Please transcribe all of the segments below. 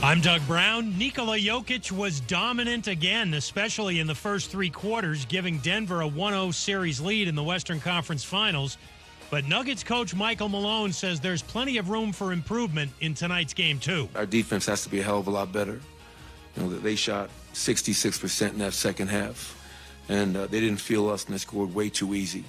I'm Doug Brown. Nikola Jokic was dominant again, especially in the first three quarters, giving Denver a 1-0 series lead in the Western Conference Finals. But Nuggets coach Michael Malone says there's plenty of room for improvement in tonight's game, too. Our defense has to be a hell of a lot better. You know, they shot 66% in that second half, and they didn't feel us, and they scored way too easy.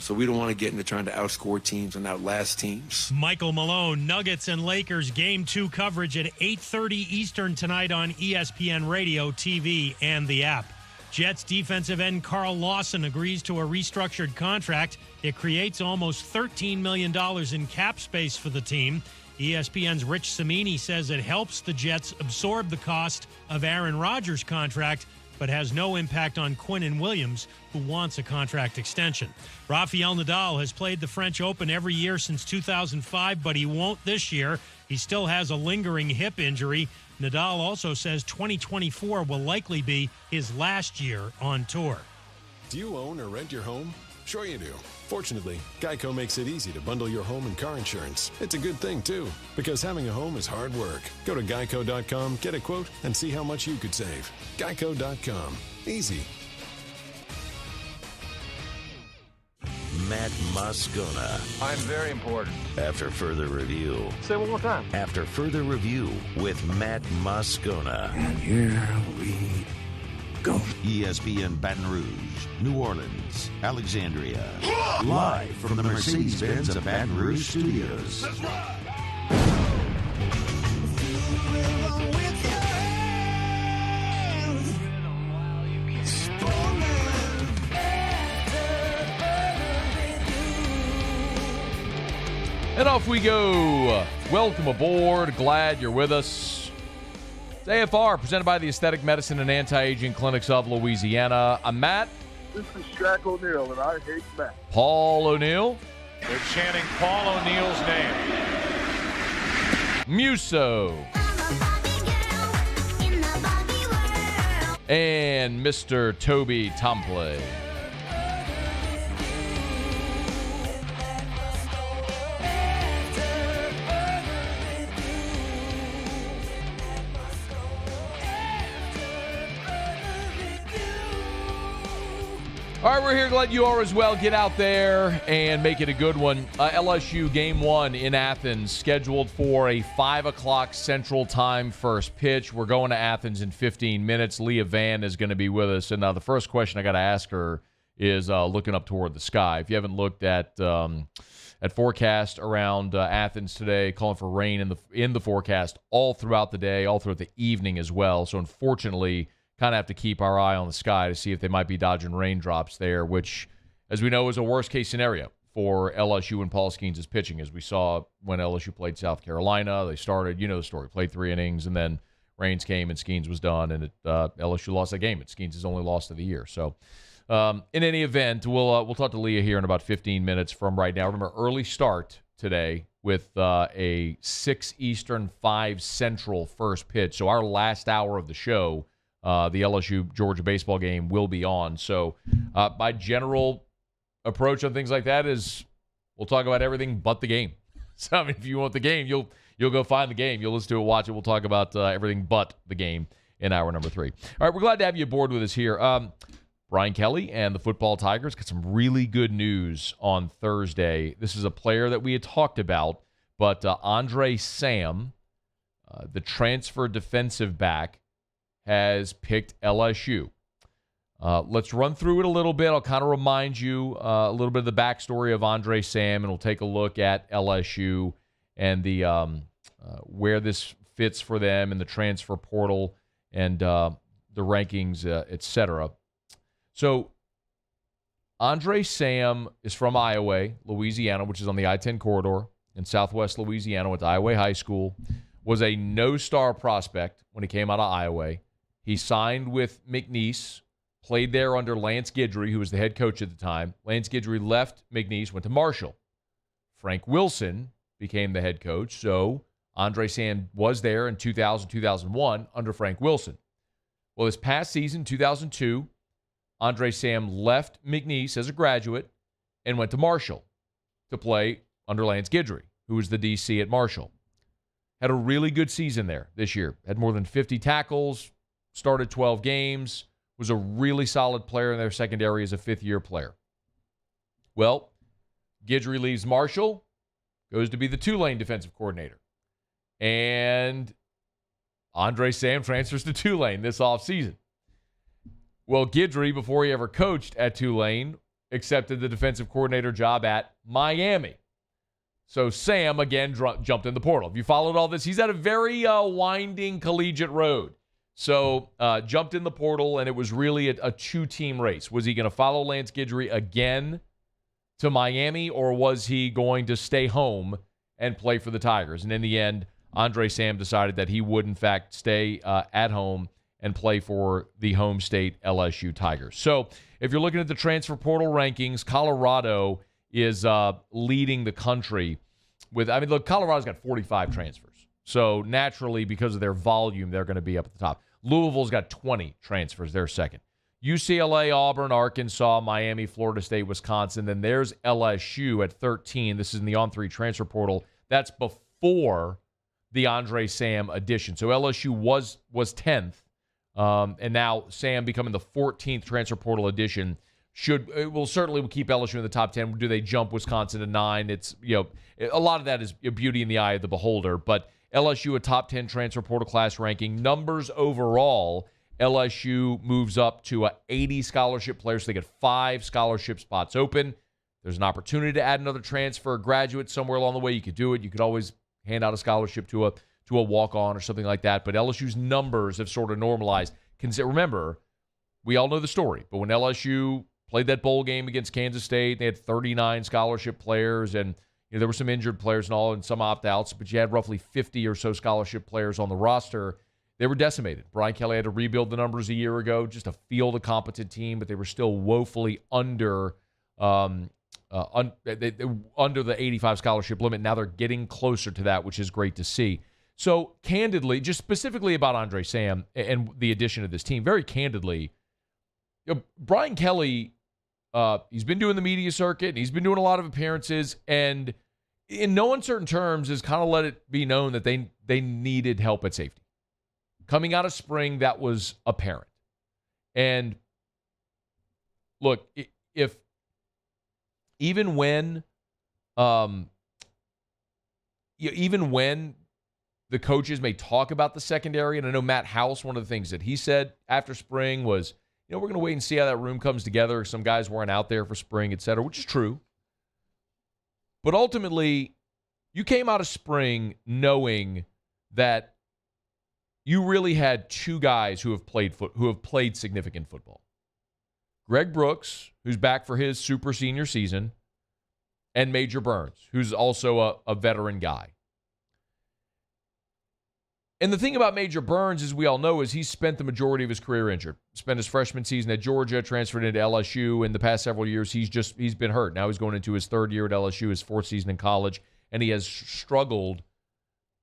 So we don't want to get into trying to outscore teams and outlast teams. Michael Malone, Nuggets and Lakers Game 2 coverage at 8:30 Eastern tonight on ESPN Radio, TV, and the app. Jets defensive end Carl Lawson agrees to a restructured contract. It creates almost $13 million in cap space for the team. ESPN's Rich Cimini says it helps the Jets absorb the cost of Aaron Rodgers' contract, but has no impact on Quinnen Williams, who wants a contract extension. Rafael Nadal has played the French Open every year since 2005, but he won't this year. He still has a lingering hip injury. Nadal also says 2024 will likely be his last year on tour. Do you own or rent your home? Sure you do. Fortunately, Geico makes it easy to bundle your home and car insurance. It's a good thing, too, because having a home is hard work. Go to geico.com, get a quote, and see how much you could save. Geico.com. Easy. Matt Moscona. I'm very important. After further review. Say it one more time. After further review with Matt Moscona. And here we go. ESPN Baton Rouge, New Orleans, Alexandria. Live from the Mercedes-Benz of Baton Rouge studios. That's right. And off we go. Welcome aboard. Glad you're with us. It's AFR, presented by the Aesthetic Medicine and Anti-Aging Clinics of Louisiana. I'm Matt. This is Shaq O'Neal, and I hate Matt. Paul O'Neal. They're chanting Paul O'Neal's name. Muso. And Mr. Toby Tomplay. All right, we're here. Glad you are as well. Get out there and make it a good one. LSU Game 1 in Athens, scheduled for a 5 o'clock Central Time first pitch. We're going to Athens in 15 minutes. Leah Vann is going to be with us. And the first question I got to ask her is looking up toward the sky. If you haven't looked at forecast around Athens today, calling for rain in the forecast all throughout the day, all throughout the evening as well. So unfortunately, kind of have to keep our eye on the sky to see if they might be dodging raindrops there, which, as we know, is a worst-case scenario for LSU and Paul Skeens' pitching. As we saw when LSU played South Carolina, they started, you know the story, played 3 innings, and then rains came and Skeens was done, and LSU lost that game. It's Skeens' only loss of the year. So in any event, we'll talk to Leah here in about 15 minutes from right now. Remember, early start today with a 6 Eastern, 5 Central first pitch. So our last hour of the show, the LSU-Georgia baseball game will be on. So my general approach on things like that is we'll talk about everything but the game. So I mean, if you want the game, you'll go find the game. You'll listen to it, watch it. We'll talk about everything but the game in hour number 3. All right, we're glad to have you aboard with us here. Brian Kelly and the Football Tigers got some really good news on Thursday. This is a player that we had talked about, but Andre Sam, the transfer defensive back, has picked LSU. Let's run through it a little bit. I'll kind of remind you a little bit of the backstory of Andre Sam, and we'll take a look at LSU and the where this fits for them in the transfer portal and the rankings, etc. So Andre Sam is from Iowa, Louisiana, which is on the I-10 corridor in southwest Louisiana. Went to Iowa High School. Was a no-star prospect when he came out of Iowa. He signed with McNeese, played there under Lance Guidry, who was the head coach at the time. Lance Guidry left McNeese, went to Marshall. Frank Wilson became the head coach, so Andre Sam was there in 2000, 2001 under Frank Wilson. Well, this past season, 2002, Andre Sam left McNeese as a graduate and went to Marshall to play under Lance Guidry, who was the DC at Marshall. had a really good season there this year. Had more than 50 tackles, started 12 games, was a really solid player in their secondary as a fifth-year player. Well, Guidry leaves Marshall, goes to be the Tulane defensive coordinator. And Andre Sam transfers to Tulane this offseason. Well, Guidry, before he ever coached at Tulane, accepted the defensive coordinator job at Miami. So Sam, again, jumped in the portal. If you followed all this, he's at a very winding collegiate road. So jumped in the portal, and it was really a two-team race. Was he going to follow Lance Guidry again to Miami, or was he going to stay home and play for the Tigers? And in the end, Andre Sam decided that he would, in fact, stay at home and play for the home state LSU Tigers. So if you're looking at the transfer portal rankings, Colorado is leading the country with, I mean, look, Colorado's got 45 transfers. So naturally, because of their volume, they're going to be up at the top. Louisville's got 20 transfers. They're second. UCLA, Auburn, Arkansas, Miami, Florida State, Wisconsin. Then there's LSU at 13. This is in the On3 transfer portal. That's before the Andre Sam addition. So LSU was 10th. And now Sam becoming the 14th transfer portal addition it will certainly keep LSU in the top 10. Do they jump Wisconsin to 9? It's, a lot of that is beauty in the eye of the beholder. But LSU a top 10 transfer portal class ranking. Numbers overall, LSU moves up to 80 scholarship players. So they get 5 scholarship spots open. There's an opportunity to add another transfer graduate somewhere along the way. You could do it. You could always hand out a scholarship to a walk-on or something like that. But LSU's numbers have sort of normalized. Remember, we all know the story. But when LSU played that bowl game against Kansas State, they had 39 scholarship players, and there were some injured players and all, and some opt-outs, but you had roughly 50 or so scholarship players on the roster. They were decimated. Brian Kelly had to rebuild the numbers a year ago just to field a competent team, but they were still woefully under the 85 scholarship limit. Now they're getting closer to that, which is great to see. So candidly, just specifically about Andre Sam and the addition of this team, very candidly, Brian Kelly, he's been doing the media circuit, and he's been doing a lot of appearances, and in no uncertain terms has kind of let it be known that they needed help at safety. Coming out of spring, that was apparent. And look, if even when the coaches may talk about the secondary, and I know Matt House, one of the things that he said after spring was, we're going to wait and see how that room comes together. Some guys weren't out there for spring, et cetera, which is true. But ultimately, you came out of spring knowing that you really had 2 guys who have played significant football. Greg Brooks, who's back for his super senior season, and Major Burns, who's also a veteran guy. And the thing about Major Burns, as we all know, is he's spent the majority of his career injured. Spent his freshman season at Georgia, transferred into LSU. In the past several years, he's been hurt. Now he's going into his 3rd year at LSU, his 4th season in college, and he has struggled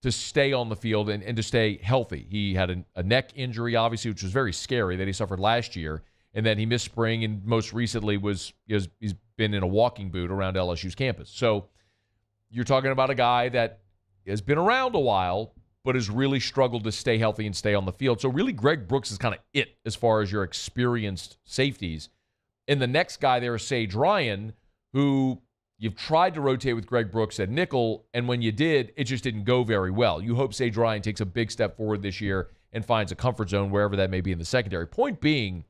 to stay on the field and to stay healthy. He had a neck injury, obviously, which was very scary that he suffered last year, and then he missed spring, and most recently he's been in a walking boot around LSU's campus. So you're talking about a guy that has been around a while, but has really struggled to stay healthy and stay on the field. So really, Greg Brooks is kind of it as far as your experienced safeties. And the next guy there is Sage Ryan, who you've tried to rotate with Greg Brooks at nickel, and when you did, it just didn't go very well. You hope Sage Ryan takes a big step forward this year and finds a comfort zone wherever that may be in the secondary. Point being,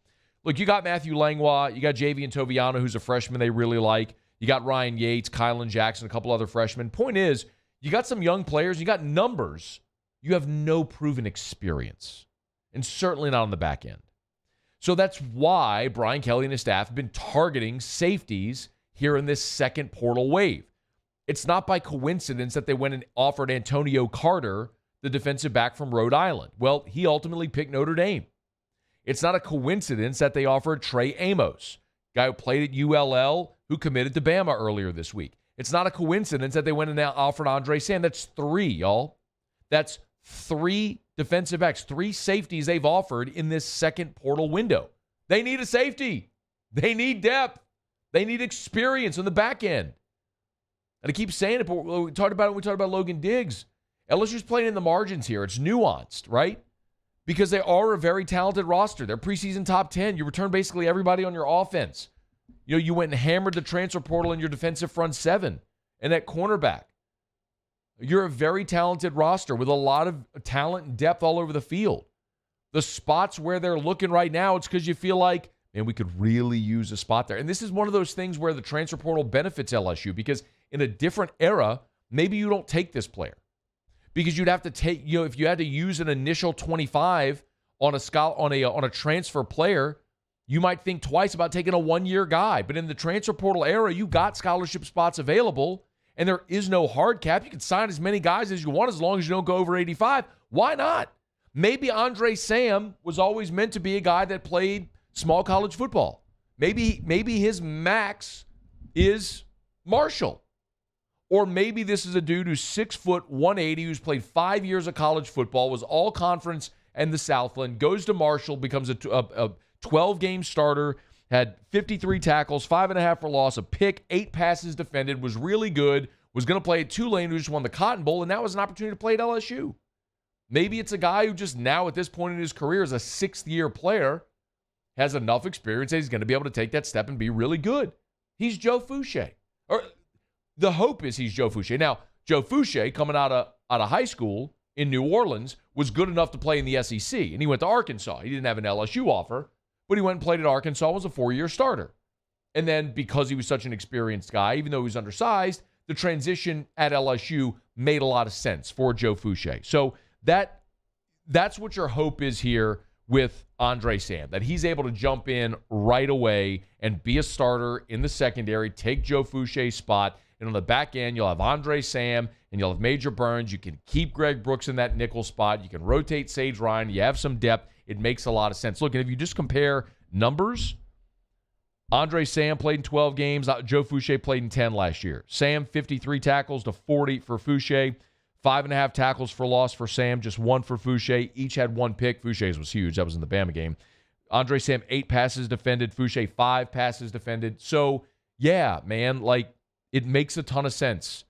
look, you got Matthew Langlois, you got Javian Toviano, who's a freshman they really like. You got Ryan Yates, Kylan Jackson, a couple other freshmen. Point is, you got some young players, you got numbers. You have no proven experience, and certainly not on the back end. So that's why Brian Kelly and his staff have been targeting safeties here in this second portal wave. It's not by coincidence that they went and offered Antonio Carter, the defensive back from Rhode Island. Well, he ultimately picked Notre Dame. It's not a coincidence that they offered Trey Amos, guy who played at ULL, who committed to Bama earlier this week. It's not a coincidence that they went and offered Andre Sam. That's 3, y'all. That's 3 defensive backs, 3 safeties they've offered in this second portal window. They need a safety. They need depth. They need experience on the back end. And I keep saying it, but we talked about Logan Diggs. LSU's playing in the margins here. It's nuanced, right? Because they are a very talented roster. They're preseason top 10. You return basically everybody on your offense. You went and hammered the transfer portal in your defensive front seven and at cornerback. You're a very talented roster with a lot of talent and depth all over the field. The spots where they're looking right now, it's because you feel like, man, we could really use a spot there. And this is one of those things where the transfer portal benefits LSU because in a different era, maybe you don't take this player. Because you'd have to take, if you had to use an initial 25 on a transfer player, you might think twice about taking a one-year guy. But in the transfer portal era, you got scholarship spots available, and there is no hard cap. You can sign as many guys as you want as long as you don't go over 85. Why not? Maybe Andre Sam was always meant to be a guy that played small college football. Maybe his max is Marshall. Or maybe this is a dude who's 6 foot, 180, who's played 5 years of college football, was all conference and the Southland, goes to Marshall, becomes a 12-game starter, had 53 tackles, 5.5 for loss, a pick, 8 passes defended, was really good, was going to play at Tulane, who just won the Cotton Bowl, and now has an opportunity to play at LSU. Maybe it's a guy who just now at this point in his career is a 6th-year player, has enough experience that he's going to be able to take that step and be really good. He's Joe Fouché. Or the hope is he's Joe Fouché. Now, Joe Fouché, coming out of high school in New Orleans, was good enough to play in the SEC, and he went to Arkansas. He didn't have an LSU offer, but he went and played at Arkansas, was a 4-year starter. And then because he was such an experienced guy, even though he was undersized, the transition at LSU made a lot of sense for Joe Fouché. So that's what your hope is here with Andre Sam, that he's able to jump in right away and be a starter in the secondary, take Joe Fouché's spot, and on the back end, you'll have Andre Sam and you'll have Major Burns. You can keep Greg Brooks in that nickel spot. You can rotate Sage Ryan. You have some depth. It makes a lot of sense. Look, and if you just compare numbers, Andre Sam played in 12 games. Joe Fouché played in 10 last year. Sam, 53 tackles to 40 for Fouché. 5.5 tackles for loss for Sam, just 1 for Fouché. Each had 1 pick. Fouché's was huge. That was in the Bama game. Andre Sam, 8 passes defended. Fouché, 5 passes defended. So, yeah, man, it makes a ton of sense.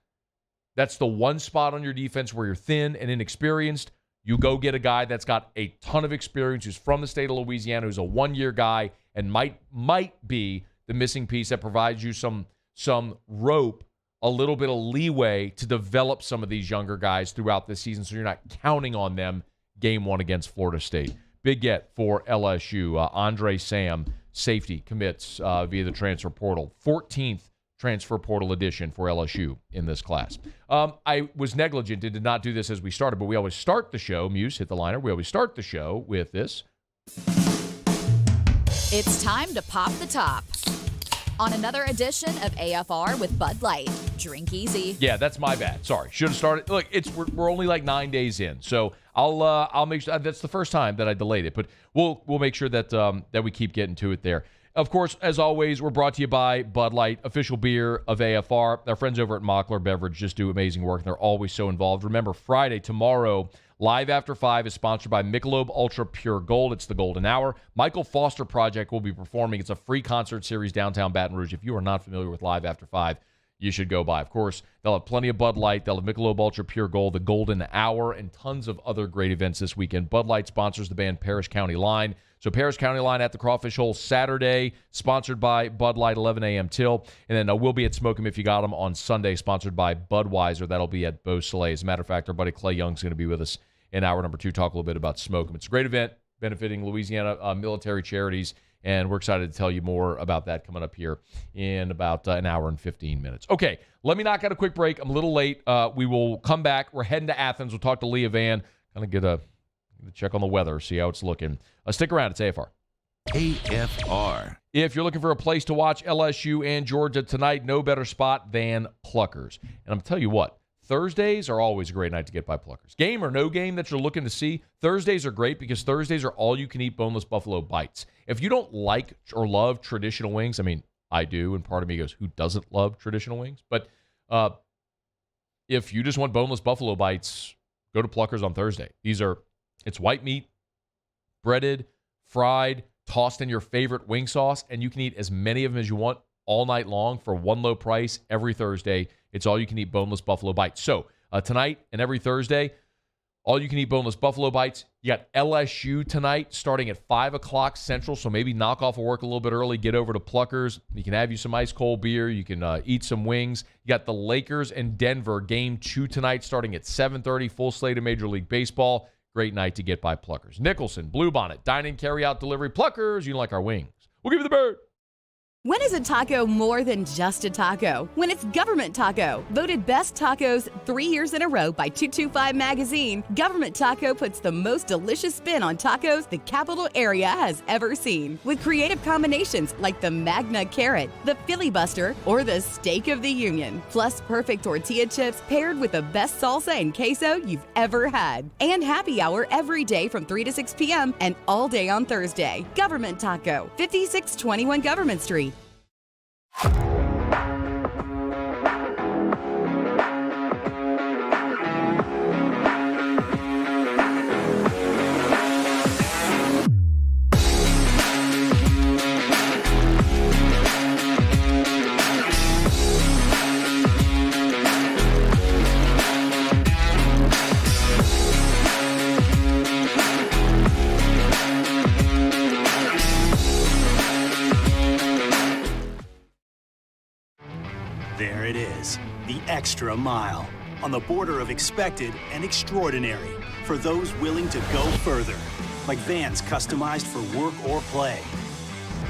That's the one spot on your defense where you're thin and inexperienced. You go get a guy that's got a ton of experience, who's from the state of Louisiana, who's a 1-year guy, and might be the missing piece that provides you some rope, a little bit of leeway to develop some of these younger guys throughout the season so you're not counting on them game 1 against Florida State. Big get for LSU. Andre Sam, safety, commits via the transfer portal. 14th transfer portal edition for LSU in this class. I was negligent and did not do this as we started, but we always start the show. Muse, hit the liner. We always start the show with this. It's time to pop the top on another edition of AFR with Bud Light. Drink easy. Yeah, that's my bad. Sorry. Should have started. Look, we're only like 9 days in, so I'll make sure that's the first time that I delayed it, but we'll make sure that that we keep getting to it there. Of course, as always, we're brought to you by Bud Light, official beer of AFR. Our friends over at Mockler Beverage just do amazing work, and they're always so involved. Remember, Friday, tomorrow, Live After 5 is sponsored by Michelob Ultra Pure Gold. It's the golden hour. Michael Foster Project will be performing. It's a free concert series downtown Baton Rouge. If you are not familiar with Live After 5, you should go by. Of course, they'll have plenty of Bud Light. They'll have Michelob Ultra Pure Gold, the golden hour, and tons of other great events this weekend. Bud Light sponsors the band Parish County Line. So Paris County Line at the Crawfish Hole Saturday, sponsored by Bud Light, 11 a.m. till. And then we'll be at Smoke 'em If You Got 'em on Sunday, sponsored by Budweiser. That'll be at Beausoleil. As a matter of fact, our buddy Clay Young's going to be with us in hour number 2, talk a little bit about Smoke 'em. It's a great event benefiting Louisiana military charities, and we're excited to tell you more about that coming up here in about an hour and 15 minutes. Okay, let me knock out a quick break. I'm a little late. We will come back. We're heading to Athens. We'll talk to Leah Vann, kind of get a check on the weather, see how it's looking. Stick around. It's AFR. AFR. If you're looking for a place to watch LSU and Georgia tonight, no better spot than Pluckers. And I'm going to tell you what, Thursdays are always a great night to get by Pluckers. Game or no game that you're looking to see, Thursdays are great because Thursdays are all-you-can-eat boneless buffalo bites. If you don't like or love traditional wings, I mean, I do, and part of me goes, who doesn't love traditional wings? But if you just want boneless buffalo bites, go to Pluckers on Thursday. It's white meat, breaded, fried, tossed in your favorite wing sauce, and you can eat as many of them as you want all night long for one low price every Thursday. It's all you can eat boneless buffalo bites. So Tonight and every Thursday, all-you-can-eat boneless buffalo bites. You got LSU tonight starting at 5 o'clock Central, so maybe knock off of work a little bit early, get over to Pluckers. You can have you some ice-cold beer. You can eat some wings. You got the Lakers and Denver, Game 2 tonight starting at 7:30, full slate of Major League Baseball. Great night to get by Pluckers. Nicholson, Bluebonnet, dine-in, carry-out, delivery. Pluckers, you like our wings. We'll give you the bird. When is a taco more than just a taco? When it's Government Taco. Voted best tacos 3 years in a row by 225 Magazine, Government Taco puts the most delicious spin on tacos the capital area has ever seen. With creative combinations like the Magna Carrot, the Filibuster, or the Steak of the Union. Plus perfect tortilla chips paired with the best salsa and queso you've ever had. And happy hour every day from 3 to 6 p.m. and all day on Thursday. Government Taco, 5621 Government Street. There it is, the extra mile, on the border of expected and extraordinary, for those willing to go further, like vans customized for work or play,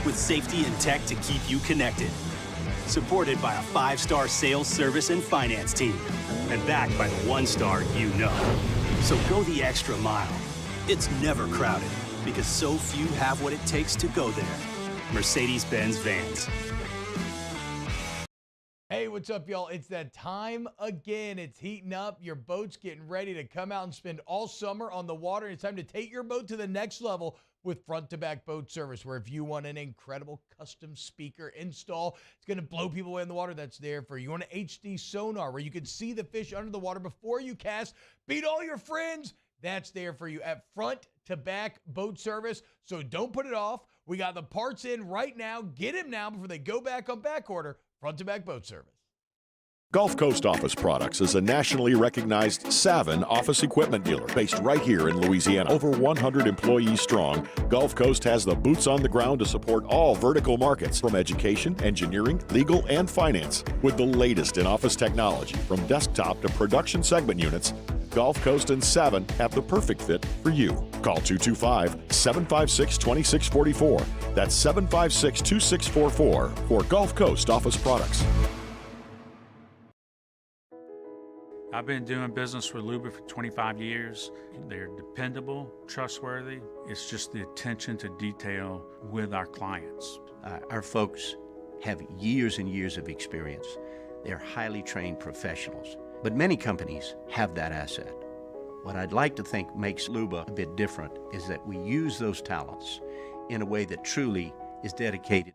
with safety and tech to keep you connected, supported by a 5-star sales, service, and finance team, and backed by the 1-star you know. So go the extra mile. It's never crowded, because so few have what it takes to go there. Mercedes-Benz Vans. Hey, what's up, y'all? It's that time again. It's heating up. Your boat's getting ready to come out and spend all summer on the water. It's time to take your boat to the next level with front-to-back boat service, where if you want an incredible custom speaker install, it's going to blow people away in the water, that's there for you. You want an HD sonar where you can see the fish under the water before you cast, beat all your friends, that's there for you at front-to-back boat service. So don't put it off. We got the parts in right now. Get them now before they go back on back order. Front-to-back boat service. Gulf Coast Office Products is a nationally recognized Savin office equipment dealer based right here in Louisiana. Over 100 employees strong, Gulf Coast has the boots on the ground to support all vertical markets, from education, engineering, legal, and finance. With the latest in office technology, from desktop to production segment units, Gulf Coast and Savin have the perfect fit for you. Call 225-756-2644. That's 756-2644 for Gulf Coast Office Products. I've been doing business with Luba for 25 years. They're dependable, trustworthy. It's just the attention to detail with our clients. Our folks have years and years of experience. They're highly trained professionals. But many companies have that asset. What I'd like to think makes Luba a bit different is that we use those talents in a way that truly is dedicated.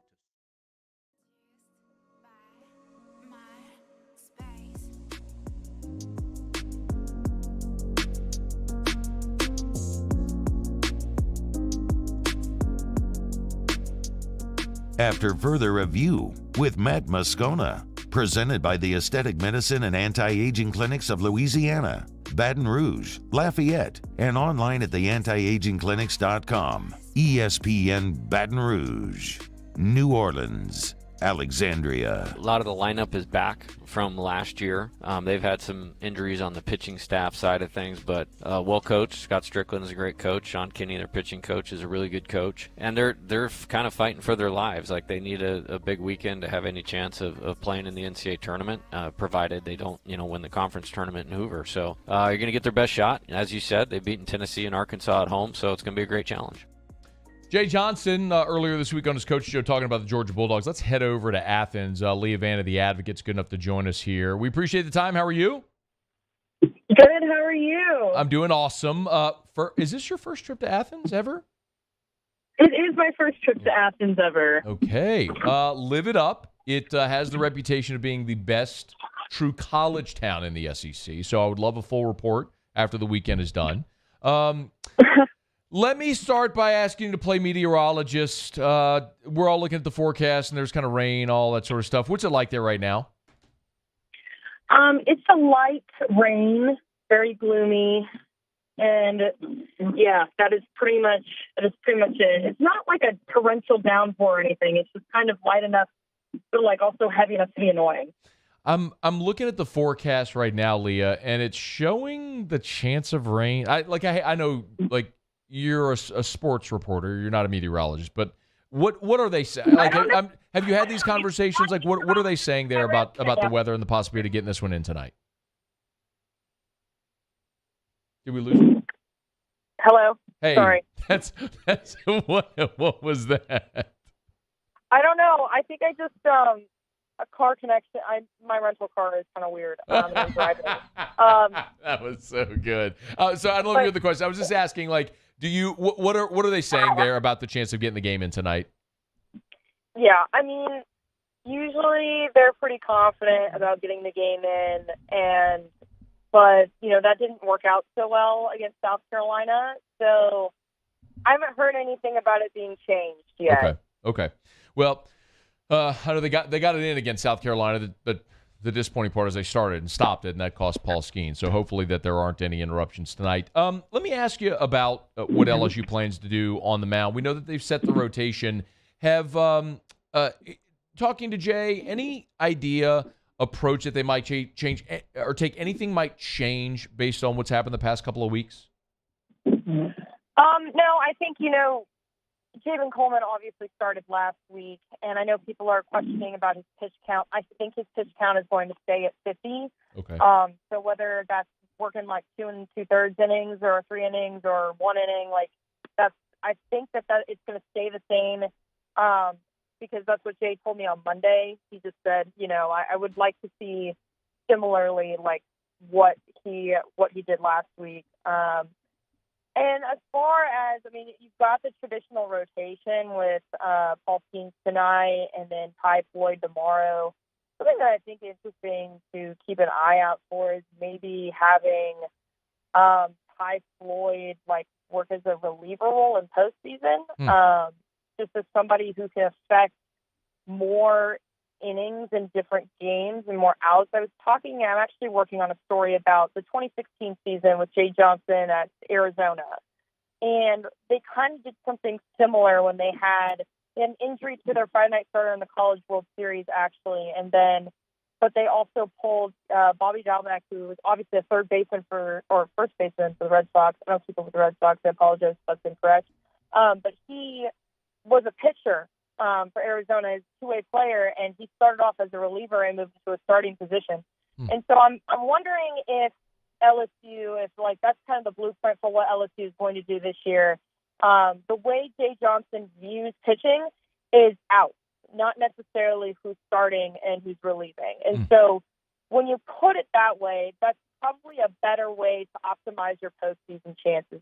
After further review with Matt Moscona, presented by the Aesthetic Medicine and Anti-Aging Clinics of Louisiana, Baton Rouge, Lafayette, and online at theantiagingclinics.com. ESPN Baton Rouge, New Orleans, Alexandria. A lot of the lineup is back from last year. They've had some injuries on the pitching staff side of things, but well coached. Scott Strickland is a great coach. Sean Kinney, their pitching coach, is a really good coach. And they're kind of fighting for their lives. Like, they need a big weekend to have any chance of playing in the NCAA tournament, provided they don't, win the conference tournament in Hoover. So you're going to get their best shot. As you said, they've beaten Tennessee and Arkansas at home, so it's going to be a great challenge. Jay Johnson, earlier this week on his coach show, talking about the Georgia Bulldogs. Let's head over to Athens. Leah Vann of the Advocate's good enough to join us here. We appreciate the time. How are you? Good. How are you? I'm doing awesome. Is this your first trip to Athens ever? It is my first trip to Athens ever. Okay. Live it up. It has the reputation of being the best true college town in the SEC, so I would love a full report after the weekend is done. Let me start by asking you to play meteorologist. We're all looking at the forecast, and there's kind of rain, all that sort of stuff. What's it like there right now? It's a light rain, very gloomy, and yeah, that is pretty much it. It's not like a torrential downpour or anything. It's just kind of light enough, but like also heavy enough to be annoying. I'm looking at the forecast right now, Leah, and it's showing the chance of rain. I know like you're a sports reporter, you're not a meteorologist, but what are they saying? Like, have you had these conversations? Like, what are they saying there about the weather and the possibility of getting this one in tonight? Did we lose you? Hello. Hey, sorry. That's what was that? I don't know. I think I just a car connection. My rental car is kind of weird. And I'm driving. That was so good. So I don't know if you heard the question. I was just asking, like, what are they saying there about the chance of getting the game in tonight? Yeah, I mean, usually they're pretty confident about getting the game in, but that didn't work out so well against South Carolina. So I haven't heard anything about it being changed yet. Okay. Well, I know they got it in against South Carolina. The disappointing part is they started and stopped it, and that cost Paul Skeen. So hopefully that there aren't any interruptions tonight. Let me ask you about what LSU plans to do on the mound. We know that they've set the rotation. Have talking to Jay, any idea approach that they might change or take? Anything might change based on what's happened the past couple of weeks? No, I think Javen Coleman obviously started last week, and I know people are questioning about his pitch count. I think his pitch count is going to stay at 50. Okay. So whether that's working like 2 2/3 innings or 3 innings or 1 inning, like I think that it's going to stay the same because that's what Jay told me on Monday. He just said, I would like to see similarly like what he did last week. And as far as, you've got the traditional rotation with Paul Skeen tonight and then Ty Floyd tomorrow. Something that I think is interesting to keep an eye out for is maybe having Ty Floyd work as a reliever role in postseason, just as somebody who can affect more innings in different games and more outs. I'm actually working on a story about the 2016 season with Jay Johnson at Arizona. And they kind of did something similar when they had an injury to their Friday night starter in the College World Series, actually. But they also pulled Bobby Dalbec, who was obviously a first baseman for the Red Sox. I don't keep up with the Red Sox. I apologize if that's incorrect. But he was a pitcher for Arizona, as a two-way player, and he started off as a reliever and moved to a starting position. And so I'm wondering if LSU, that's kind of the blueprint for what LSU is going to do this year. The way Jay Johnson views pitching is out, not necessarily who's starting and who's relieving. And so when you put it that way, that's probably a better way to optimize your postseason chances.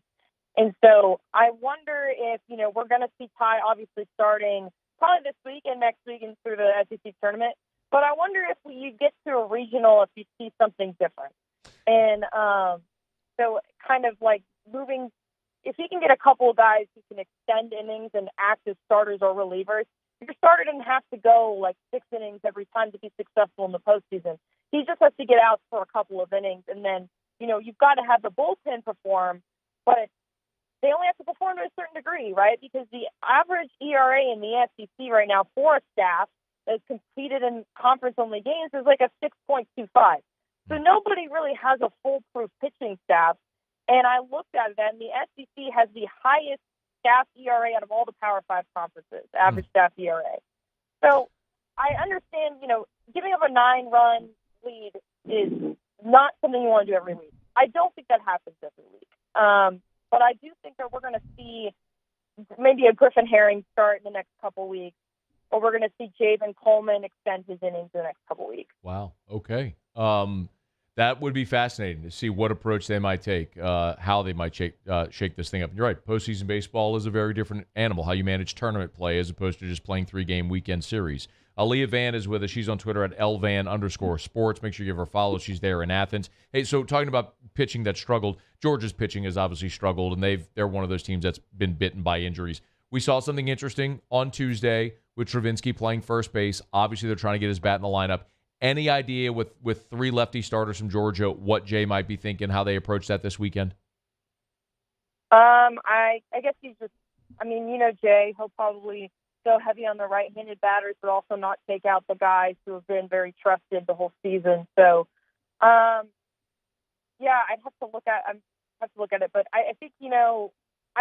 And so I wonder if, we're going to see Ty obviously starting probably this week and next week and through the SEC tournament. But I wonder if you get to a regional, if you see something different. And so kind of moving, if he can get a couple of guys who can extend innings and act as starters or relievers, your starter didn't have to go 6 innings every time to be successful in the postseason. He just has to get out for a couple of innings. And then, you've got to have the bullpen perform, but they only have to perform to a certain degree, right? Because the average ERA in the SEC right now for a staff that's competed in conference-only games is a 6.25. So nobody really has a foolproof pitching staff. And I looked at that, and the SEC has the highest staff ERA out of all the Power 5 conferences, average staff ERA. So I understand, giving up a 9-run lead is not something you want to do every week. I don't think that happens every week. But I do think that we're going to see maybe a Griffin Herring start in the next couple weeks, or we're going to see Javen Coleman extend his innings in the next couple weeks. Wow. Okay. That would be fascinating to see what approach they might take, how they might shake this thing up. You're right. Postseason baseball is a very different animal, how you manage tournament play as opposed to just playing 3-game weekend series. Leah Vann is with us. She's on Twitter at @LVan_sports. Make sure you give her a follow. She's there in Athens. Hey, so talking about pitching that struggled, Georgia's pitching has obviously struggled, and they're one of those teams that's been bitten by injuries. We saw something interesting on Tuesday with Travinsky playing first base. Obviously, they're trying to get his bat in the lineup. Any idea with three lefty starters from Georgia what Jay might be thinking, how they approach that this weekend? I guess he's just, Jay, he'll probably go heavy on the right-handed batters, but also not take out the guys who have been very trusted the whole season. So, I'd have to look at it, but I think, I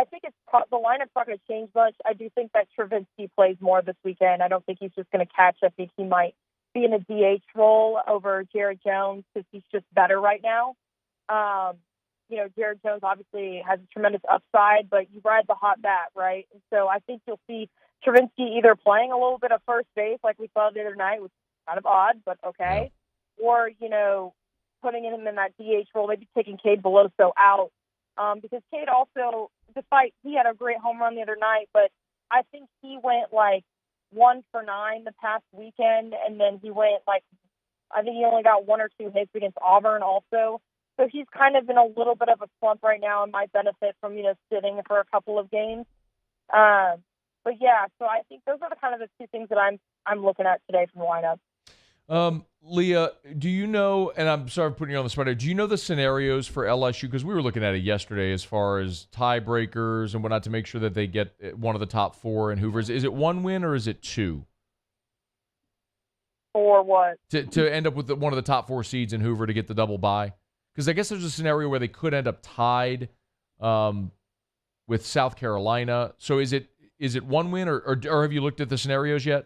think the lineup's not going to change much. I do think that Travinsky plays more this weekend. I don't think he's just going to catch. I think he might be in a DH role over Jared Jones because he's just better right now. Jared Jones obviously has a tremendous upside, but you ride the hot bat, right? And so I think you'll see Travinsky either playing a little bit of first base like we saw the other night, which is kind of odd, but okay, or, putting him in that DH role, maybe taking Cade Beloso out. Because Cade also, despite he had a great home run the other night, but I think he went 1 for 9 the past weekend, and then he went I think he only got 1 or 2 hits against Auburn also. So he's kind of in a little bit of a slump right now and might benefit from, sitting for a couple of games. But yeah, so I think those are the two things that I'm looking at today from the lineup. Leah, do you know, and I'm sorry for putting you on the spot here, do you know the scenarios for LSU? Because we were looking at it yesterday as far as tiebreakers and whatnot to make sure that they get one of the top 4 in Hoover. Is it 1 win or is it 2? For what? To end up with one of the top 4 seeds in Hoover to get the double bye? Because I guess there's a scenario where they could end up tied with South Carolina. So is it 1 win or have you looked at the scenarios yet?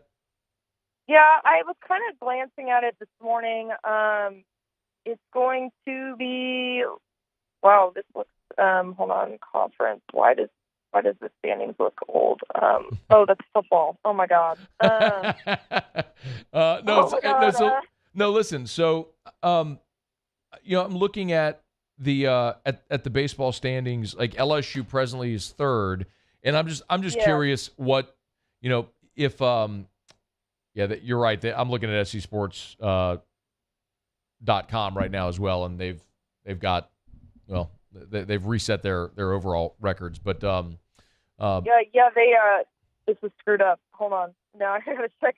Yeah, I was kind of glancing at it this morning. It's going to be, wow, this looks, hold on, conference. Why does the standings look old? Oh, that's football. Oh my God. No, listen. So, I'm looking at the at the baseball standings. Like LSU presently is 3rd, and I'm just curious what if you're right. I'm looking at scsports.com right now as well, and they've got they've reset their overall records. But this was screwed up. Hold on, now I gotta check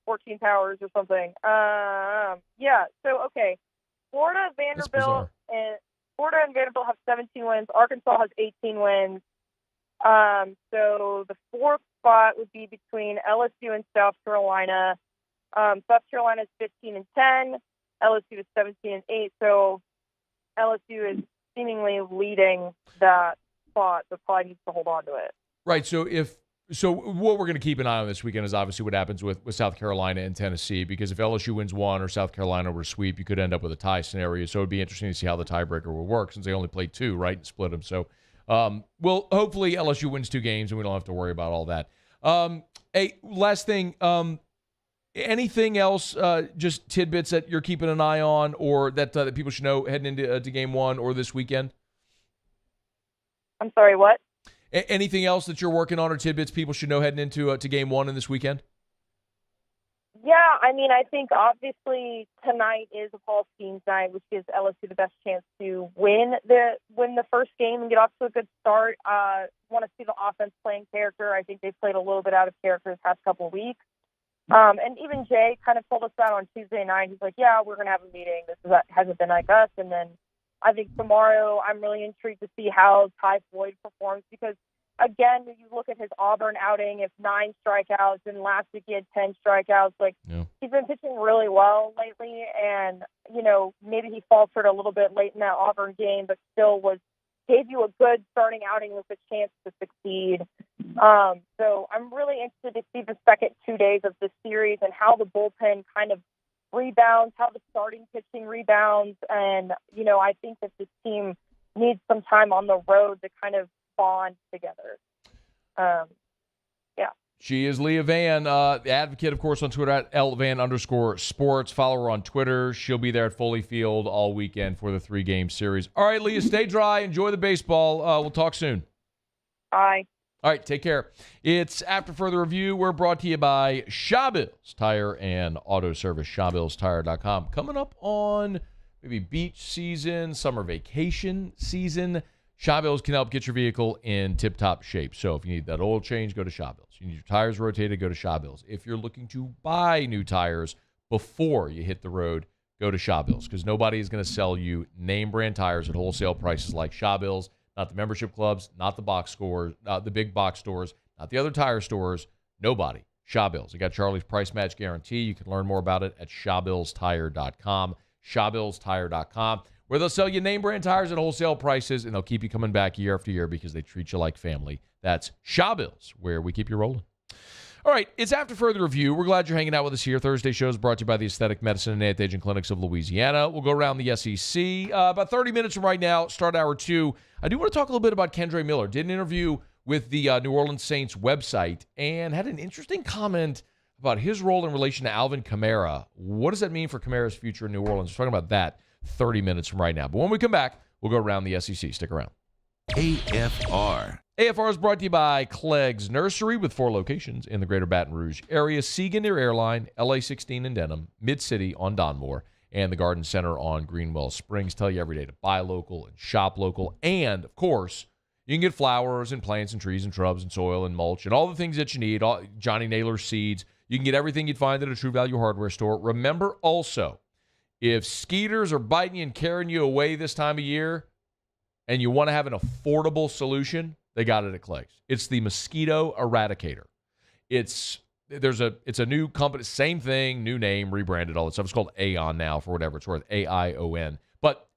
14 Towers or something. So okay, Florida and Vanderbilt have 17 wins. Arkansas has 18 wins. So the 4th spot would be between LSU and South Carolina. South Carolina is 15-10. LSU is 17-8. So LSU is seemingly leading that spot, but probably needs to hold on to it. Right. So what we're going to keep an eye on this weekend is obviously what happens with South Carolina and Tennessee, because if LSU wins 1 or South Carolina were to sweep, you could end up with a tie scenario. So it'd be interesting to see how the tiebreaker will work since they only played 2, right, and split them. So well, hopefully LSU wins 2 games and we don't have to worry about all that. Hey, last thing, anything else, just tidbits that you're keeping an eye on or that people should know heading into to game 1 or this weekend? I'm sorry, what? Anything else that you're working on or tidbits people should know heading into to game 1 in this weekend? Yeah, I think obviously tonight is a Paul Skeens night, which gives LSU the best chance to win the first game and get off to a good start. Want to see the offense playing character. I think they've played a little bit out of character the past couple of weeks. And even Jay kind of told us that on Tuesday night. He's like, yeah, we're going to have a meeting. Hasn't been like us. And then I think tomorrow I'm really intrigued to see how Ty Floyd performs because, again, when you look at his Auburn outing, it's 9 strikeouts, and last week he had 10 strikeouts. He's been pitching really well lately, and, maybe he faltered a little bit late in that Auburn game, but still gave you a good starting outing with a chance to succeed. So I'm really interested to see the second 2 days of this series and how the bullpen kind of rebounds, how the starting pitching rebounds, and, I think that this team needs some time on the road to kind of bond together. She is Leah Vann, the advocate, of course, on Twitter at @LVan_sports. Follow her on Twitter. She'll be there at Foley Field all weekend for the 3-game series. All right, Leah, stay dry. Enjoy the baseball. We'll talk soon. Bye. All right, take care. It's After Further Review. We're brought to you by Shawbills Tire and Auto Service, ShawbillsTire.com. Coming up on maybe beach season, summer vacation season, Shawbills can help get your vehicle in tip-top shape. So if you need that oil change, go to Shawbills. You need your tires rotated, go to Shawbills. If you're looking to buy new tires, before you hit the road, go to Shaw Bills, because nobody is going to sell you name brand tires at wholesale prices like Shaw Bills, not the membership clubs, not the box scores, the big box stores, not the other tire stores. Nobody. Shaw Bills. You got Charlie's price match guarantee. You can learn more about it at ShawBillsTire.com. ShawBillsTire.com, where they'll sell you name brand tires at wholesale prices, and they'll keep you coming back year after year because they treat you like family. That's Shaw Bills, where we keep you rolling. All right, it's After Further Review. We're glad you're hanging out with us here. Thursday show is brought to you by the Aesthetic Medicine and Anti-Aging Clinics of Louisiana. We'll go around the SEC. About 30 minutes from right now, start hour 2. I do want to talk a little bit about Kendre Miller. Did an interview with the New Orleans Saints website and had an interesting comment about his role in relation to Alvin Kamara. What does that mean for Kamara's future in New Orleans? We're talking about that 30 minutes from right now. But when we come back, we'll go around the SEC. Stick around. AFR. AFR is brought to you by Clegg's Nursery with 4 locations in the greater Baton Rouge area. Siegen near Airline, LA 16 in Denham, Mid-City on Donmore, and the Garden Center on Greenwell Springs. Tell you every day to buy local and shop local. And, of course, you can get flowers and plants and trees and shrubs and soil and mulch and all the things that you need, Johnny Naylor seeds. You can get everything you'd find at a True Value hardware store. Remember also, if skeeters are biting you and carrying you away this time of year and you want to have an affordable solution, they got it at Clegg's. It's the Mosquito Eradicator. It's a new company, same thing, new name, rebranded, all that stuff. It's called Aon now for whatever it's worth, AION. But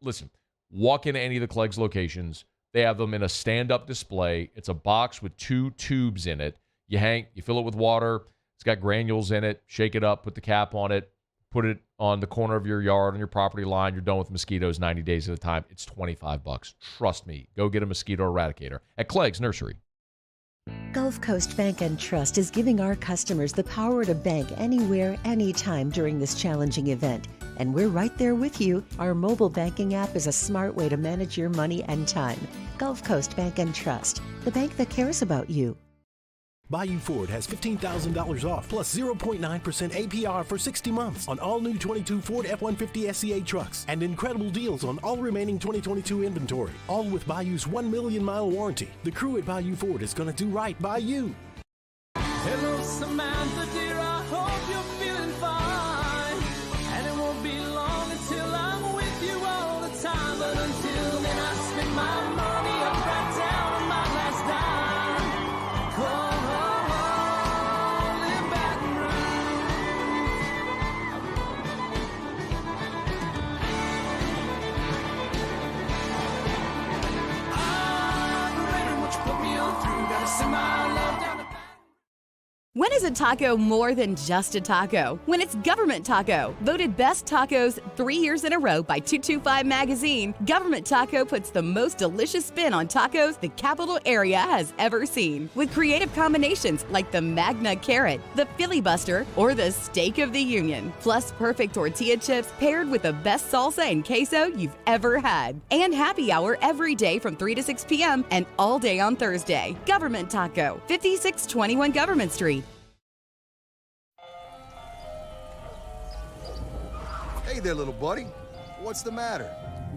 listen, walk into any of the Clegg's locations. They have them in a stand-up display. It's a box with 2 tubes in it. You fill it with water. It's got granules in it. Shake it up, put the cap on it, put it on the corner of your yard, on your property line. You're done with mosquitoes 90 days at a time. It's $25. Trust me. Go get a Mosquito Eradicator at Clegg's Nursery. Gulf Coast Bank and Trust is giving our customers the power to bank anywhere, anytime during this challenging event. And we're right there with you. Our mobile banking app is a smart way to manage your money and time. Gulf Coast Bank and Trust, the bank that cares about you. Bayou Ford has $15,000 off plus 0.9% APR for 60 months on all new 22 Ford F-150 SCA trucks and incredible deals on all remaining 2022 inventory, all with Bayou's 1 million mile warranty. The crew at Bayou Ford is going to do right by you. Hello, Samantha, dear, I hope you're feeling fine. And it won't be long until I'm with you all the time. But until then, I spend my money up right down on my last dime. Come home in Baton Rouge. Operator, what you put me on through? Gotta send my love down to When is a taco more than just a taco? When it's Government Taco. Voted best tacos 3 years in a row by 225 Magazine, Government Taco puts the most delicious spin on tacos the capital area has ever seen. With creative combinations like the Magna Carrot, the Filibuster, or the Steak of the Union. Plus perfect tortilla chips paired with the best salsa and queso you've ever had. And happy hour every day from 3 to 6 p.m. and all day on Thursday. Government Taco, 5621 Government Street. Hey there, little buddy. What's the matter?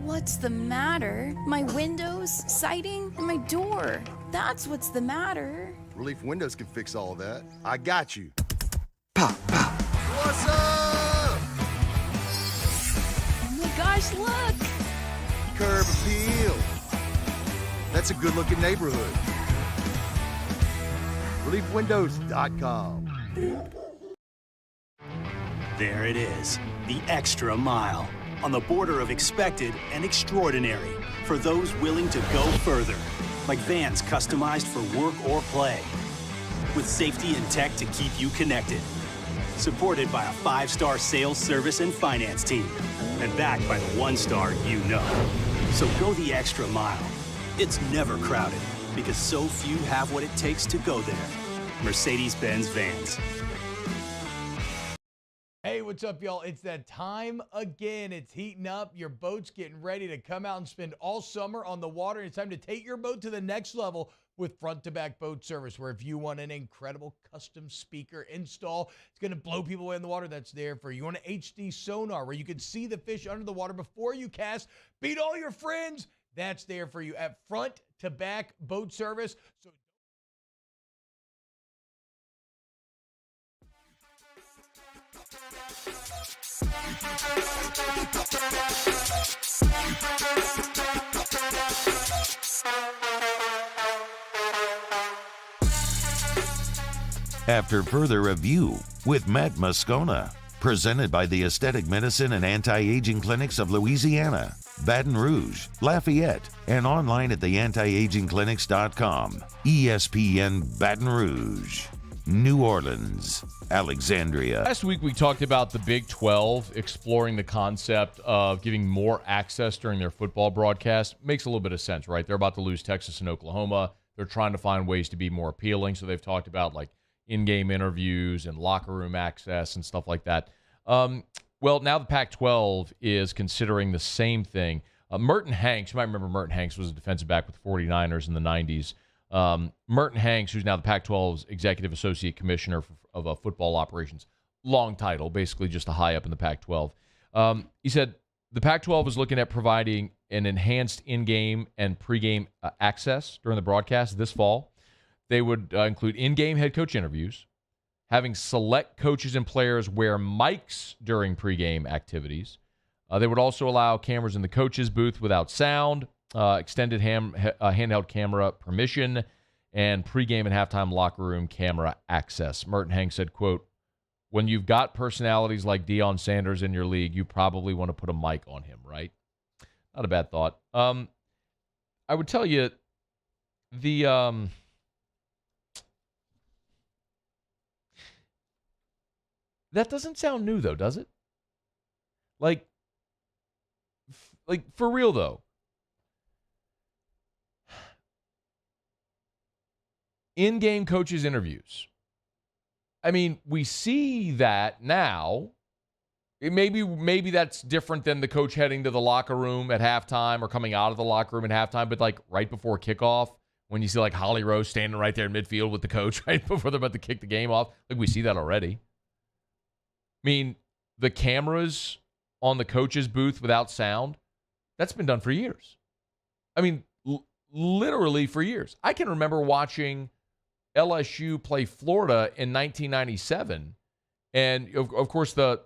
What's the matter? My windows, siding, and my door. That's what's the matter. Relief Windows can fix all of that. I got you. Pop, pop. What's up? Oh my gosh, look! Curb appeal. That's a good-looking neighborhood. ReliefWindows.com. There it is, the extra mile, on the border of expected and extraordinary, for those willing to go further, like vans customized for work or play, with safety and tech to keep you connected, supported by a 5-star sales, service, and finance team, and backed by the 1-star you know. So go the extra mile. It's never crowded, because so few have what it takes to go there. Mercedes-Benz Vans. Hey, what's up, y'all? It's that time again. It's heating up. Your boat's getting ready to come out and spend all summer on the water. It's time to take your boat to the next level with front-to-back boat service, where if you want an incredible custom speaker install, it's going to blow people away in the water, that's there for you. You want an HD sonar where you can see the fish under the water before you cast, beat all your friends, that's there for you at front-to-back boat service. So After Further Review with Matt Moscona, presented by the Aesthetic Medicine and Anti-Aging Clinics of Louisiana, Baton Rouge, Lafayette, and online at theantiagingclinics.com. ESPN Baton Rouge, New Orleans, Alexandria. Last week we talked about the Big 12 exploring the concept of giving more access during their football broadcast. Makes a little bit of sense, right? They're about to lose Texas and Oklahoma. They're trying to find ways to be more appealing, so they've talked about like in-game interviews and locker room access and stuff like that. Well, now the Pac-12 is considering the same thing. Merton Hanks, you might remember Merton Hanks was a defensive back with the 49ers in the 90s. Merton Hanks, who's now the Pac-12's Executive Associate Commissioner of Football Operations, long title, basically just a high up in the Pac-12. He said the Pac-12 is looking at providing an enhanced in-game and pre-game access during the broadcast this fall. They would include in-game head coach interviews, having select coaches and players wear mics during pregame activities. They would also allow cameras in the coaches' booth without sound, extended handheld camera permission, and pregame and halftime locker room camera access. Merton Hanks said, quote, "When you've got personalities like Deion Sanders in your league, you probably want to put a mic on him, right?" Not a bad thought. I would tell you that doesn't sound new, though, does it? Like for real, though. In-game coaches' interviews. I mean, we see that now. Maybe that's different than the coach heading to the locker room at halftime or coming out of the locker room at halftime, but like right before kickoff, when you see like Holly Rose standing right there in midfield with the coach right before they're about to kick the game off. Like we see that already. I mean, the cameras on the coach's booth without sound, that's been done for years. I mean, literally for years. I can remember watching LSU play Florida in 1997. And, of course, the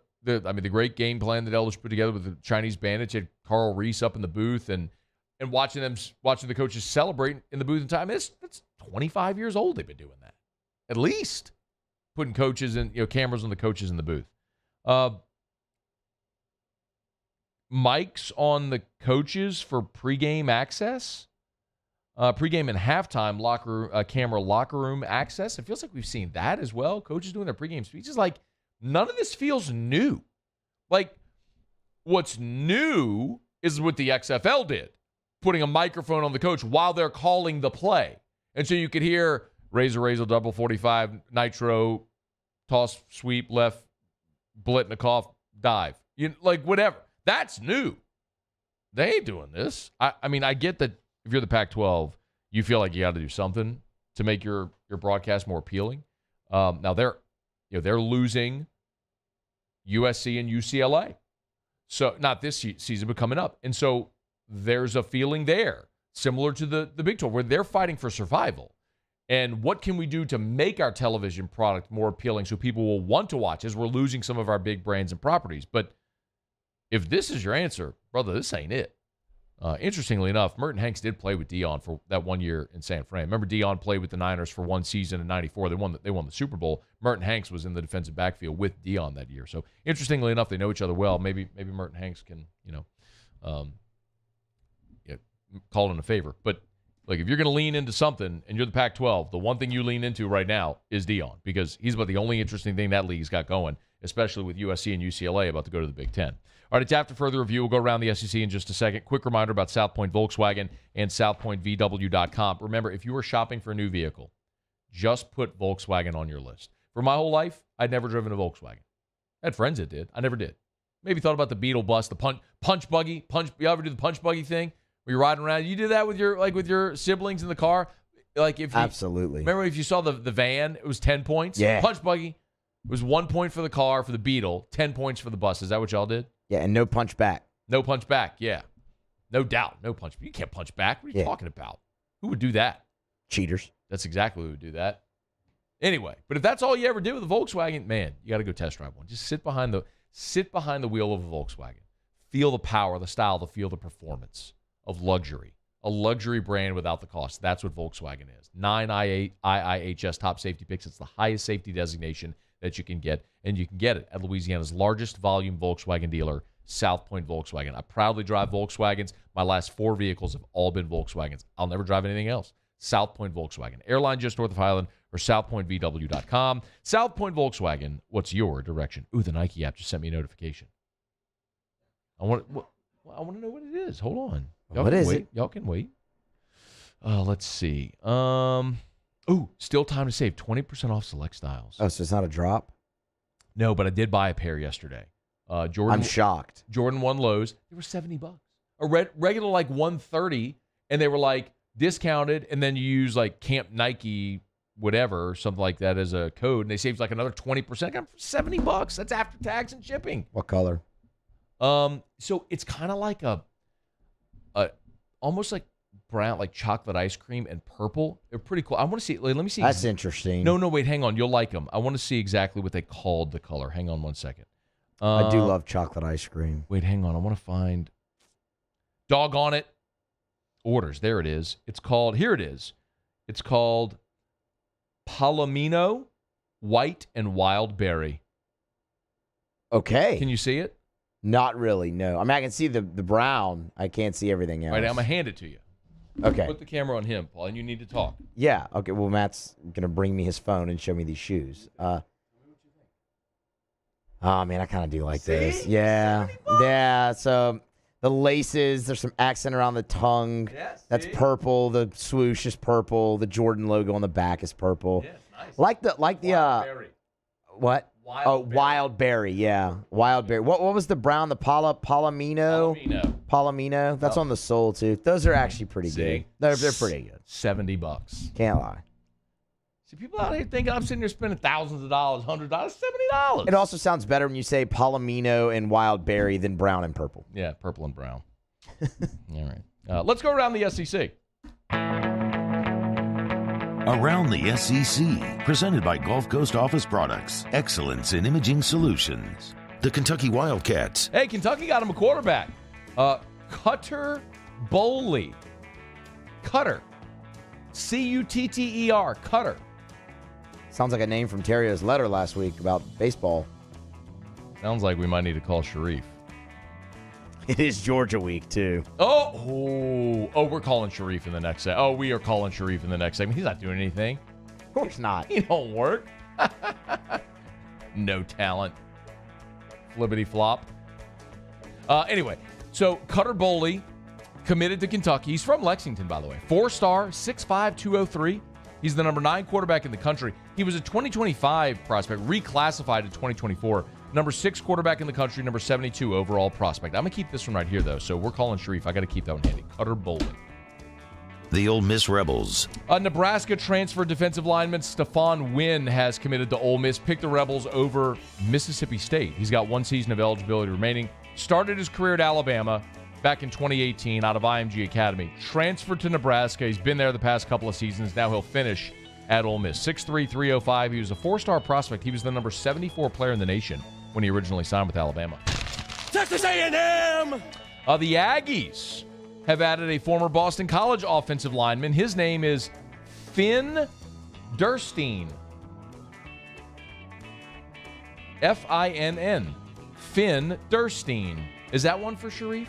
great game plan that LSU put together with the Chinese Bandits, you had Carl Reese up in the booth and watching the coaches celebrate in the booth in time. It's 25 years old they've been doing that. At least putting coaches and cameras on the coaches in the booth. Mics on the coaches for pregame access, pregame and halftime camera locker room access. It feels like we've seen that as well. Coaches doing their pregame speeches. Like none of this feels new. Like what's new is what the XFL did, putting a microphone on the coach while they're calling the play, and so you could hear razor double 45 nitro, toss sweep left. Blitnikoff dive. Like whatever. That's new. They ain't doing this. I mean, I get that if you're the Pac-12, you feel like you got to do something to make your broadcast more appealing. Now they're losing USC and UCLA. So not this season, but coming up. And so there's a feeling there, similar to the Big 12, where they're fighting for survival. And what can we do to make our television product more appealing so people will want to watch as we're losing some of our big brands and properties? But if this is your answer, brother, this ain't it. Interestingly enough, Merton Hanks did play with Deion for that 1 year in San Fran. Remember, Deion played with the Niners for one season in '94. They won the Super Bowl. Merton Hanks was in the defensive backfield with Deion that year. So interestingly enough, they know each other well. Maybe Merton Hanks can call in a favor. But like if you're going to lean into something and you're the Pac-12, the one thing you lean into right now is Deion because he's about the only interesting thing that league's got going, especially with USC and UCLA about to go to the Big Ten. All right, it's after further review. We'll go around the SEC in just a second. Quick reminder about South Point Volkswagen and SouthPointVW.com. Remember, if you are shopping for a new vehicle, just put Volkswagen on your list. For my whole life, I'd never driven a Volkswagen. I had friends that did. I never did. Maybe thought about the Beetle bus, the punch buggy. You ever do the punch buggy thing? Where you're riding around. You did that with your siblings in the car? Like if you, absolutely. Remember if you saw the van, it was 10 points? Yeah. Punch buggy, it was 1 point for the car, for the Beetle, 10 points for the bus. Is that what y'all did? Yeah, and no punch back. No punch back, yeah. No doubt, no punch. You can't punch back. What are you talking about? Who would do that? Cheaters. That's exactly who would do that. Anyway, but if that's all you ever did with a Volkswagen, man, you got to go test drive one. Just sit behind Sit behind the wheel of a Volkswagen. Feel the power, the style, the feel, the performance of luxury. A luxury brand without the cost. That's what Volkswagen is. 9 IIHS top safety picks. It's the highest safety designation that you can get, and you can get it at Louisiana's largest volume Volkswagen dealer, South Point Volkswagen. I proudly drive Volkswagens. My last 4 vehicles have all been Volkswagens. I'll never drive anything else. South Point Volkswagen. Airline just north of Highland, or southpointvw.com. South Point Volkswagen, what's your direction? Ooh, the Nike app just sent me a notification. I want to know what it is. Hold on. What is it? Y'all can wait. Let's see. Still time to save 20% off select styles. Oh, so it's not a drop? No, but I did buy a pair yesterday. Jordan. I'm shocked. Jordan 1 lows. They were $70. A regular like $130, and they were like discounted, and then you use like Camp Nike whatever, something like that as a code, and they saved like another 20%. I got $70. That's after tax and shipping. What color? So it's kind of like a almost like brown, like chocolate ice cream and purple. They're pretty cool. I want to see. Let me see. That's interesting. No, wait, hang on. You'll like them. I want to see exactly what they called the color. Hang on one second. I do love chocolate ice cream. Wait, hang on. I want to find. Doggone it. Orders. There it is. It's called. Here it is. It's called Palomino, White and Wild Berry. Okay. Can you see it? Not really, no. I mean, I can see the brown. I can't see everything else. All right, I'm going to hand it to you. Okay. Put the camera on him, Paul, and you need to talk. Yeah. Okay. Well, Matt's going to bring me his phone and show me these shoes. Oh, man, I kind of do like this. Yeah. Yeah. So the laces, there's some accent around the tongue. Yes. That's purple. The swoosh is purple. The Jordan logo on the back is purple. Yes, nice. Like the what? Wild berry, yeah. Wild berry. What was the brown? The Palomino? Palomino. That's on the sole, too. Those are actually pretty good. They're pretty good. $70. Can't lie. See, people out here thinking I'm sitting there spending thousands of dollars, $100, $70. It also sounds better when you say Palomino and wild berry than brown and purple. Yeah, purple and brown. All right. Let's go around the SEC. Around the SEC, presented by Gulf Coast Office Products, excellence in imaging solutions. The Kentucky Wildcats. Hey, Kentucky got him a quarterback. Cutter Boley. Cutter. C-U-T-T-E-R. Cutter. Sounds like a name from Terrio's letter last week about baseball. Sounds like we might need to call Sharief. It is Georgia week, too. Oh, we're calling Sharief in the next segment. Oh, we are calling Sharief in the next segment. He's not doing anything. Of course not. He don't work. No talent. Flippity flop. Anyway, so Cutter Boley committed to Kentucky. He's from Lexington, by the way. 4-star, 6'5", 203. He's the number 9 quarterback in the country. He was a 2025 prospect, reclassified in 2024. Number 6 quarterback in the country, number 72 overall prospect. I'm going to keep this one right here, though, so we're calling Sharief. I got to keep that one handy. Cutter Boley. The Ole Miss Rebels. Nebraska transfer defensive lineman Stephon Wynn has committed to Ole Miss. Picked the Rebels over Mississippi State. He's got 1 season of eligibility remaining. Started his career at Alabama back in 2018 out of IMG Academy. Transferred to Nebraska. He's been there the past couple of seasons. Now he'll finish at Ole Miss. 6'3", 305. He was a 4-star prospect. He was the number 74 player in the nation when he originally signed with Alabama. Texas A&M! The Aggies have added a former Boston College offensive lineman. His name is Finn Durstein. F-I-N-N. Finn Durstein. Is that one for Sharief?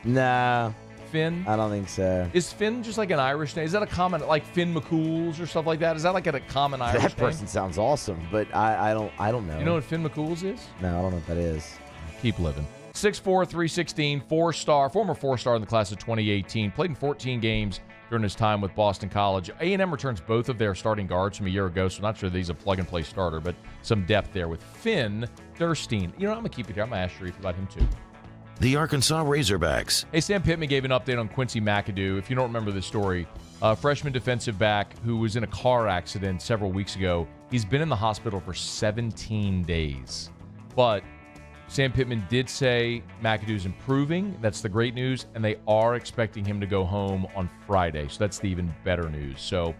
Nah. Finn? I don't think so. Is Finn just like an Irish name? Is that a common, like Finn McCool's or stuff like that? Is that like a common Irish name? That person sounds awesome, but I don't know. You know what Finn McCool's is? No, I don't know what that is. Keep living. 6'4", 316, 4-star, former 4-star in the class of 2018. Played in 14 games during his time with Boston College. A&M returns both of their starting guards from a year ago, so I'm not sure that he's a plug-and-play starter, but some depth there with Finn Durstein. You know, I'm going to keep it here. I'm going to ask Sharief about him, too. The Arkansas Razorbacks. Hey, Sam Pittman gave an update on Quincy McAdoo. If you don't remember this story, freshman defensive back who was in a car accident several weeks ago. He's been in the hospital for 17 days. But Sam Pittman did say McAdoo's improving. That's the great news. And they are expecting him to go home on Friday. So that's the even better news. So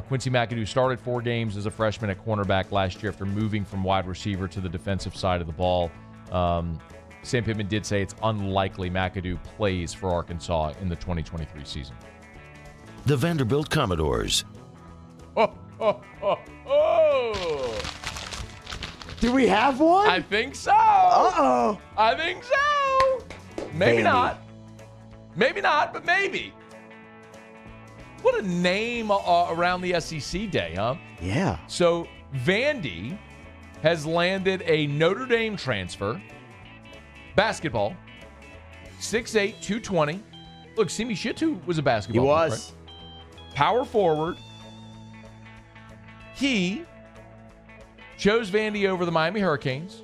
Quincy McAdoo started 4 games as a freshman at cornerback last year after moving from wide receiver to the defensive side of the ball. Sam Pittman did say it's unlikely McAdoo plays for Arkansas in the 2023 season. The Vanderbilt Commodores. Do we have one? I think so. Uh-oh. I think so. Maybe Vandy. not. Maybe not, but maybe. What a name around the SEC day, huh? Yeah. So Vandy has landed a Notre Dame transfer. Basketball. 6'8", 220. Look, Simi Shitu was a basketball He player, was. right? Power forward. He chose Vandy over the Miami Hurricanes.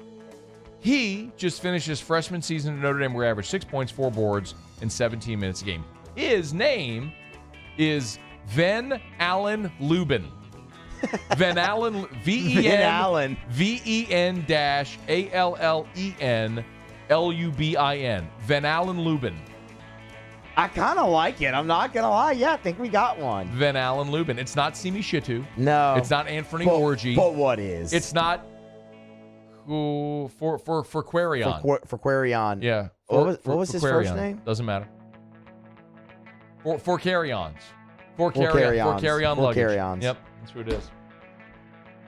He just finished his freshman season at Notre Dame where he averaged 6 points, 4 boards, and 17 minutes a game. His name is Van Allen Lubin. Van Allen, V-E-N, Allen. V-E-N dash A-L-L-E-N L-U-B-I-N. Van Allen Lubin. I kind of like it. I'm not going to lie. Yeah, I think we got one. Van Allen Lubin. It's not Simi Shitu. No. It's not Anthony Orgy. But what is? It's not for Quarion. For Quarion. Yeah. What was his first name? Doesn't matter. For carry-ons. For carry-ons. carry-on For luggage. carry-ons. Yep, that's who it is.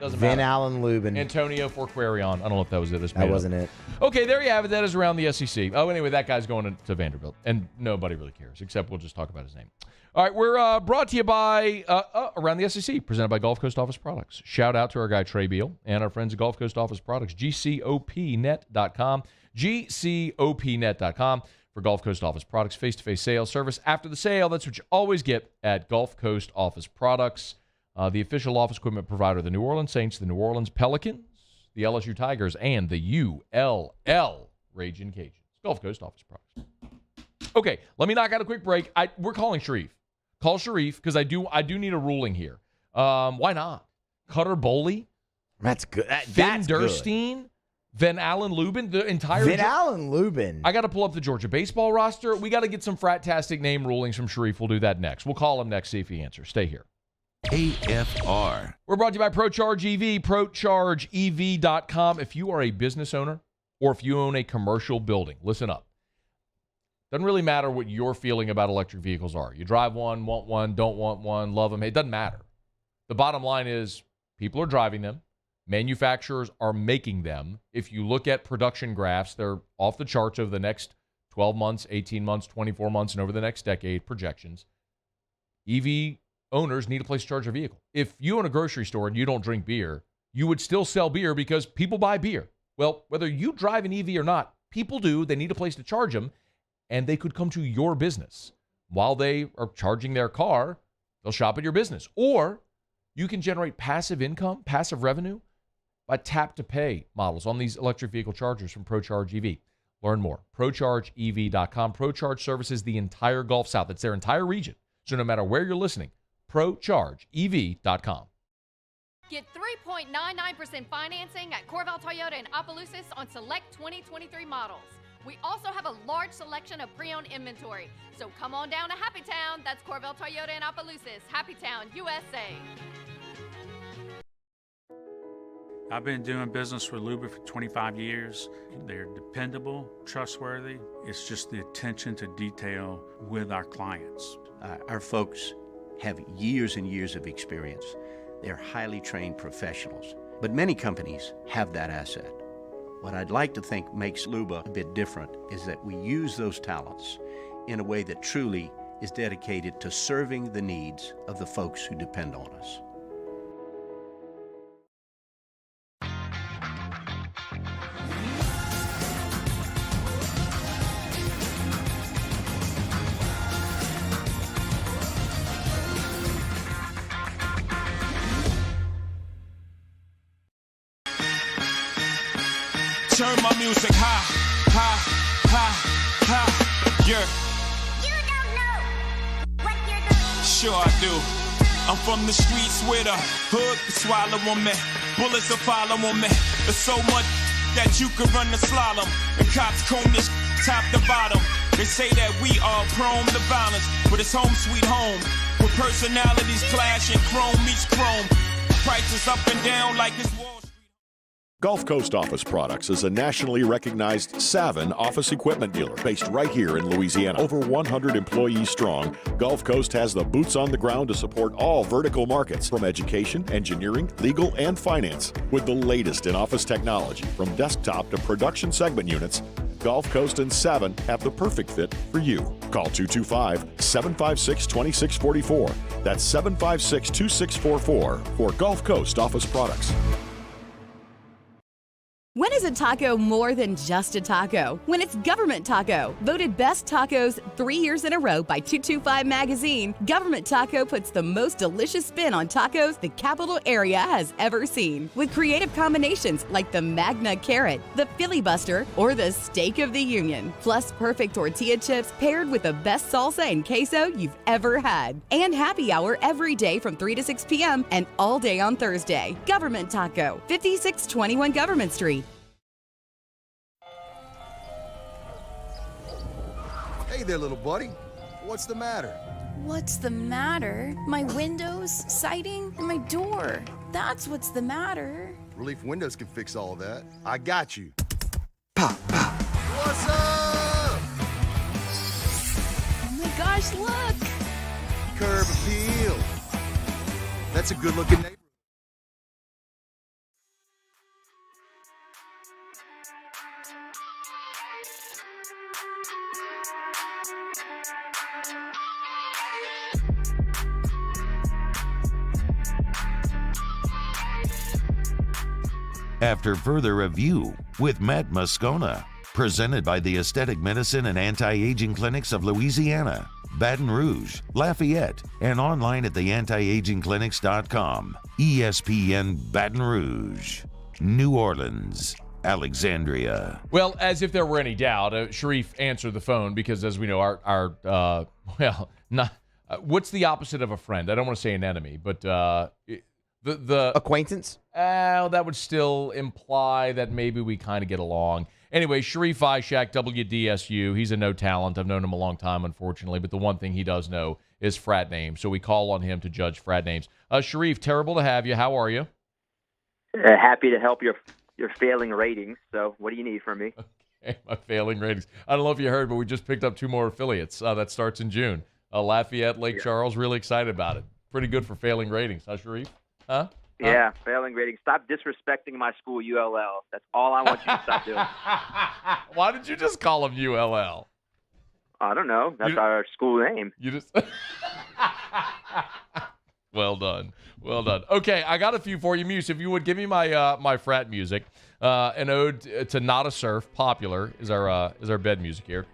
Doesn't Van matter. Allen Lubin. Antonio for Quarion. I don't know if that was it. That wasn't it. Okay, there you have it. That is around the SEC. Oh, anyway, that guy's going to Vanderbilt, and nobody really cares, except we'll just talk about his name. All right, we're brought to you by Around the SEC, presented by Gulf Coast Office Products. Shout out to our guy Trey Beal and our friends at Gulf Coast Office Products, GCOPnet.com, GCOPnet.com for Gulf Coast Office Products, face-to-face sales service. After the sale, that's what you always get at Gulf Coast Office Products. The official office equipment provider of the New Orleans Saints, the New Orleans Pelicans, the LSU Tigers, and the ULL Ragin' Cajuns. Gulf Coast Office Products. Okay, let me knock out a quick break. We're calling Sharief. Call Sharief because I do need a ruling here. Why not? Cutter Boley. That's good. Finn Durstein. Van Allen Lubin. The entire Van Allen Lubin. I got to pull up the Georgia baseball roster. We got to get some frat-tastic name rulings from Sharief. We'll do that next. We'll call him next, see if he answers. Stay here. AFR. We're brought to you by ProCharge EV, ProChargeEV.com. If you are a business owner or if you own a commercial building, listen up. Doesn't really matter what your feeling about electric vehicles are. You drive one, want one, don't want one, love them. It doesn't matter. The bottom line is people are driving them. Manufacturers are making them. If you look at production graphs, they're off the charts over the next 12 months, 18 months, 24 months, and over the next decade, projections. EV owners need a place to charge their vehicle. If you own a grocery store and you don't drink beer, you would still sell beer because people buy beer. Well, whether you drive an EV or not, people do. They need a place to charge them, and they could come to your business. While they are charging their car, they'll shop at your business. Or you can generate passive income, passive revenue, by tap-to-pay models on these electric vehicle chargers from ProCharge EV. Learn more. ProChargeEV.com. ProCharge services the entire Gulf South. It's their entire region. So no matter where you're listening, ProChargeEV.com. Get 3.99% financing at Corval Toyota in Opelousas on select 2023 models. We also have a large selection of pre-owned inventory. So come on down to Happy Town. That's Corval Toyota in Opelousas. Happy Town, USA. I've been doing business with Luba for 25 years. They're dependable, trustworthy. It's just the attention to detail with our clients. Our folks have years and years of experience. They're highly trained professionals, but many companies have that asset. What I'd like to think makes Luba a bit different is that we use those talents in a way that truly is dedicated to serving the needs of the folks who depend on us. Turn my music high, high, high, high, yeah. You don't know what you're doing. Sure I do. I'm from the streets where the hood can swallow on me. Bullets will follow on me. There's so much that you could run the slalom. The cops comb this top to bottom. They say that we are prone to violence, but it's home sweet home. With Personalities clash and chrome meets chrome. Prices up and down like it's Wall Street. Gulf Coast Office Products is a nationally recognized Savin office equipment dealer based right here in Louisiana. Over 100 employees strong, Gulf Coast has the boots on the ground to support all vertical markets, from education, engineering, legal, and finance. With the latest in office technology, from desktop to production segment units, Gulf Coast and Savin have the perfect fit for you. Call 225-756-2644. That's 756-2644 for Gulf Coast Office Products. When is a taco more than just a taco? When it's Government Taco. Voted best tacos 3 years in a row by 225 Magazine, Government Taco puts the most delicious spin on tacos the capital area has ever seen. With creative combinations like the Magna Carrot, the Filibuster, or the Steak of the Union. Plus perfect tortilla chips paired with the best salsa and queso you've ever had. And happy hour every day from 3 to 6 p.m. and all day on Thursday. Government Taco, 5621 Government Street. Hey there, little buddy. What's the matter? What's the matter? My windows, siding, and my door. That's what's the matter. Relief Windows can fix all of that. I got you. Pop, pop. What's up? Oh my gosh, look! Curb appeal. That's a good-looking neighborhood. After further review with Matt Moscona, presented by the Aesthetic Medicine and Anti-Aging Clinics of Louisiana, Baton Rouge, Lafayette, and online at theantiagingclinics.com. ESPN Baton Rouge, New Orleans, Alexandria. Well, as if there were any doubt, Sharief answered the phone because, as we know, what's the opposite of a friend? I don't want to say an enemy, but the acquaintance? That would still imply that maybe we kind of get along. Anyway, Sharief Ishaq, WDSU. He's a no talent. I've known him a long time, unfortunately, but the one thing he does know is frat names, so we call on him to judge frat names. Sharief, terrible to have you. How are you? Happy to help your failing ratings. So what do you need from me? Okay, my failing ratings. I don't know if you heard, but we just picked up 2 more affiliates. That starts in June. Lafayette, Lake Charles, really excited about it. Pretty good for failing ratings, huh, Sharief? Huh? Yeah, failing ratings. Stop disrespecting my school, ULL. That's all I want you to stop doing. Why did you just call them ULL? I don't know. That's our school name. You just. Well done. Well done. Okay, I got a few for you, Muse. If you would give me my frat music. An ode to Not a Surf, Popular, is our bed music here.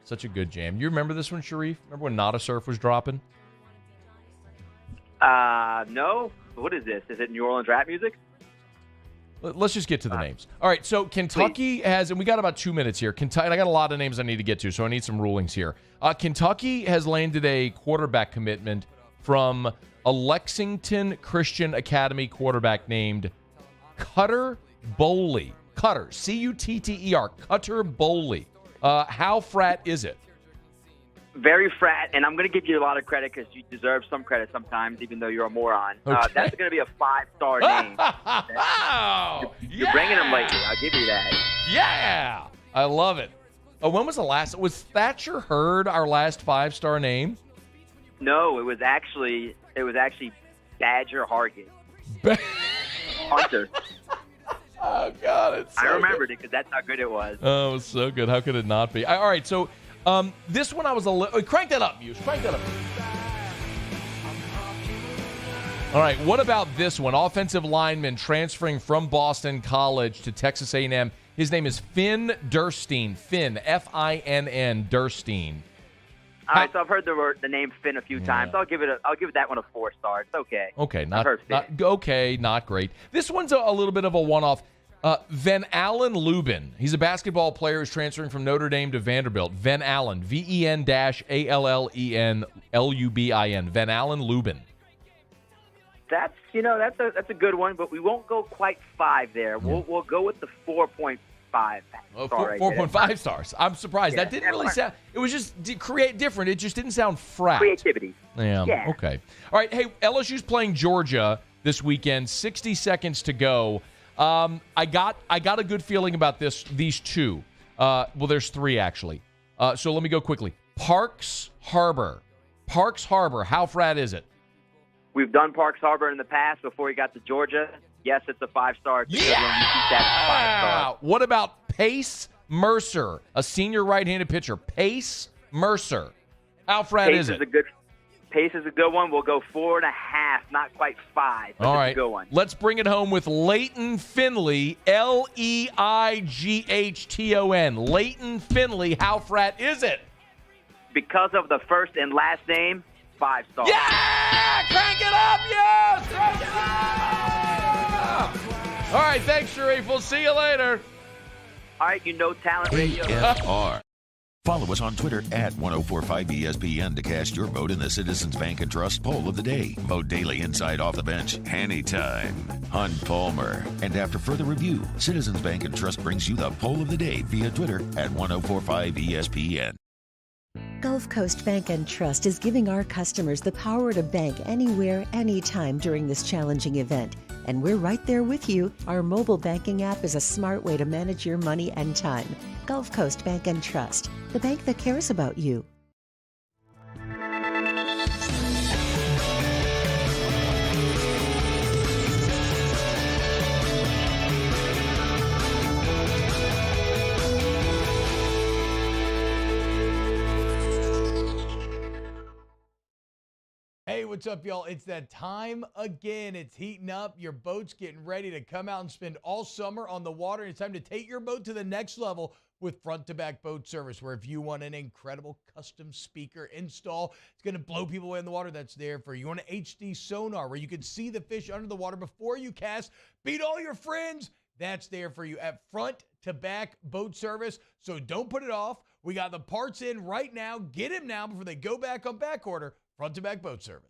Such a good jam. You remember this one, Sharief? Remember when Not a Surf was dropping? No. What is this? Is it New Orleans rap music? Let's just get to the names. All right, so Kentucky has, and we got about 2 minutes here. Kentucky, and I got a lot of names I need to get to, so I need some rulings here. Kentucky has landed a quarterback commitment from a Lexington Christian Academy quarterback named Cutter Bowley. Cutter, C-U-T-T-E-R, Cutter Bowley. How frat is it? Very frat, and I'm going to give you a lot of credit because you deserve some credit sometimes, even though you're a moron. Okay. That's going to be a 5-star name. You're bringing them lately. I'll give you that. Yeah, I love it. Oh, when was the last? Was Thatcher Hurd our last 5-star name? No, it was actually Badger Hargett. Hunter. Oh God, it's so I remembered it because that's how good it was. Oh, it was so good. How could it not be? All right, so this one I was a little. Crank that up, Muse. Crank that up. All right, what about this one? Offensive lineman transferring from Boston College to Texas A&M. His name is Finn Durstein. Finn, F-I-N-N, Durstein. All right, so I've heard the name Finn a few times. I'll give that one a 4-star. It's okay. Okay, not great. This one's a little bit of a one-off. Van Allen Lubin. He's a basketball player who's transferring from Notre Dame to Vanderbilt. Van Allen, V-E-N-A-L-L-E-N-L-U-B-I-N. Van Allen Lubin. That's a good one, but we won't go quite 5 there. We'll go with the 4.5 4.5 star. Right 4.5 stars. I'm surprised. Yeah, That didn't really sound. It was just create different. It just didn't sound frat. Creativity. Yeah. Okay. All right. Hey, LSU's playing Georgia this weekend. 60 seconds to go. I got a good feeling about these two. Well, there's three actually. So let me go quickly. Parks Harbor. How frat is it? We've done Parks Harbor in the past before he got to Georgia. Yes, it's a 5-star. Yeah. What about Pace Mercer, a senior right-handed pitcher? Pace Mercer. How frat is it? Pace is a good one. We'll go 4.5, not quite 5. But All it's right. a good one. Let's bring it home with Leighton Finley, Leighton. Leighton Finley, how frat is it? Because of the first and last name, 5 stars. Yeah! Crank it up, yes! Crank it up! All right, thanks, Sharief. We'll see you later. All right, talent radio. AFR. Follow us on Twitter at 1045ESPN to cast your vote in the Citizens Bank and Trust poll of the day. Vote daily inside Off the Bench, anytime. Hunt Palmer. And after further review, Citizens Bank and Trust brings you the poll of the day via Twitter at 1045ESPN. Gulf Coast Bank and Trust is giving our customers the power to bank anywhere, anytime during this challenging event. And we're right there with you. Our mobile banking app is a smart way to manage your money and time. Gulf Coast Bank and Trust, the bank that cares about you. Hey, what's up, y'all? It's that time again. It's heating up. Your boat's getting ready to come out and spend all summer on the water. It's time to take your boat to the next level with front-to-back boat service, where if you want an incredible custom speaker install, it's going to blow people away in the water, that's there for you. You want an HD sonar where you can see the fish under the water before you cast, beat all your friends, that's there for you at front-to-back boat service. So don't put it off. We got the parts in right now. Get them now before they go back on back order. Front-to-back boat service.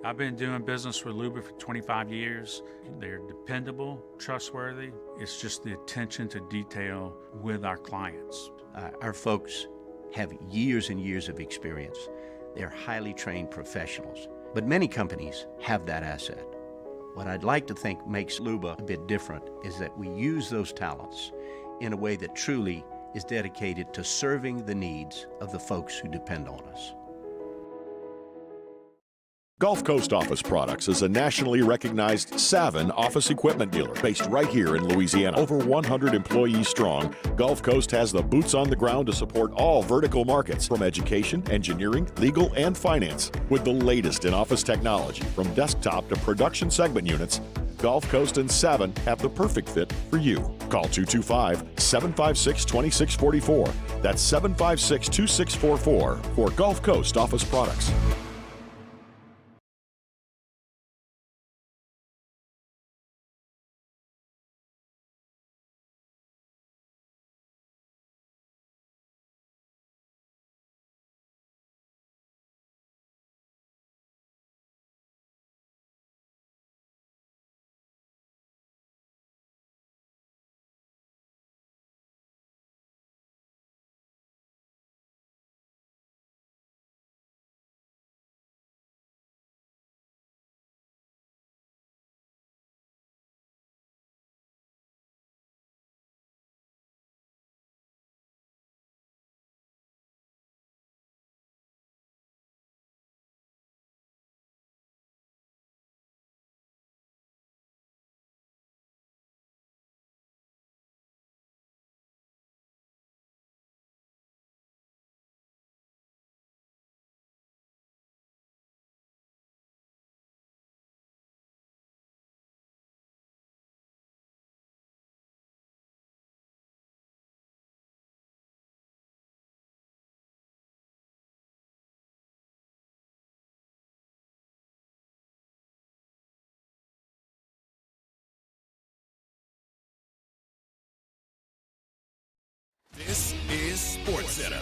I've been doing business with Luba for 25 years. They're dependable, trustworthy. It's just the attention to detail with our clients. Our folks have years and years of experience. They're highly trained professionals, but many companies have that asset. What I'd like to think makes Luba a bit different is that we use those talents in a way that truly is dedicated to serving the needs of the folks who depend on us. Gulf Coast Office Products is a nationally recognized Savin office equipment dealer based right here in Louisiana. Over 100 employees strong, Gulf Coast has the boots on the ground to support all vertical markets, from education, engineering, legal, and finance. With the latest in office technology, from desktop to production segment units, Gulf Coast and Savin have the perfect fit for you. Call 225-756-2644. That's 756-2644 for Gulf Coast Office Products. This is SportsCenter.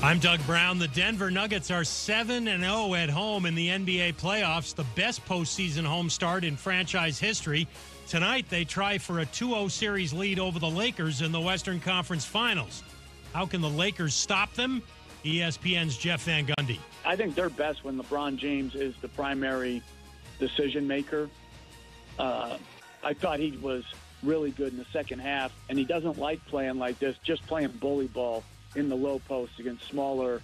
I'm Doug Brown. The Denver Nuggets are 7-0 at home in the NBA playoffs, the best postseason home start in franchise history. Tonight, they try for a 2-0 series lead over the Lakers in the Western Conference Finals. How can the Lakers stop them? ESPN's Jeff Van Gundy. I think they're best when LeBron James is the primary decision maker. I thought he was really good in the second half, and he doesn't like playing like this, just playing bully ball in the low post against smaller,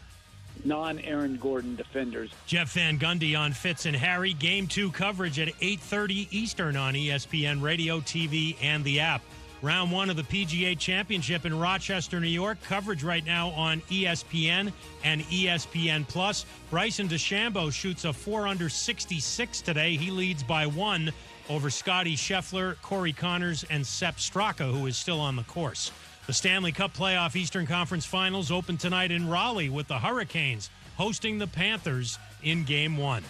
non-Aaron Gordon defenders. Jeff Van Gundy on Fitz and Harry. Game 2 coverage at 8:30 Eastern on ESPN Radio, TV, and the app. Round 1 of the PGA Championship in Rochester, New York. Coverage right now on ESPN and ESPN+. Bryson DeChambeau shoots a 4-under 66 today. He leads by 1 over Scotty Scheffler, Corey Connors, and Sepp Straka, who is still on the course. The Stanley Cup Playoff Eastern Conference Finals open tonight in Raleigh with the Hurricanes hosting the Panthers in Game 1.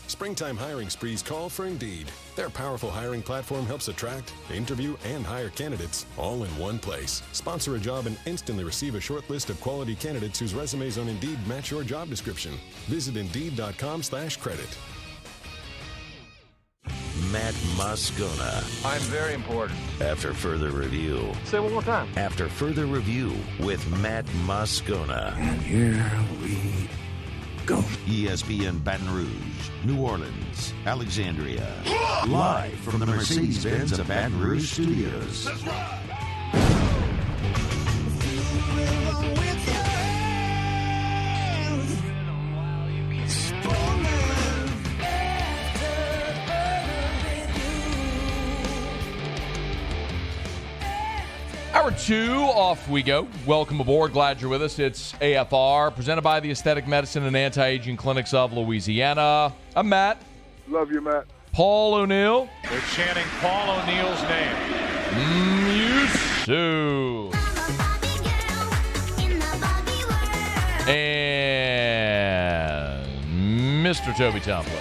Springtime hiring sprees call for Indeed. Their powerful hiring platform helps attract, interview, and hire candidates all in one place. Sponsor a job and instantly receive a short list of quality candidates whose resumes on Indeed match your job description. Visit Indeed.com/credit. Matt Moscona. I'm very important. After further review. Say it one more time. After further review with Matt Moscona. And here we go. ESPN Baton Rouge, New Orleans, Alexandria. Live from the Mercedes-Benz of Baton Rouge studios. That's right. Hour 2, off we go. Welcome aboard. Glad you're with us. It's AFR, presented by the Aesthetic Medicine and Anti-Aging Clinics of Louisiana. I'm Matt. Love you, Matt. Paul O'Neill. They're chanting Paul O'Neill's name. Musu. And Mr. Toby Tomplin.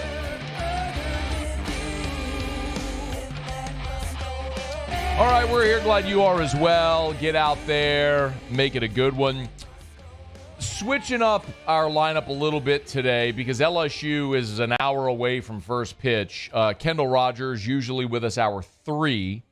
All right, we're here. Glad you are as well. Get out there. Make it a good one. Switching up our lineup a little bit today because LSU is an hour away from first pitch. Kendall Rogers, usually with us hour 3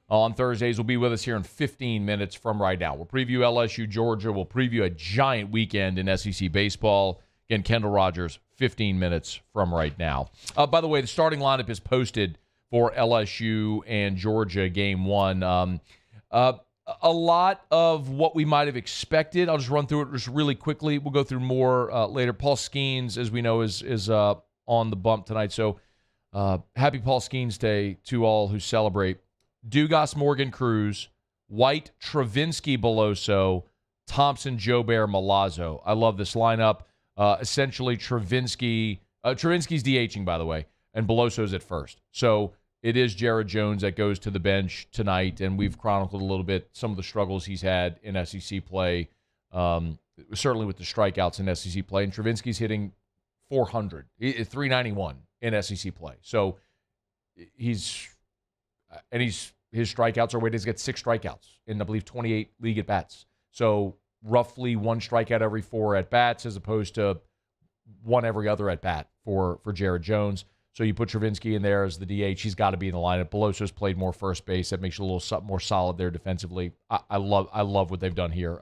on Thursdays, will be with us here in 15 minutes from right now. We'll preview LSU, Georgia. We'll preview a giant weekend in SEC baseball. Again, Kendall Rogers, 15 minutes from right now. By the way, the starting lineup is posted for LSU and Georgia game 1. A lot of what we might have expected. I'll just run through it just really quickly. We'll go through more later. Paul Skeens, as we know, is on the bump tonight. So happy Paul Skeens Day to all who celebrate. Dugas, Morgan Cruz, White, Travinsky, Beloso, Thompson, Jobert, Milazzo. I love this lineup. Essentially, Travinsky's DHing, by the way, and Beloso's at first. So it is Jared Jones that goes to the bench tonight, and we've chronicled a little bit some of the struggles he's had in SEC play, certainly with the strikeouts in SEC play. And Travinsky's hitting 400, 391 in SEC play. So his strikeouts are weighted. He's got 6 strikeouts in, I believe, 28 league at-bats. So roughly 1 strikeout every 4 at-bats as opposed to 1 every other at-bat for Jared Jones. So you put Travinsky in there as the DH. He's got to be in the lineup. Beloso's played more first base. That makes you a little more solid there defensively. I love what they've done here.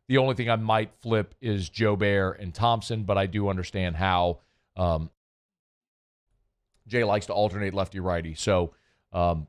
The only thing I might flip is Jobert and Thompson, but I do understand how Jay likes to alternate lefty-righty. So I'm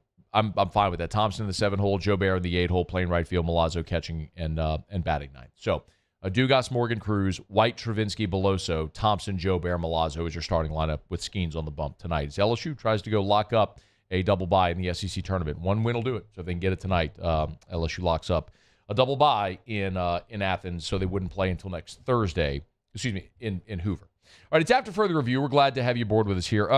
fine with that. Thompson in the 7-hole, Jobert in the 8-hole, playing right field, Milazzo catching and batting 9th. So Dugas, Morgan Cruz, White, Travinsky, Beloso, Thompson, Jobert, Milazzo is your starting lineup with Skeens on the bump tonight. As LSU tries to go lock up a double bye in the SEC tournament. 1 win will do it. So if they can get it tonight, LSU locks up a double bye in Athens, so they wouldn't play until next Thursday. Excuse me, in Hoover. All right, it's after further review. We're glad to have you aboard with us here.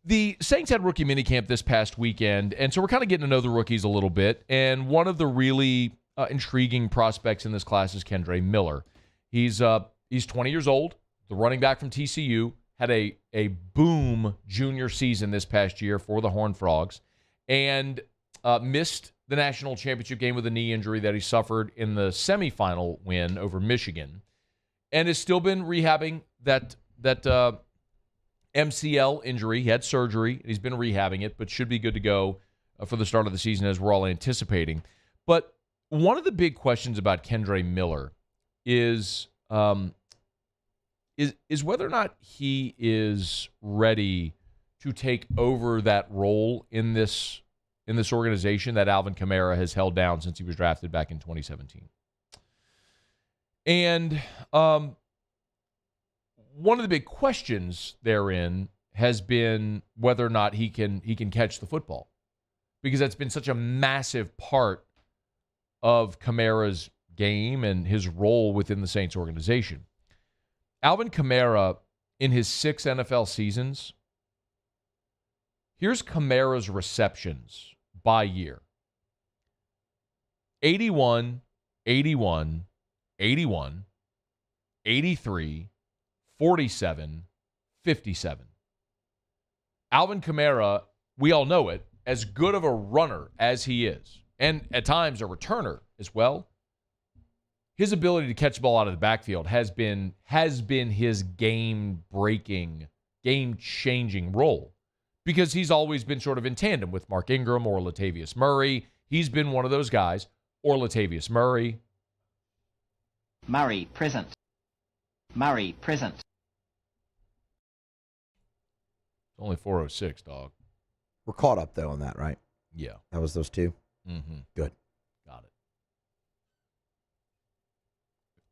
The Saints had rookie minicamp this past weekend, and so we're kind of getting to know the rookies a little bit. And one of the really intriguing prospects in this class is Kendre Miller. He's 20 years old, the running back from TCU, had a boom junior season this past year for the Horned Frogs and missed the national championship game with a knee injury that he suffered in the semifinal win over Michigan, and has still been rehabbing that MCL injury. He had surgery, and he's been rehabbing it, but should be good to go for the start of the season as we're all anticipating. But one of the big questions about Kendre Miller is whether or not he is ready to take over that role in this organization that Alvin Kamara has held down since he was drafted back in 2017. And one of the big questions therein has been whether or not he can catch the football, because that's been such a massive part of Kamara's game and his role within the Saints organization. Alvin Kamara, in his 6 NFL seasons, here's Kamara's receptions by year. 81, 81, 81, 83, 47, 57. Alvin Kamara, we all know it, as good of a runner as he is, and at times a returner as well, his ability to catch the ball out of the backfield has been his game-breaking, game-changing role, because he's always been sort of in tandem with Mark Ingram or Latavius Murray. He's been one of those guys, or Latavius Murray. Murray, present. Murray, present. It's only 4:06, dog. We're caught up, though, on that, right? Yeah. That was those two? Mm-hmm. Good. Got it.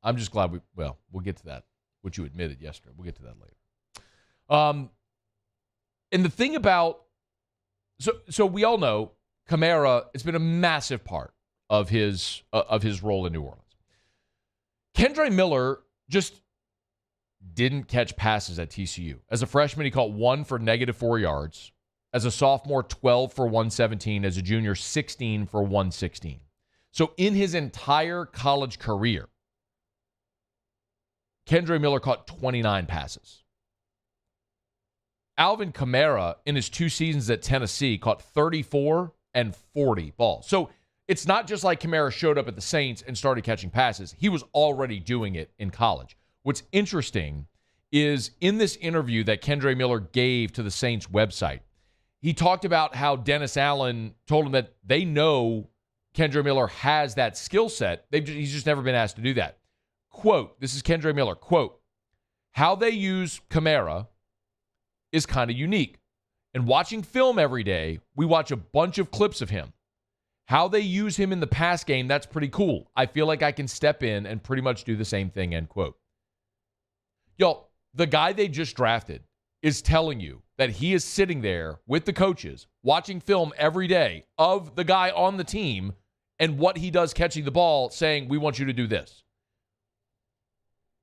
I'm just glad we'll get to that, what you admitted yesterday. We'll get to that later. And the thing about, so we all know Kamara, it's been a massive part of his role in New Orleans. Kendre Miller just didn't catch passes at TCU. As a freshman, he caught 1 for -4 yards. As a sophomore, 12 for 117. As a junior, 16 for 116. So in his entire college career, Kendre Miller caught 29 passes. Alvin Kamara, in his 2 seasons at Tennessee, caught 34 and 40 balls. So it's not just like Kamara showed up at the Saints and started catching passes. He was already doing it in college. What's interesting is in this interview that Kendre Miller gave to the Saints website, he talked about how Dennis Allen told him that they know Kendre Miller has that skill set. He's just never been asked to do that. Quote, this is Kendre Miller, quote, how they use Kamara is kind of unique. And watching film every day, we watch a bunch of clips of him. How they use him in the pass game, that's pretty cool. I feel like I can step in and pretty much do the same thing, end quote. Yo, the guy they just drafted is telling you that he is sitting there with the coaches, watching film every day of the guy on the team and what he does catching the ball, saying, we want you to do this.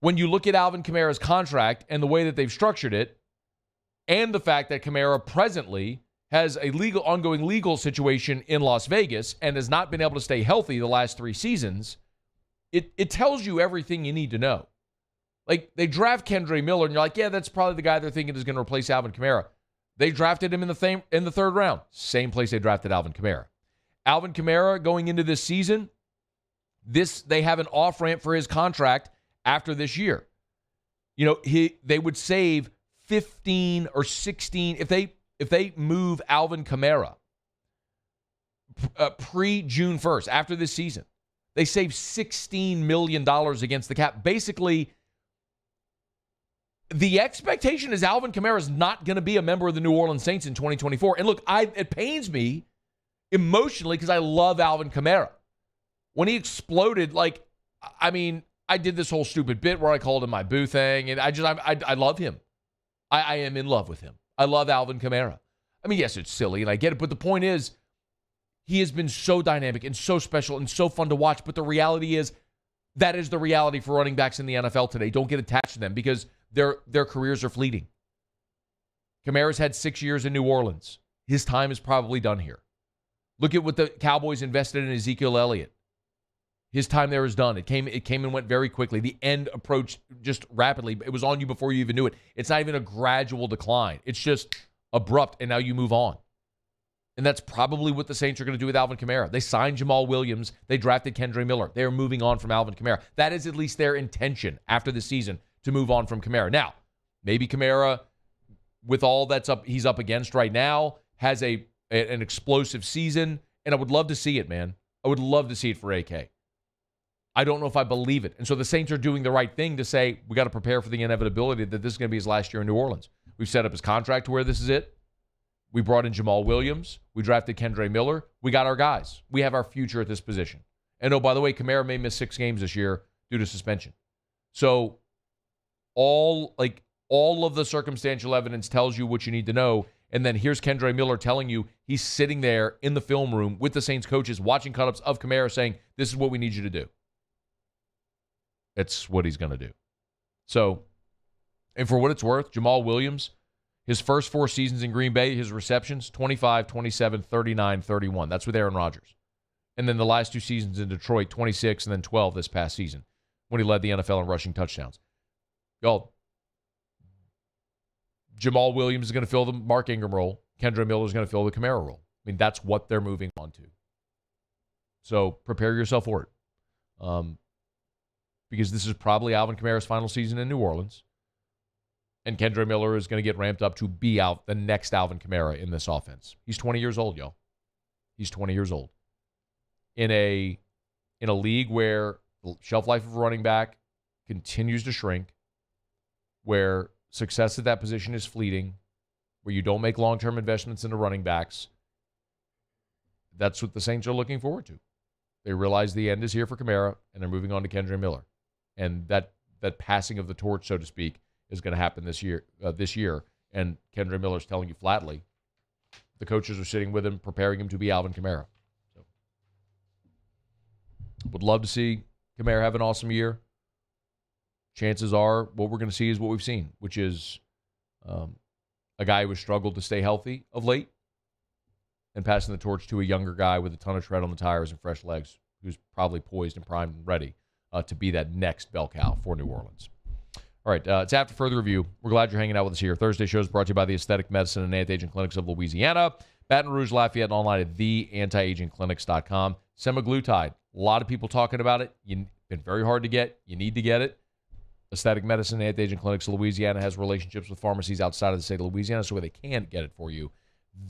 When you look at Alvin Kamara's contract and the way that they've structured it, and the fact that Kamara presently has a ongoing legal situation in Las Vegas and has not been able to stay healthy the last 3 seasons, it tells you everything you need to know. Like, they draft Kendre Miller, and you're like, yeah, that's probably the guy they're thinking is going to replace Alvin Kamara. They drafted him in the 3rd round. Same place they drafted Alvin Kamara. Alvin Kamara, going into this season, they have an off-ramp for his contract after this year. You know, they would save 15 or 16 if they move Alvin Kamara pre-June 1st, after this season. They save $16 million against the cap. Basically, the expectation is Alvin Kamara is not going to be a member of the New Orleans Saints in 2024. And look, it pains me emotionally because I love Alvin Kamara. When he exploded, I did this whole stupid bit where I called him my boo thing, and I love him. I am in love with him. I love Alvin Kamara. I mean, yes, it's silly, and I get it, but the point is, he has been so dynamic and so special and so fun to watch, but the reality is, that is the reality for running backs in the NFL today. Don't get attached to them because their careers are fleeting. Kamara's had 6 years in New Orleans. His time is probably done here. Look at what the Cowboys invested in Ezekiel Elliott. His time there is done. It came and went very quickly. The end approached just rapidly. It was on you before you even knew it. It's not even a gradual decline. It's just abrupt, and now you move on. And that's probably what the Saints are going to do with Alvin Kamara. They signed Jamal Williams. They drafted Kendall Miller. They are moving on from Alvin Kamara. That is at least their intention after the season, to move on from Kamara. Now, maybe Kamara, with all he's up against right now, has an explosive season, and I would love to see it, man. I would love to see it for AK. I don't know if I believe it. And so the Saints are doing the right thing to say, we got to prepare for the inevitability that this is going to be his last year in New Orleans. We've set up his contract to where this is it. We brought in Jamal Williams. We drafted Kendall Miller. We got our guys. We have our future at this position. And oh, by the way, Kamara may miss 6 games this year due to suspension. So all of the circumstantial evidence tells you what you need to know. And then here's Kendall Miller telling you he's sitting there in the film room with the Saints coaches watching cut-ups of Kamara saying, this is what we need you to do. That's what he's going to do. So, and for what it's worth, Jamal Williams, his first 4 seasons in Green Bay, his receptions, 25, 27, 39, 31. That's with Aaron Rodgers. And then the last 2 seasons in Detroit, 26 and then 12 this past season when he led the NFL in rushing touchdowns. Y'all, Jamal Williams is going to fill the Mark Ingram role. Kendall Miller is going to fill the Kamara role. I mean, that's what they're moving on to. So prepare yourself for it. Because this is probably Alvin Kamara's final season in New Orleans. And Kendall Miller is going to get ramped up to be out the next Alvin Kamara in this offense. He's 20 years old, y'all. He's 20 years old. In a league where the shelf life of a running back continues to shrink, where success at that position is fleeting, where you don't make long-term investments into running backs, that's what the Saints are looking forward to. They realize the end is here for Kamara, and they're moving on to Kendall Miller. And that passing of the torch, so to speak, is going to happen this year. And Kendall Miller's telling you flatly, the coaches are sitting with him, preparing him to be Alvin Kamara. So, would love to see Kamara have an awesome year. Chances are what we're going to see is what we've seen, which is a guy who has struggled to stay healthy of late and passing the torch to a younger guy with a ton of tread on the tires and fresh legs who's probably poised and primed and ready to be that next bell cow for New Orleans. All right, it's after further review. We're glad you're hanging out with us here. Thursday show is brought to you by the Aesthetic Medicine and Anti-Aging Clinics of Louisiana, Baton Rouge, Lafayette, and online at theantiagingclinics.com. Semaglutide, a lot of people talking about it. It's been very hard to get. You need to get it. Aesthetic Medicine and Anti-Aging Clinics of Louisiana has relationships with pharmacies outside of the state of Louisiana, so they can get it for you.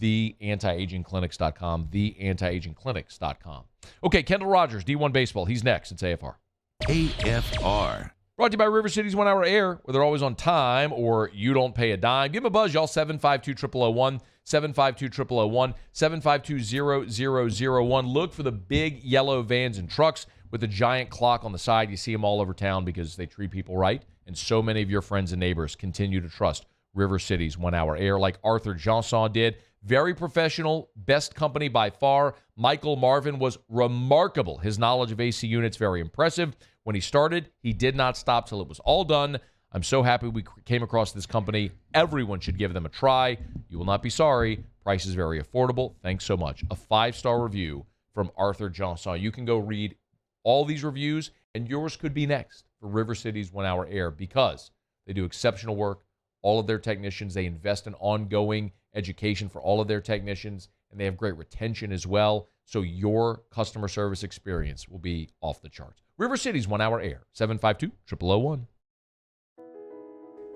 Theantiagingclinics.com, theantiagingclinics.com. Okay, Kendall Rogers, D1 Baseball. He's next. It's AFR. AFR. Brought to you by River City's 1 Hour Air, where they're always on time or you don't pay a dime. Give them a buzz, y'all. 752-0001, 752-0001, 752-0001. Look for the big yellow vans and trucks with the giant clock on the side. You see them all over town because they treat people right. And so many of your friends and neighbors continue to trust River City's 1 Hour Air like Arthur Johnson did. Very professional, best company by far. Michael Marvin was remarkable. His knowledge of AC units, very impressive. When he started, he did not stop till it was all done. I'm so happy we came across this company. Everyone should give them a try. You will not be sorry. Price is very affordable. Thanks so much. A 5-star review from Arthur Johnson. You can go read all these reviews, and yours could be next for River City's 1 Hour Air because they do exceptional work. All of their technicians, they invest in ongoing education for all of their technicians, and they have great retention as well. So your customer service experience will be off the charts. River City's 1 Hour Air, 752-0001.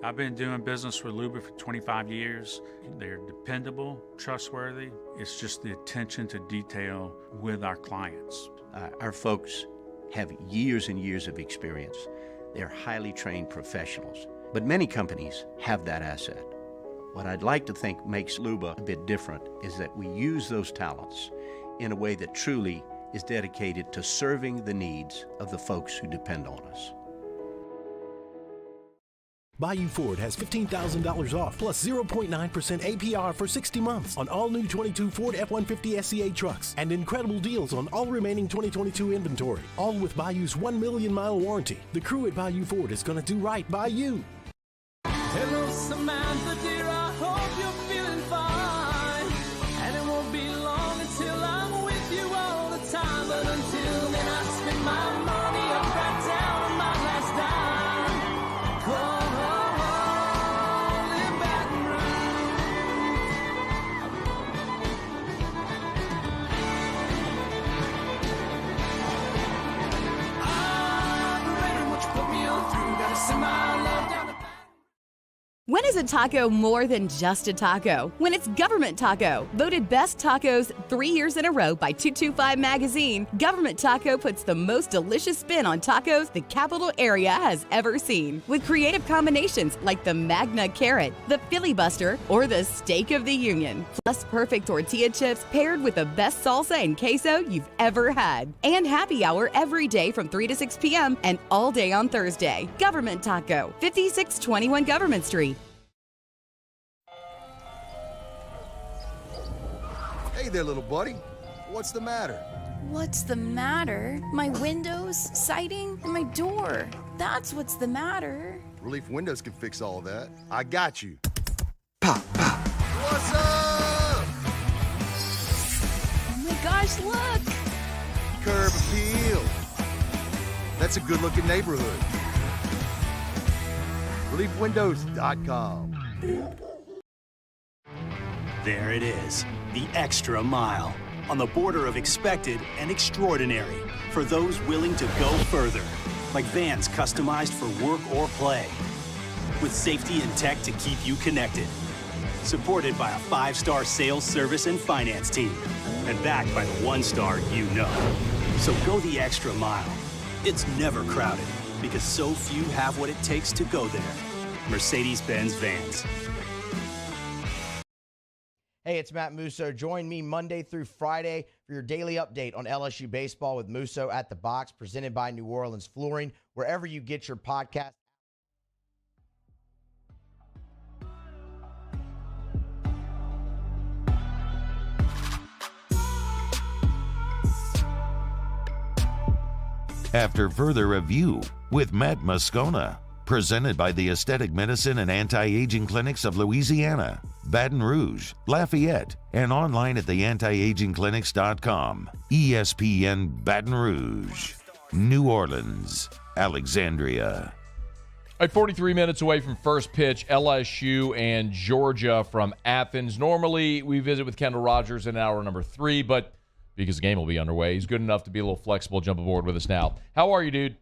I've been doing business with Luba for 25 years. They're dependable, trustworthy. It's just the attention to detail with our clients. Our folks have years and years of experience. They're highly trained professionals. But many companies have that asset. What I'd like to think makes Luba a bit different is that we use those talents in a way that truly is dedicated to serving the needs of the folks who depend on us. Bayou Ford has $15,000 off plus 0.9% APR for 60 months on all new 22 Ford F-150 SCA trucks and incredible deals on all remaining 2022 inventory, all with Bayou's 1 million mile warranty. The crew at Bayou Ford is going to do right by you. Hello, Samantha, dear, I hope you're feeling fine. And it won't be long until I'm with you all the time. But until then, I spend my is a taco more than just a taco when it's Government Taco? Voted best tacos 3 years in a row by 225 Magazine, Government Taco puts the most delicious spin on tacos the capital area has ever seen. With creative combinations like the Magna Carrot, the Filibuster, or the Steak of the Union. Plus perfect tortilla chips paired with the best salsa and queso you've ever had. And happy hour every day from 3 to 6 p.m. and all day on Thursday. Government Taco, 5621 Government Street. Hey there, little buddy. What's the matter? What's the matter? My windows, siding, and my door. That's what's the matter. Relief Windows can fix all of that. I got you. Pop, pop. What's up? Oh my gosh, look! Curb appeal. That's a good-looking neighborhood. ReliefWindows.com. There it is, the extra mile, on the border of expected and extraordinary, for those willing to go further, like vans customized for work or play, with safety and tech to keep you connected, supported by a 5-star sales, service, and finance team, and backed by the 1-star you know. So go the extra mile. It's never crowded, because so few have what it takes to go there. Mercedes-Benz Vans. Hey, it's Matt Musso. Join me Monday through Friday for your daily update on LSU baseball with Musso at the Box, presented by New Orleans Flooring, wherever you get your podcast. After further review with Matt Moscona, presented by the Aesthetic Medicine and Anti-Aging Clinics of Louisiana, Baton Rouge, Lafayette, and online at theantiagingclinics.com. ESPN Baton Rouge, New Orleans, Alexandria. All right, 43 minutes away from first pitch, LSU and Georgia from Athens. Normally, we visit with Kendall Rogers in hour number 3, but because the game will be underway, he's good enough to be a little flexible, jump aboard with us now. How are you, dude?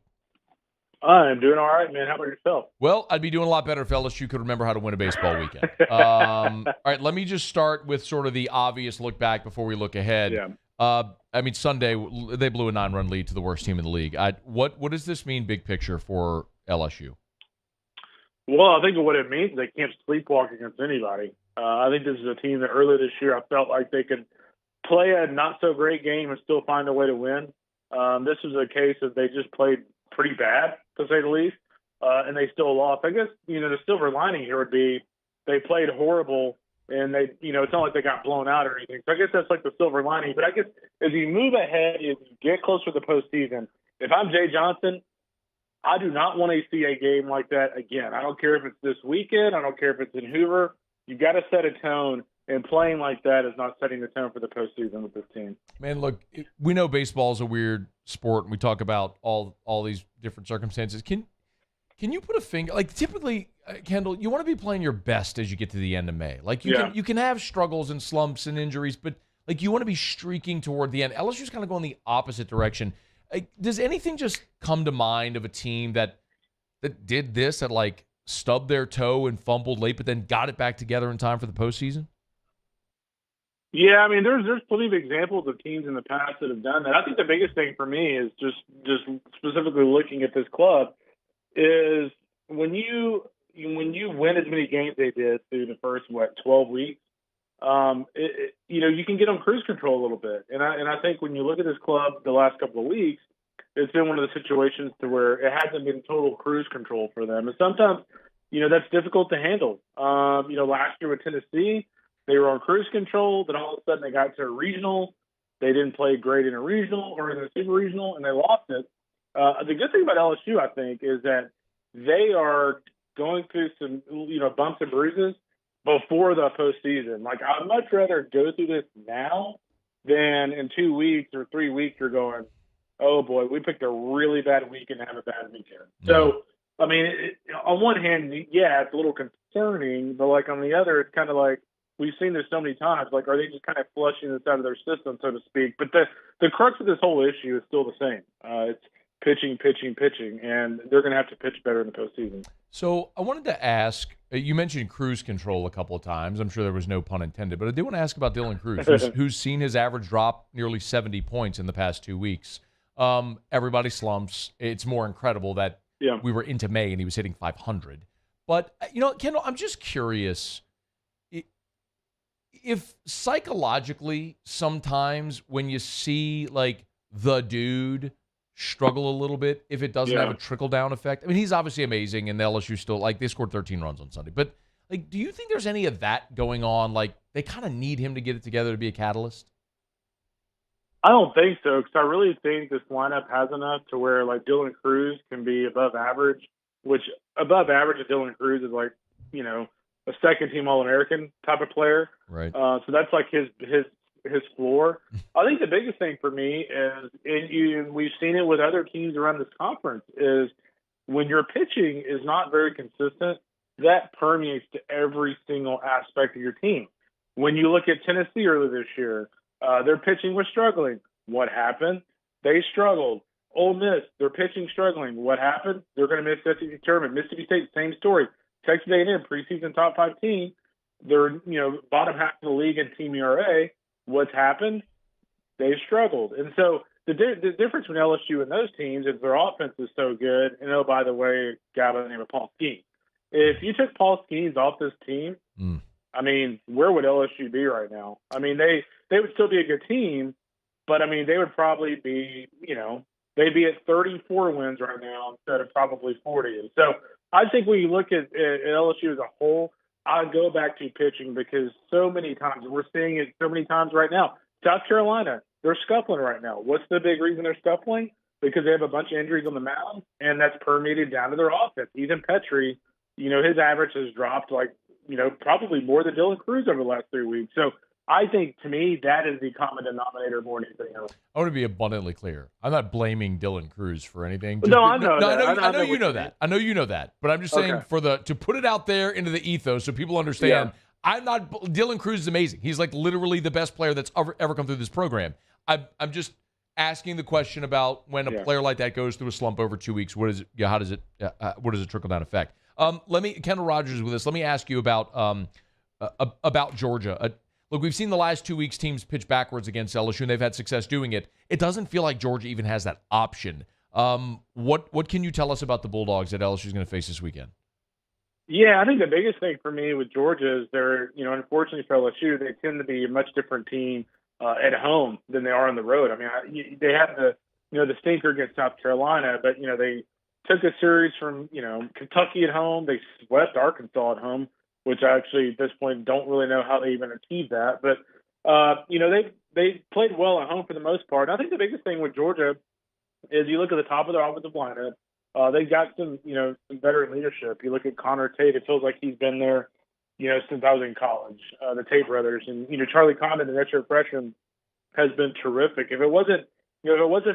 I'm doing all right, man. How about yourself? Well, I'd be doing a lot better if LSU could remember how to win a baseball weekend. All right, let me just start with sort of the obvious look back before we look ahead. Yeah. I mean, Sunday, they blew a 9-run lead to the worst team in the league. What does this mean, big picture, for LSU? Well, I think what it means is they can't sleepwalk against anybody. I think this is a team that earlier this year I felt like they could play a not-so-great game and still find a way to win. This is a case that they just played pretty bad, to say the least, and they still lost. I guess, the silver lining here would be they played horrible, and they, it's not like they got blown out or anything. So I guess that's like the silver lining. But I guess as you move ahead, as you get closer to the postseason, if I'm Jay Johnson, I do not want to see a game like that again. I don't care if it's this weekend. I don't care if it's in Hoover. You got to set a tone, and playing like that is not setting the tone for the postseason with this team. Man, look, we know baseball is a weird sport, and we talk about all these different circumstances. Can you put a finger, like typically, Kendall, you want to be playing your best as you get to the end of May. Like you can have struggles and slumps and injuries, but like you want to be streaking toward the end. LSU's kind of going the opposite direction. Like, does anything just come to mind of a team that did this, that like stubbed their toe and fumbled late, but then got it back together in time for the postseason? Yeah, I mean, there's plenty of examples of teams in the past that have done that. I think the biggest thing for me is just specifically looking at this club is when you win as many games they did through the first 12 weeks, you can get on cruise control a little bit. And I think when you look at this club the last couple of weeks, it's been one of the situations to where it hasn't been total cruise control for them. And sometimes, that's difficult to handle. Last year with Tennessee, they were on cruise control. Then all of a sudden they got to a regional. They didn't play great in a regional or in a super regional, and they lost it. The good thing about LSU, I think, is that they are going through some, bumps and bruises before the postseason. Like, I'd much rather go through this now than in 2 weeks or 3 weeks you're going, oh, boy, we picked a really bad weekend and have a bad weekend. Yeah. So, I mean, on one hand, yeah, it's a little concerning, but, like, on the other, it's kind of like, we've seen this so many times. Like, are they just kind of flushing this out of their system, so to speak? But the crux of this whole issue is still the same. It's pitching, and they're going to have to pitch better in the postseason. So I wanted to ask, you mentioned cruise control a couple of times. I'm sure there was no pun intended, but I do want to ask about Dylan Cruz, who's seen his average drop nearly 70 points in the past 2 weeks. Everybody slumps. It's more incredible that we were into May and he was hitting 500. But, Kendall, I'm just curious if psychologically sometimes when you see, like, the dude struggle a little bit, if it doesn't have a trickle-down effect. I mean, he's obviously amazing, and the LSU still, like, they scored 13 runs on Sunday. But, like, do you think there's any of that going on? Like, they kind of need him to get it together to be a catalyst? I don't think so, because I really think this lineup has enough to where, like, Dylan Cruz can be above average, which above average of Dylan Cruz is, like, a second-team All-American type of player. Right. So that's, like, his floor. I think the biggest thing for me is, and we've seen it with other teams around this conference, is when your pitching is not very consistent, that permeates to every single aspect of your team. When you look at Tennessee earlier this year, their pitching was struggling. What happened? They struggled. Ole Miss, their pitching struggling. What happened? They're going to miss SEC tournament. Mississippi State, same story. Texas A&M, preseason top 5 team. They're bottom half of the league in team ERA. What's happened? They struggled. And so the difference between LSU and those teams is their offense is so good. And, oh, by the way, a guy by the name of Paul Skeens. If you took Paul Skeens off this team, I mean, where would LSU be right now? I mean, they would still be a good team, but, I mean, they would probably be, they'd be at 34 wins right now instead of probably 40. And so I think when you look at LSU as a whole, I'd go back to pitching because so many times, we're seeing it so many times right now. South Carolina, they're scuffling right now. What's the big reason they're scuffling? Because they have a bunch of injuries on the mound, and that's permeated down to their offense. Ethan Petrie, his average has dropped probably more than Dylan Cruz over the last 3 weeks. So I think, to me, that is the common denominator more than anything else. I want to be abundantly clear. I'm not blaming Dylan Cruz for anything. I know that. I know you know that. I know you know that. But I'm just saying to put it out there into the ethos so people understand, Dylan Cruz is amazing. He's like literally the best player that's ever come through this program. I'm just asking the question about when a player like that goes through a slump over 2 weeks, what does it trickle down effect? Kendall Rogers is with us. Let me ask you about Georgia. Look, we've seen the last 2 weeks teams pitch backwards against LSU, and they've had success doing it. It doesn't feel like Georgia even has that option. What can you tell us about the Bulldogs that LSU is going to face this weekend? Yeah, I think the biggest thing for me with Georgia is they're, unfortunately for LSU, they tend to be a much different team at home than they are on the road. I mean, they had the stinker against South Carolina, but, they took a series from, Kentucky at home. They swept Arkansas at home, which I actually at this point don't really know how they even achieved that. But, they played well at home for the most part. I think the biggest thing with Georgia is you look at the top of their offensive lineup. They got some veteran leadership. You look at Connor Tate, it feels like he's been there, since I was in college, the Tate brothers. And, Charlie Condon, the redshirt freshman, has been terrific. If it wasn't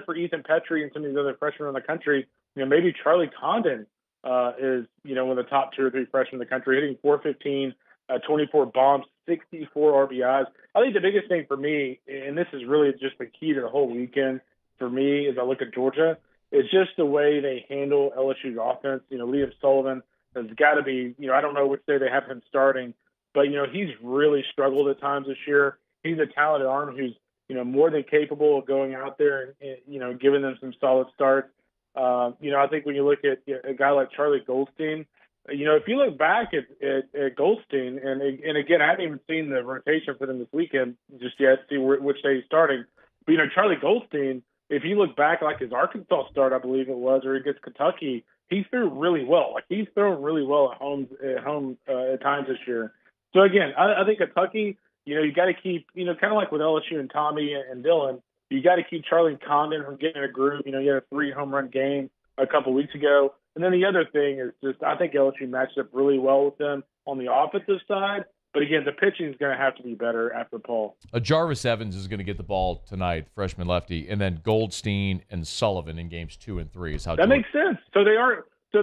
for Ethan Petrie and some of these other freshmen in the country, maybe Charlie Condon is, one of the top 2 or 3 freshmen in the country, hitting .415, 24 bombs, 64 RBIs. I think the biggest thing for me, and this is really just the key to the whole weekend for me as I look at Georgia, is just the way they handle LSU's offense. Liam Sullivan has got to be, I don't know which day they have him starting, but, he's really struggled at times this year. He's a talented arm who's, more than capable of going out there and, giving them some solid starts. I think when you look at a guy like Charlie Goldstein, if you look back at Goldstein, and again, I haven't even seen the rotation for them this weekend just yet to see which day he's starting. But, Charlie Goldstein, if you look back like his Arkansas start, I believe it was, or against Kentucky, he threw really well. Like, he's thrown really well at home at times this year. So, again, I think Kentucky, you got to keep, kind of like with LSU and Tommy and Dylan, you got to keep Charlie Condon from getting in a groove. He had a 3 home run game a couple weeks ago. And then the other thing is just I think LSU matched up really well with them on the offensive side. But, again, the pitching is going to have to be better after Paul. Jarvis Evans is going to get the ball tonight, freshman lefty, and then Goldstein and Sullivan in games 2 and 3 is how that makes sense. So they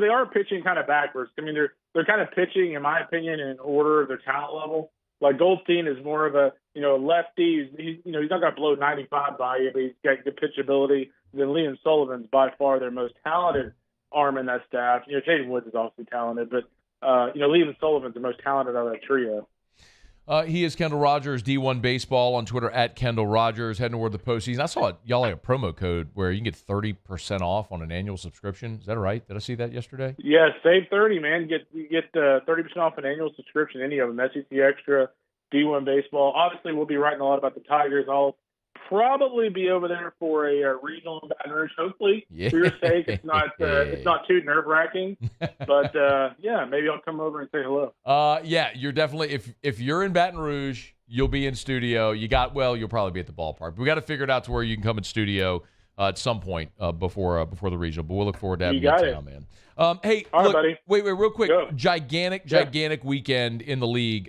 are pitching kind of backwards. I mean, they're kind of pitching, in my opinion, in order of their talent level. Like Goldstein is more of a lefty. He's not going to blow 95 by you, but he's got good pitchability. Then Liam Sullivan's by far their most talented arm in that staff. Jaden Woods is obviously talented, but Liam Sullivan's the most talented out of that trio. He is Kendall Rogers, D1 Baseball on Twitter at Kendall Rogers. Heading toward the postseason. I saw y'all had a promo code where you can get 30% off on an annual subscription. Is that right? Did I see that yesterday? Yeah, save 30, man. You get 30% off an annual subscription, any of them. SEC Extra, D1 Baseball. Obviously, we'll be writing a lot about the Tigers. I'll probably be over there for a regional in Baton Rouge. Hopefully, for your sake, it's not too nerve-wracking. But maybe I'll come over and say hello. You're definitely if you're in Baton Rouge, you'll be in studio. You'll probably be at the ballpark. But we got to figure it out to where you can come in studio at some point before the regional. But we'll look forward to having you in town, man. Hey, all look, right, buddy. wait, real quick. Go. Gigantic weekend in the league.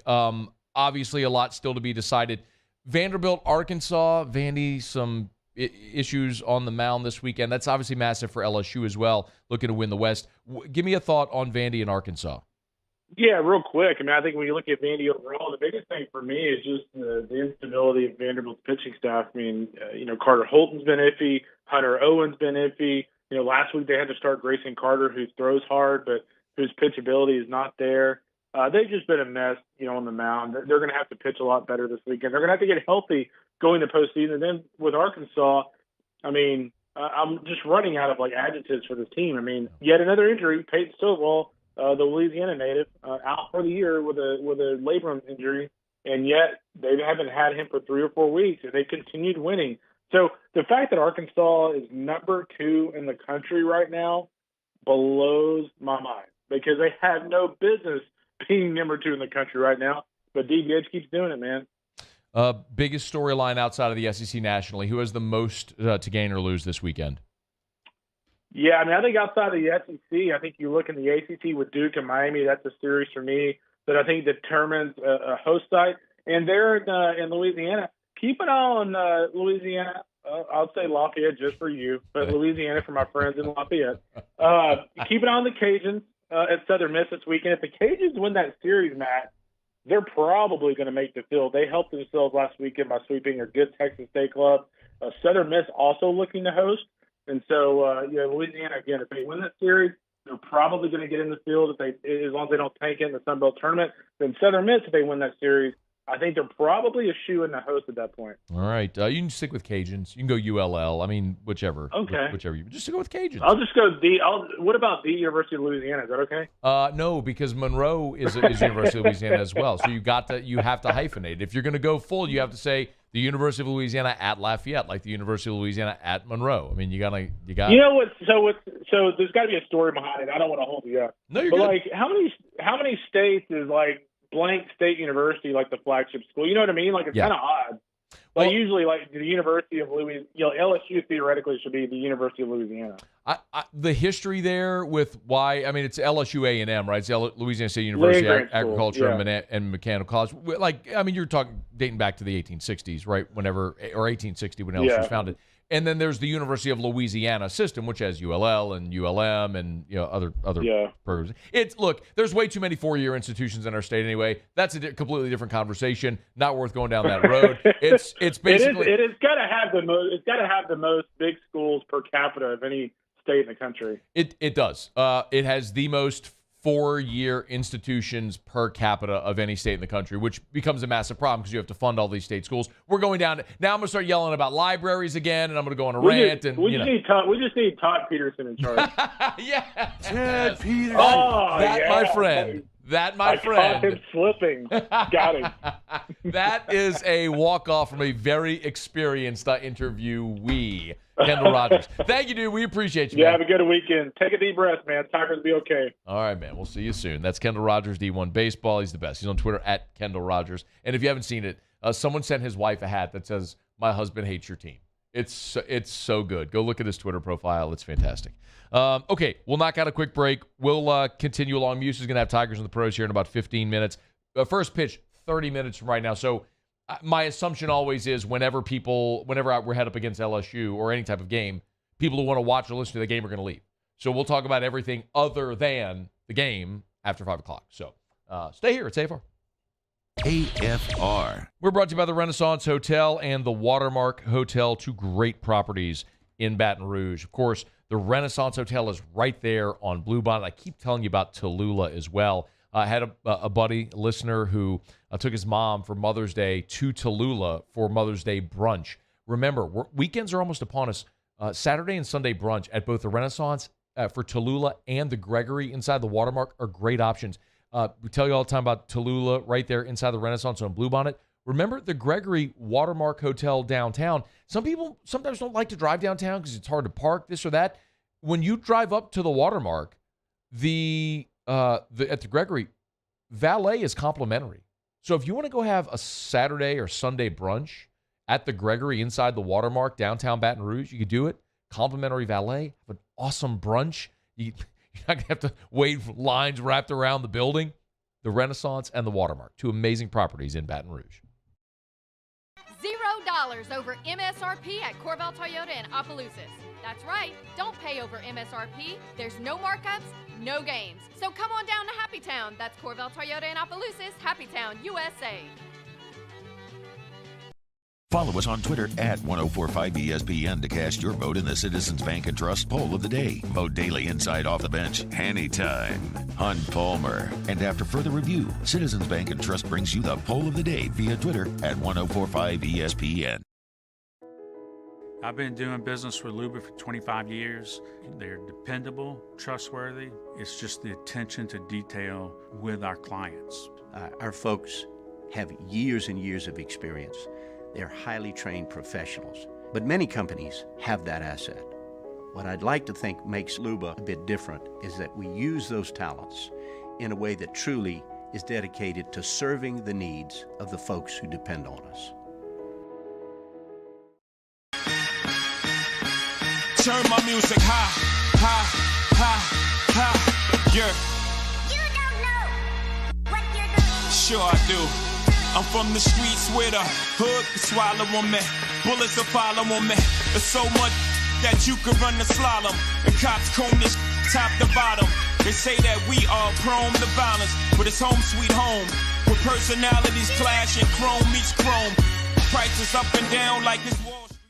Obviously, a lot still to be decided. Vanderbilt, Arkansas, Vandy, some issues on the mound this weekend. That's obviously massive for LSU as well, looking to win the West. Give me a thought on Vandy and Arkansas. Yeah, real quick. I think when you look at Vandy overall, the biggest thing for me is just the instability of Vanderbilt's pitching staff. Carter Holton's been iffy. Hunter Owen's been iffy. Last week they had to start Grayson Carter, who throws hard, but whose pitchability is not there. They've just been a mess, on the mound. They're going to have to pitch a lot better this weekend. They're going to have to get healthy going to postseason. And then with Arkansas, I'm just running out of adjectives for this team. Yet another injury. Peyton Stovall, the Louisiana native, out for the year with a labrum injury, and yet they haven't had him for 3 or 4 weeks, and they continued winning. So the fact that Arkansas is number 2 in the country right now blows my mind, because they have no business being number 2 in the country right now, but DBH keeps doing it, man. Biggest storyline outside of the SEC nationally. Who has the most to gain or lose this weekend? Yeah, I think outside of the SEC, I think you look in the ACC with Duke and Miami. That's a series for me that I think determines a host site. And there in Louisiana, keep an eye on Louisiana. I'll say Lafayette just for you, but Louisiana for my friends in Lafayette. Keep an eye on the Cajuns at Southern Miss this weekend. If the Cajuns win that series, Matt, they're probably going to make the field. They helped themselves last weekend by sweeping a good Texas State club. Southern Miss also looking to host. And so, Louisiana, again, if they win that series, they're probably going to get in the field as long as they don't tank it in the Sun Belt tournament. Then Southern Miss, if they win that series, I think they're probably a shoe in the host at that point. All right. You can stick with Cajuns. You can go ULL. Whichever. Okay. Whichever. Just go with Cajuns. I'll just go what about the University of Louisiana? Is that okay? No, because Monroe is University of Louisiana as well. So you have to hyphenate. If you're going to go full, you have to say the University of Louisiana at Lafayette, like the University of Louisiana at Monroe. You got. You know what? So there's got to be a story behind it. I don't want to hold you up. No, you're but good. How many states is blank state university the flagship school? You know what I mean? It's kind of odd. Usually the University of Louisiana, LSU theoretically should be the University of Louisiana. The history there with why, it's LSU A&M, right? It's Louisiana State University Agriculture and Mechanical College. You're talking dating back to the 1860s, right? Or 1860 when LSU was founded. And then there's the University of Louisiana system, which has ULL and ULM and other programs. There's way too many 4-year institutions in our state anyway. That's a completely different conversation. Not worth going down that road. It's basically it's got to have the most. It's got to have the most big schools per capita of any state in the country. It does. It has the most 4-year institutions per capita of any state in the country, which becomes a massive problem because you have to fund all these state schools. We're going down. Now I'm going to start yelling about libraries again, and I'm going to go on a rant. We just need Todd Peterson in charge. Yeah. Ted Peterson. My friend. That, my friend. I caught him slipping. Got him. That is a walk-off from a very experienced interviewee, Kendall Rogers. Thank you, dude. We appreciate you, man. Have a good weekend. Take a deep breath, man. Tigers will be okay. All right, man. We'll see you soon. That's Kendall Rogers, D1 Baseball. He's the best. He's on Twitter at Kendall Rogers. And if you haven't seen it, someone sent his wife a hat that says, "My husband hates your team." It's so good. Go look at his Twitter profile. It's fantastic. Okay, we'll knock out a quick break. We'll continue along. Muse is going to have Tigers in the Pros here in about 15 minutes. First pitch, 30 minutes from right now. So my assumption always is whenever we're head up against LSU or any type of game, people who want to watch or listen to the game are going to leave. So we'll talk about everything other than the game after 5 o'clock. So stay here at AFR. AFR. We're brought to you by the Renaissance Hotel and the Watermark Hotel, two great properties in Baton Rouge. Of course, the Renaissance Hotel is right there on Bluebonnet. I keep telling you about Tallulah as well. I had a buddy, a listener, who took his mom for Mother's Day to Tallulah for Mother's Day brunch. Remember, weekends are almost upon us. Saturday and Sunday brunch at both the Renaissance for Tallulah and the Gregory inside the Watermark are great options. We tell you all the time about Tallulah right there inside the Renaissance on Bluebonnet. Remember the Gregory Watermark Hotel downtown. Some people sometimes don't like to drive downtown because it's hard to park, this or that. When you drive up to the Watermark, at the Gregory, valet is complimentary. So if you want to go have a Saturday or Sunday brunch at the Gregory inside the Watermark downtown Baton Rouge, you could do it. Complimentary valet, have an awesome brunch. You're not going to have to wait for lines wrapped around the building. The Renaissance and the Watermark, two amazing properties in Baton Rouge. $0 over MSRP at Corval Toyota in Opelousas. That's right, don't pay over MSRP. There's no markups, no games. So come on down to Happy Town. That's Corval Toyota in Opelousas, Happy Town, USA. Follow us on Twitter at 1045ESPN to cast your vote in the Citizens Bank and Trust poll of the day. Vote daily inside Off the Bench, anytime. Hunt Palmer. And after further review, Citizens Bank and Trust brings you the poll of the day via Twitter at 1045ESPN. I've been doing business with Luba for 25 years. They're dependable, trustworthy. It's just the attention to detail with our clients. Our folks have years and years of experience. They're highly trained professionals, but many companies have that asset. What I'd like to think makes Luba a bit different is that we use those talents in a way that truly is dedicated to serving the needs of the folks who depend on us. Turn my music high, high, high, high, yeah. You don't know what you're doing. Sure I do. I'm from the streets where the hood can swallow on me. Bullets will follow on me. There's so much that you could run the slalom. And cops comb this top to bottom. They say that we are prone to violence, but it's home sweet home. Where personalities clash and chrome meets chrome. Prices up and down like this Wall Street.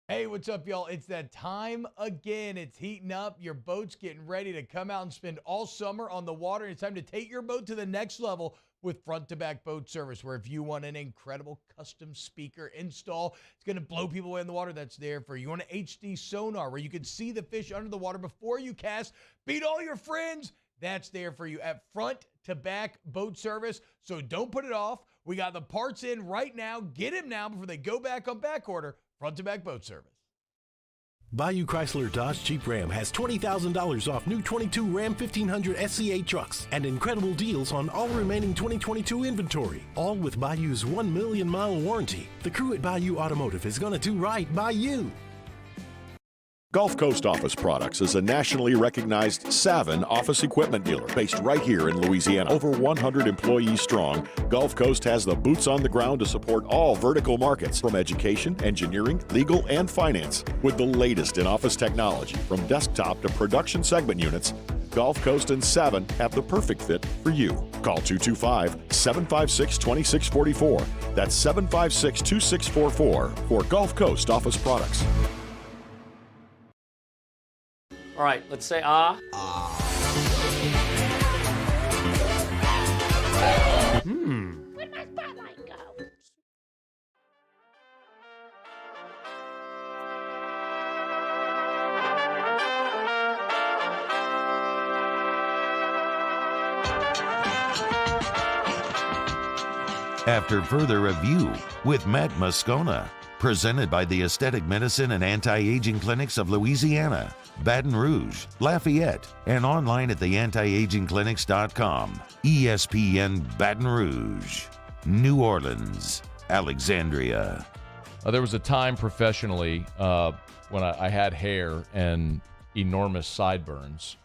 Hey, what's up, y'all? It's that time again. It's heating up. Your boat's getting ready to come out and spend all summer on the water. It's time to take your boat to the next level with front-to-back boat service, where if you want an incredible custom speaker install, it's going to blow people away in the water, that's there for you. You want an HD sonar where you can see the fish under the water before you cast, beat all your friends, that's there for you at front-to-back boat service. So don't put it off. We got the parts in right now. Get them now before they go back on back order. Front-to-back boat service. Bayou Chrysler Dodge Jeep Ram has $20,000 off new 22 Ram 1500 SCA trucks and incredible deals on all remaining 2022 inventory, all with Bayou's 1 million mile warranty. The crew at Bayou Automotive is going to do right by you. Gulf Coast Office Products is a nationally recognized Savin office equipment dealer based right here in Louisiana. Over 100 employees strong, Gulf Coast has the boots on the ground to support all vertical markets, from education, engineering, legal, and finance. With the latest in office technology, from desktop to production segment units, Gulf Coast and Savin have the perfect fit for you. Call 225-756-2644. That's 756-2644 for Gulf Coast Office Products. All right, let's say ah. Where'd my spotlight go? After further review with Matt Moscona, presented by the Aesthetic Medicine and Anti-Aging Clinics of Louisiana, Baton Rouge, Lafayette, and online at theantiagingclinics.com. ESPN Baton Rouge, New Orleans, Alexandria. There was a time professionally when I had hair and enormous sideburns.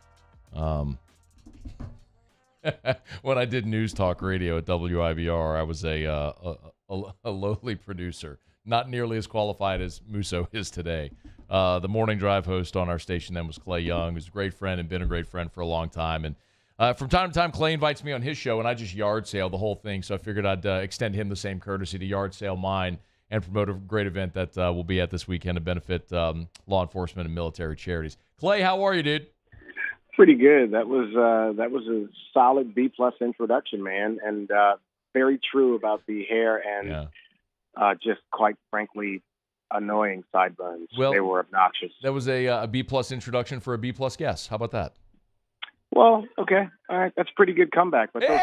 When I did news talk radio at WIBR, I was a lowly producer, not nearly as qualified as Musso is today. The morning drive host on our station then was Clay Young, who's a great friend and been a great friend for a long time. And From time to time, Clay invites me on his show, and I just yard sale the whole thing. So I figured I'd extend him the same courtesy to yard sale mine and promote a great event that we'll be at this weekend to benefit law enforcement and military charities. Clay, how are you, dude? Pretty good. That was a solid B+ introduction, man, and very true about the hair and just quite frankly annoying sideburns. Well, they were obnoxious. That was a B+ introduction for a B+ guest. How about that? Well, okay, all right, that's a pretty good comeback. But those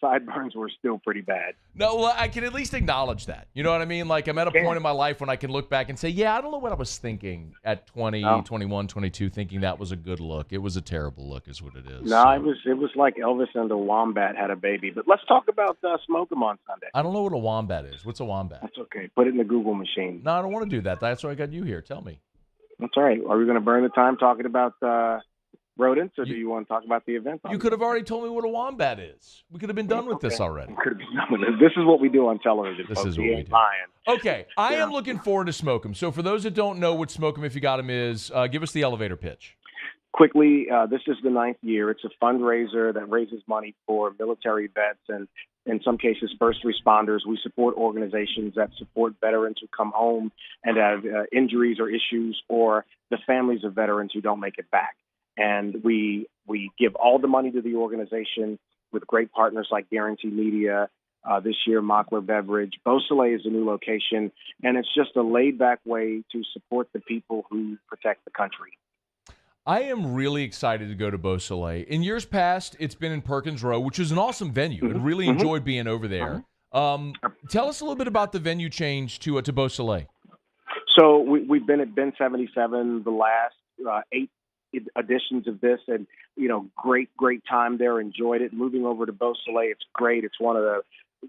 sideburns were still pretty bad. No, well, I can at least acknowledge that. You know what I mean? Like, I'm at a point in my life when I can look back and say, yeah, I don't know what I was thinking at 20, 21, 22, thinking that was a good look. It was a terrible look is what it is. No, it was like Elvis and the Wombat had a baby. But let's talk about Smoke 'em on Sunday. I don't know what a wombat is. What's a wombat? That's okay. Put it in the Google machine. No, I don't want to do that. That's why I got you here. Tell me. That's all right. Are we going to burn the time talking about rodents, or do you want to talk about the event? You could have already told me what a wombat is. We could have been done with this already. This is what we do on television. This folks. is what we do. Okay, I am looking forward to Smoke 'em. So for those that don't know what Smoke 'em If You Got 'em is, give us the elevator pitch. Quickly, this is the 9th year. It's a fundraiser that raises money for military vets and, in some cases, first responders. We support organizations that support veterans who come home and have injuries or issues, or the families of veterans who don't make it back. And we give all the money to the organization with great partners like Guarantee Media, this year Mockler Beverage. Beausoleil is a new location, and it's just a laid-back way to support the people who protect the country. I am really excited to go to Beausoleil. In years past, it's been in Perkins Row, which is an awesome venue, and really enjoyed being over there. Tell us a little bit about the venue change to Beausoleil. So we've been at Ben 77 the last 8 editions of this, and great time there. Enjoyed it. Moving over to Beausoleil, it's great. It's one of the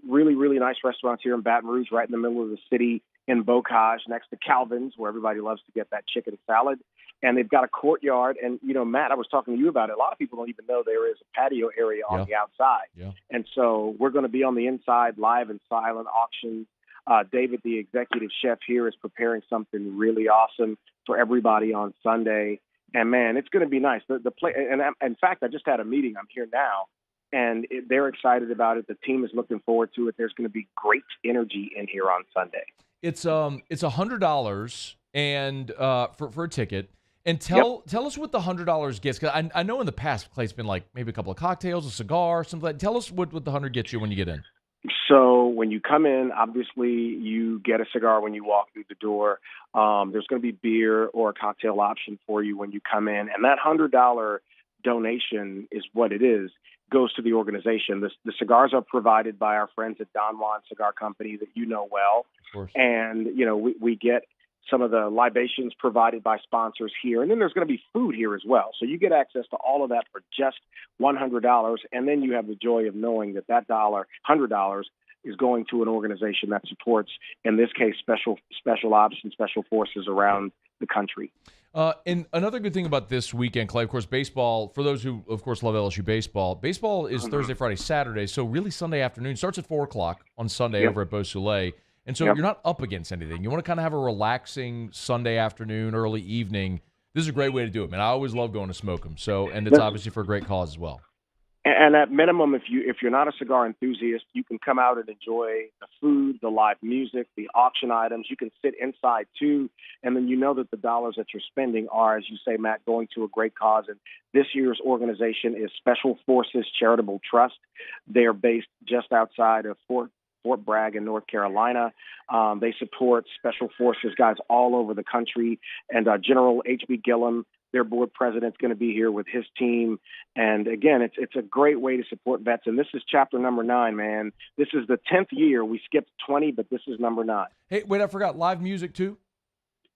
really nice restaurants here in Baton Rouge, right in the middle of the city in Bocage, next to Calvin's, where everybody loves to get that chicken salad. And they've got a courtyard. And Matt, I was talking to you about it. A lot of people don't even know there is a patio area on the outside. Yeah. And so we're going to be on the inside, live and silent auctions. David, the executive chef here, is preparing something really awesome for everybody on Sunday. And man, it's going to be nice. The play, and in fact, I just had a meeting. I'm here now, and they're excited about it. The team is looking forward to it. There's going to be great energy in here on Sunday. It's $100 and for a ticket. And tell us what the $100 gets, because I know in the past Clay's been like maybe a couple of cocktails, a cigar, something like that. Tell us what the $100 gets you when you get in. So when you come in, obviously you get a cigar when you walk through the door. There's going to be beer or a cocktail option for you when you come in. And that $100 donation is what it is, goes to the organization. The cigars are provided by our friends at Don Juan Cigar Company that you know well. Of course. And, we get some of the libations provided by sponsors here. And then there's going to be food here as well. So you get access to all of that for just $100. And then you have the joy of knowing that $100 is going to an organization that supports, in this case, special ops and special forces around the country. And another good thing about this weekend, Clay, of course, baseball, for those who, of course, love LSU baseball is Thursday, Friday, Saturday. So really Sunday afternoon. Starts at 4 o'clock on Sunday over at Beausoleil. And so you're not up against anything. You want to kind of have a relaxing Sunday afternoon, early evening. This is a great way to do it, man. I always love going to Smoke 'em. So, and it's obviously for a great cause as well. And at minimum, if you're not a cigar enthusiast, you can come out and enjoy the food, the live music, the auction items. You can sit inside too, and then you know that the dollars that you're spending are, as you say, Matt, going to a great cause. And this year's organization is Special Forces Charitable Trust. They are based just outside of Fort Bragg in North Carolina. They support special forces guys all over the country. And General H.B. Gillum, their board president's going to be here with his team. And again, it's a great way to support vets. And this is chapter number 9, man. This is the 10th year. We skipped 20, but this is number 9. Hey, wait, I forgot. Live music too?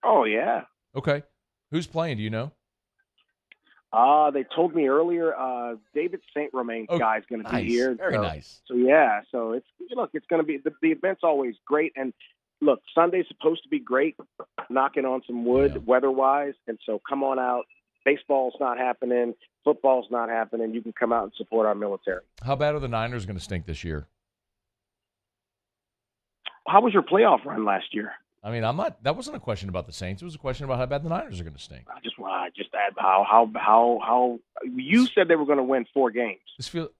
Oh, yeah. Okay. Who's playing? Do you know? They told me earlier, David St. Romain's guy is going to be here. Very nice. So yeah, so it's going to be, the event's always great. And look, Sunday's supposed to be great, knocking on some wood weather-wise. And so come on out. Baseball's not happening. Football's not happening. You can come out and support our military. How bad are the Niners going to stink this year? How was your playoff run last year? I mean, I'm not. That wasn't a question about the Saints. It was a question about how bad the Niners are going to stink. I just add how you said they were going to win 4 games.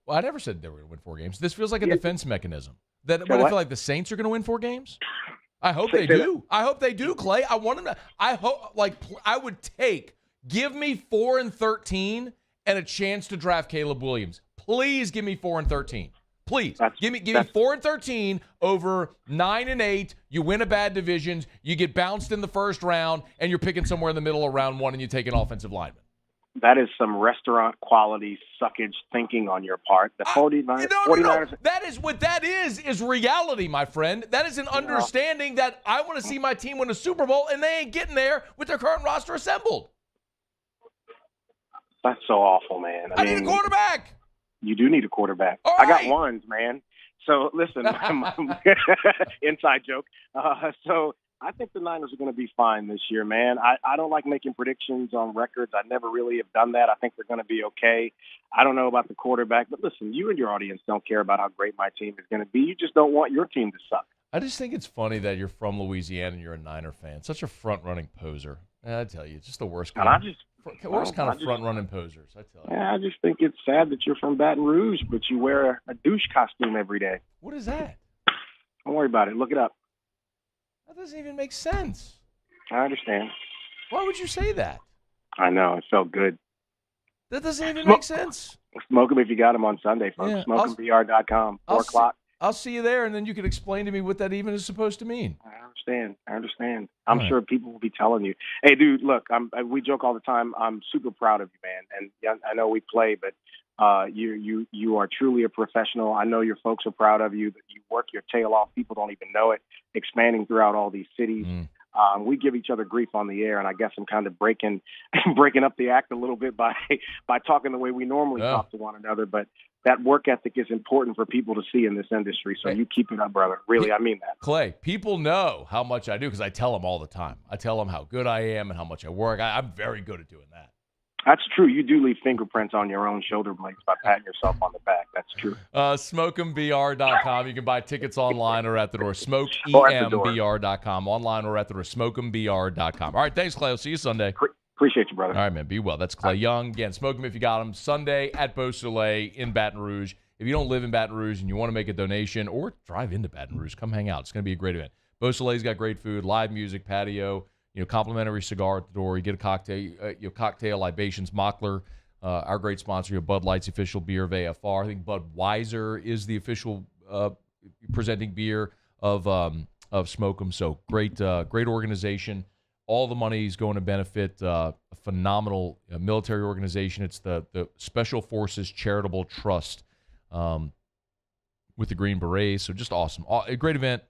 I never said they were going to win 4 games. This feels like a defense mechanism. That what I feel like the Saints are going to win 4 games. I hope they do. I hope they do, Clay. I want them to. I hope. I would give me 4-13 and a chance to draft Caleb Williams. Please give me 4-13. Please give me 4-13 over 9-8. You win a bad divisions, you get bounced in the first round, and you're picking somewhere in the middle of round 1, and you take an offensive lineman. That is some restaurant quality suckage thinking on your part. The 49ers. No. That is what that is reality, my friend. That is an understanding that I want to see my team win a Super Bowl, and they ain't getting there with their current roster assembled. That's so awful, man. I need a quarterback. You do need a quarterback. All I right. got ones, man. So, listen, inside joke. So I think the Niners are going to be fine this year, man. I don't like making predictions on records. I never really have done that. I think they're going to be okay. I don't know about the quarterback, but listen, you and your audience don't care about how great my team is going to be. You just don't want your team to suck. I just think it's funny that you're from Louisiana and you're a Niner fan. Such a front-running poser. I tell you, it's just the worst kind of front-running posers, I tell you. Yeah, I just think it's sad that you're from Baton Rouge, but you wear a douche costume every day. What is that? Don't worry about it. Look it up. That doesn't even make sense. I understand. Why would you say that? I know. It felt good. That doesn't even make sense. Smoke them if you got them on Sunday, folks. Yeah, Smoke'emBR.com, 4 o'clock. I'll see you there, and then you can explain to me what that even is supposed to mean. I understand. I'm sure people will be telling you. Hey, dude, look, we joke all the time. I'm super proud of you, man. And I know we play, but you are truly a professional. I know your folks are proud of you. You work your tail off. People don't even know it. Expanding throughout all these cities. We give each other grief on the air, and I guess I'm kind of breaking up the act a little bit by talking the way we normally talk to one another. But that work ethic is important for people to see in this industry. So you keep it up, brother. Really, I mean that. Clay, people know how much I do because I tell them all the time. I tell them how good I am and how much I work. I'm very good at doing that. That's true. You do leave fingerprints on your own shoulder blades by patting yourself on the back. That's true. Smoke'emBR.com. You can buy tickets online or at the door. Smoke'emBR.com. Online or at the door. Smoke'emBR.com. All right, thanks, Clay. I'll see you Sunday. Appreciate you, brother. All right, man. Be well. That's Clay Young. Again, smoke him if you got him. Sunday at Beausoleil in Baton Rouge. If you don't live in Baton Rouge and you want to make a donation or drive into Baton Rouge, come hang out. It's going to be a great event. Beausoleil's got great food, live music, patio, complimentary cigar at the door. You get a cocktail, cocktail libations. Mockler, our great sponsor, Bud Light's the official beer of AFR. I think Budweiser is the official presenting beer of Smoke 'em. So great organization. All the money is going to benefit a phenomenal military organization. It's the Special Forces Charitable Trust with the Green Berets. So just awesome. A great event.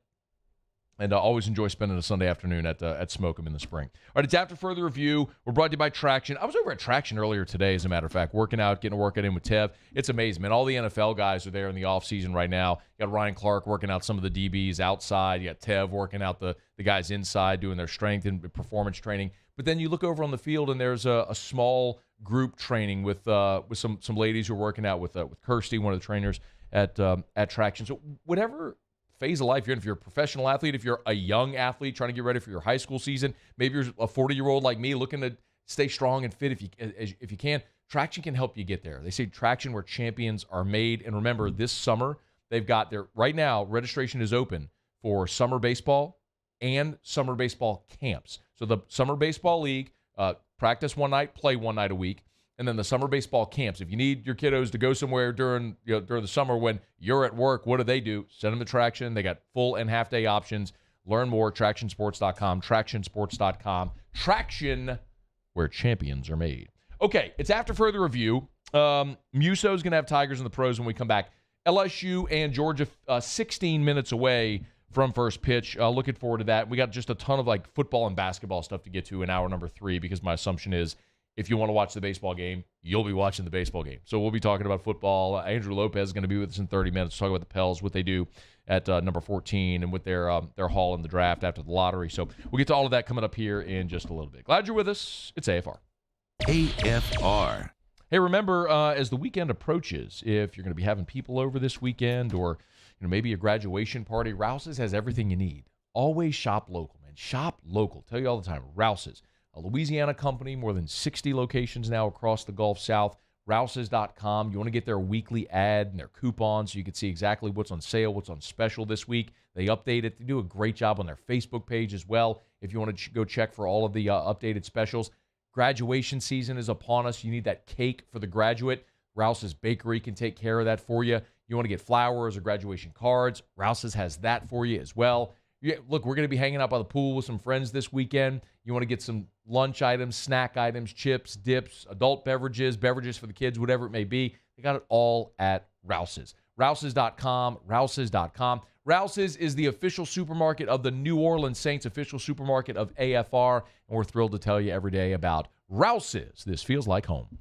And I always enjoy spending a Sunday afternoon at Smoke 'em in the spring. All right, it's After Further Review. We're brought to you by Traction. I was over at Traction earlier today, as a matter of fact, working out, getting a workout in with Tev. It's amazing, man. All the NFL guys are there in the offseason right now. You got Ryan Clark working out some of the DBs outside. You got Tev working out the guys inside, doing their strength and performance training. But then you look over on the field, and there's a small group training with some ladies who are working out with Kirsty, one of the trainers at Traction. So whatever phase of life you're in, if you're a professional athlete, if you're a young athlete trying to get ready for your high school season, maybe you're a 40-year-old like me looking to stay strong and fit if you can, Traction can help you get there. They say Traction, where champions are made. And remember, this summer, they've got right now, registration is open for summer baseball and summer baseball camps. So the Summer Baseball League, practice one night, play one night a week. And then the summer baseball camps. If you need your kiddos to go somewhere during the summer when you're at work, what do? Send them to Traction. They got full and half-day options. Learn more, TractionSports.com, TractionSports.com. Traction, where champions are made. Okay, it's After Further Review. Muso's going to have Tigers in the pros when we come back. LSU and Georgia 16 minutes away from first pitch. Looking forward to that. We got just a ton of football and basketball stuff to get to in hour number 3 because my assumption is if you want to watch the baseball game, you'll be watching the baseball game. So we'll be talking about football. Andrew Lopez is going to be with us in 30 minutes. Talk about the Pels, what they do at number 14, and with their haul in the draft after the lottery. So we'll get to all of that coming up here in just a little bit. Glad you're with us. It's AFR. AFR. Hey, remember, as the weekend approaches, if you're going to be having people over this weekend or maybe a graduation party, Rouse's has everything you need. Always shop local, man. man. Shop local. Tell you all the time, Rouse's, a Louisiana company, more than 60 locations now across the Gulf South. Rouses.com. You want to get their weekly ad and their coupons so you can see exactly what's on sale, what's on special this week. They update it. They do a great job on their Facebook page as well if you want to go check for all of the updated specials. Graduation season is upon us. You need that cake for the graduate. Rouse's Bakery can take care of that for you. You want to get flowers or graduation cards. Rouse's has that for you as well. Look, we're going to be hanging out by the pool with some friends this weekend. You want to get some lunch items, snack items, chips, dips, adult beverages, beverages for the kids, whatever it may be. They got it all at Rouse's. Rouse's.com, Rouse's.com. Rouse's is the official supermarket of the New Orleans Saints, official supermarket of AFR, and we're thrilled to tell you every day about Rouse's. This feels like home.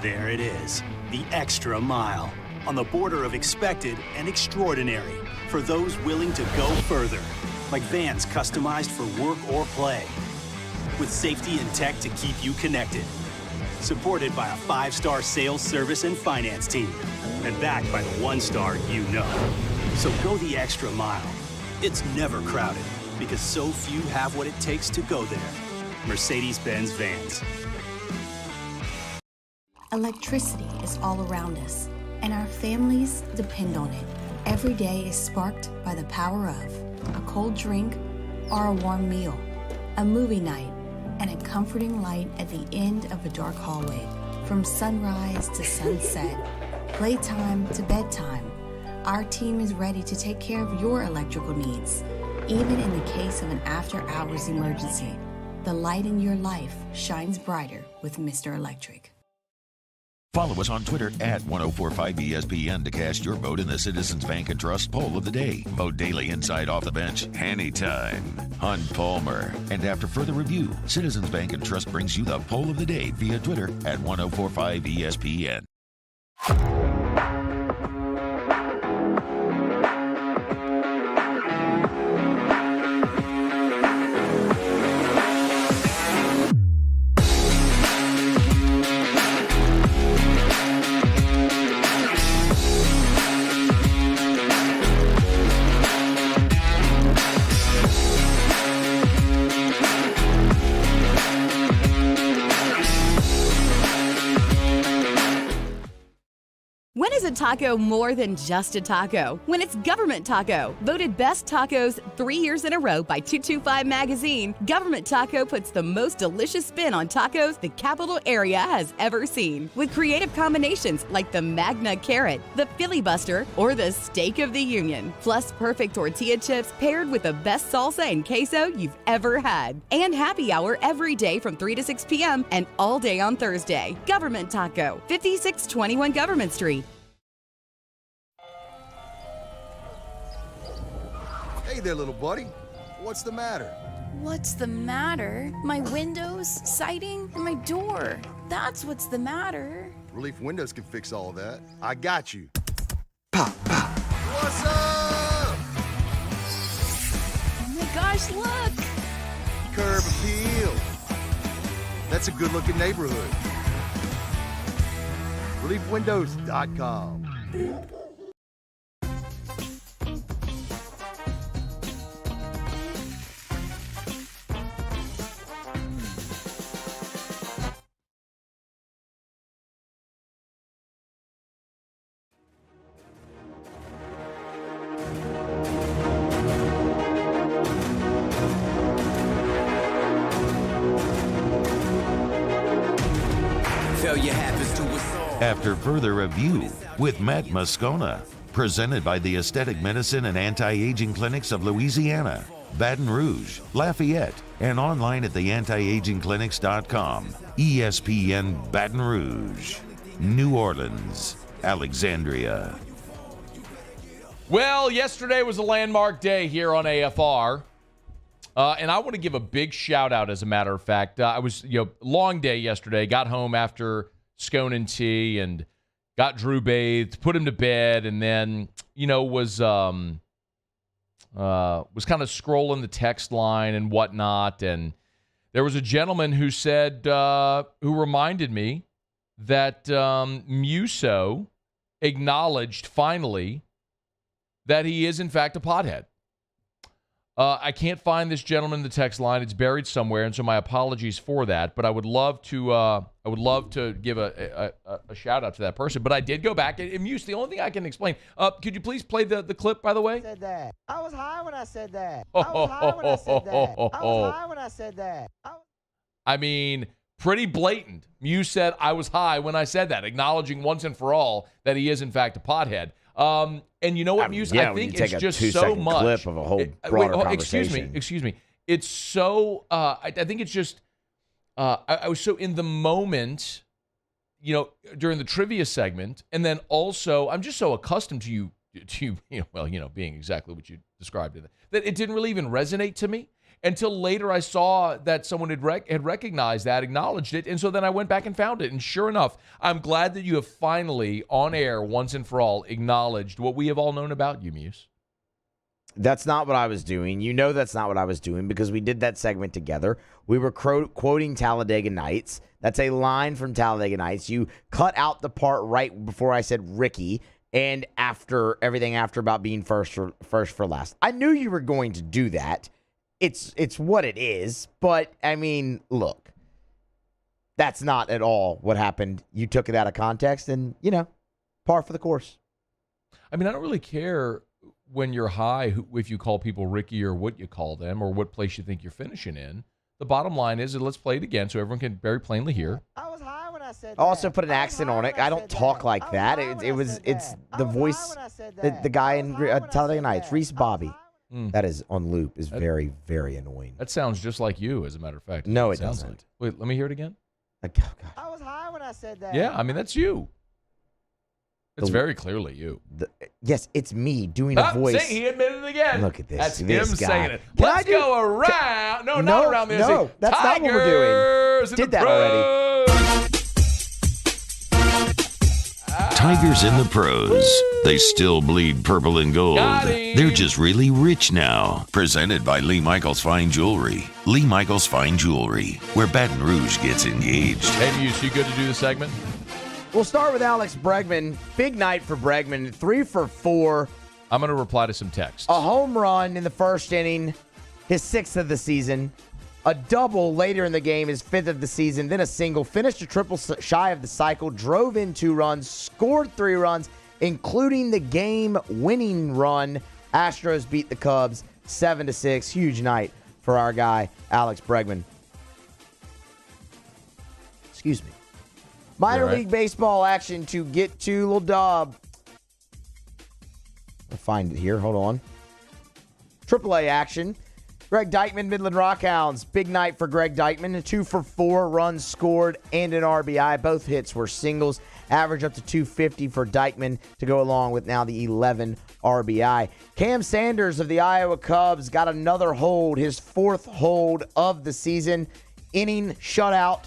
There it is, the extra mile, on the border of expected and extraordinary for those willing to go further, like vans customized for work or play, with safety and tech to keep you connected, supported by a 5-star sales, service, and finance team, and backed by the 1-star you know. So go the extra mile. It's never crowded, because so few have what it takes to go there. Mercedes-Benz Vans. Electricity is all around us, and our families depend on it. Every day is sparked by the power of a cold drink or a warm meal, a movie night, and a comforting light at the end of a dark hallway. From sunrise to sunset, playtime to bedtime, our team is ready to take care of your electrical needs. Even in the case of an after-hours emergency, the light in your life shines brighter with Mr. Electric. Follow us on Twitter at 1045ESPN to cast your vote in the Citizens Bank and Trust poll of the day. Vote daily inside Off the Bench, anytime. Hunt Palmer. And after further review, Citizens Bank and Trust brings you the poll of the day via Twitter at 1045ESPN. When is a taco more than just a taco? When it's Government Taco. Voted best tacos 3 years in a row by 225 Magazine, Government Taco puts the most delicious spin on tacos the capital area has ever seen. With creative combinations like the Magna Carrot, the Filibuster, or the Steak of the Union. Plus perfect tortilla chips paired with the best salsa and queso you've ever had. And happy hour every day from 3 to 6 p.m. and all day on Thursday. Government Taco, 5621 Government Street. Hey there, little buddy. What's the matter? What's the matter? My windows, siding, and my door. That's what's the matter. Relief Windows can fix all of that. I got you. Pop, pop. What's up? Oh my gosh, look! Curb appeal. That's a good-looking neighborhood. ReliefWindows.com. After further review with Matt Moscona, presented by the Aesthetic Medicine and Anti-Aging Clinics of Louisiana, Baton Rouge, Lafayette, and online at theantiagingclinics.com. ESPN Baton Rouge, New Orleans, Alexandria. Well, yesterday was a landmark day here on AFR. And I want to give a big shout out, as a matter of fact. I was, long day yesterday, got home after scone and tea and got Drew bathed, put him to bed, and then, was kind of scrolling the text line and whatnot. And there was a gentleman who said, who reminded me that Musso acknowledged finally that he is, in fact, a pothead. I can't find this gentleman in the text line. It's buried somewhere, and so my apologies for that. But I would love to give a shout out to that person. But I did go back and Muse. The only thing I can explain. Could you please play the clip? By the way, said that. I was high when I said that. I was high when I said that. I was high when I said that. I mean, pretty blatant. Muse said I was high when I said that, acknowledging once and for all that he is in fact a pothead. And you know what, Muse? I think it's just so much. Clip of a whole broader conversation. Excuse me. It's so. I think it's just. I was so in the moment, during the trivia segment, and then also I'm just so accustomed to you being exactly what you described it, that it didn't really even resonate to me until later. I saw that someone had recognized that, acknowledged it, and so then I went back and found it. And sure enough, I'm glad that you have finally, on air, once and for all, acknowledged what we have all known about you, Muse. That's not what I was doing. You know that's not what I was doing because we did that segment together. We were quoting Talladega Nights. That's a line from Talladega Nights. You cut out the part right before I said Ricky and after everything after about being first for last. I knew you were going to do that. It's what it is, but, I mean, look, that's not at all what happened. You took it out of context and, par for the course. I mean, I don't really care when you're high if you call people Ricky or what you call them or what place you think you're finishing in. The bottom line is, and let's play it again so everyone can very plainly hear. I was high when I said that. Also put an accent on it. I don't talk like that. It's the voice, the guy in Talladega Nights, Reese Bobby. That is on loop is very, very annoying. That sounds just like you, as a matter of fact. No, it doesn't. Like. Wait, let me hear it again. Oh, God. I was high when I said that. Yeah, I mean, that's you. It's very clearly you. Yes, it's me doing a voice. See, he admitted it again. Look at this. That's this him guy. saying it. Let's go around. No, not around the No, that's not what we're doing. Did that already. Tigers in the pros. They still bleed purple and gold. They're just really rich now. Presented by Lee Michaels Fine Jewelry. Lee Michaels Fine Jewelry, where Baton Rouge gets engaged. Hey, Muse, you good to do the segment? We'll start with Alex Bregman. Big night for Bregman. 3 for 4. I'm going to reply to some texts. A home run in the first inning, his 6th of the season. A double later in the game, his 5th of the season. Then a single. Finished a triple shy of the cycle. Drove in 2 runs. Scored 3 runs, including the game-winning run. Astros beat the Cubs 7-6. Huge night for our guy, Alex Bregman. Excuse me. Minor League Baseball action to get to, Lil Dub. I'll find it here. Hold on. AAA action. Greg Deichmann, Midland Rockhounds. Big night for Greg Deichmann. 2 for 4 runs scored and an RBI. Both hits were singles. Average up to 250 for Deichmann to go along with now the 11 RBI. Cam Sanders of the Iowa Cubs got another hold, his 4th hold of the season. Inning shutout.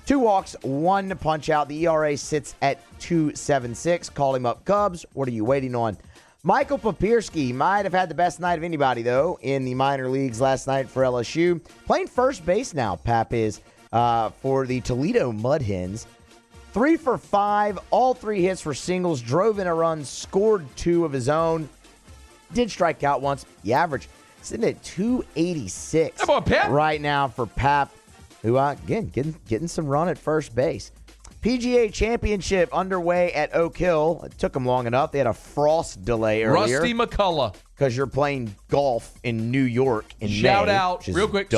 2 walks, 1 punch out. The ERA sits at 2.76. Call him up, Cubs. What are you waiting on? Michael Papierski might have had the best night of anybody, though, in the minor leagues last night for LSU. Playing first base now, Pap is, for the Toledo Mud Hens. 3 for 5. All 3 hits were singles. Drove in a run. Scored 2 of his own. Did strike out once. The average sitting at 286 right now for Pap, who, again, getting some run at first base. PGA Championship underway at Oak Hill. It took them long enough. They had a frost delay earlier. Rusty McCullough. Because you're playing golf in New York in May. Shout out, real quick,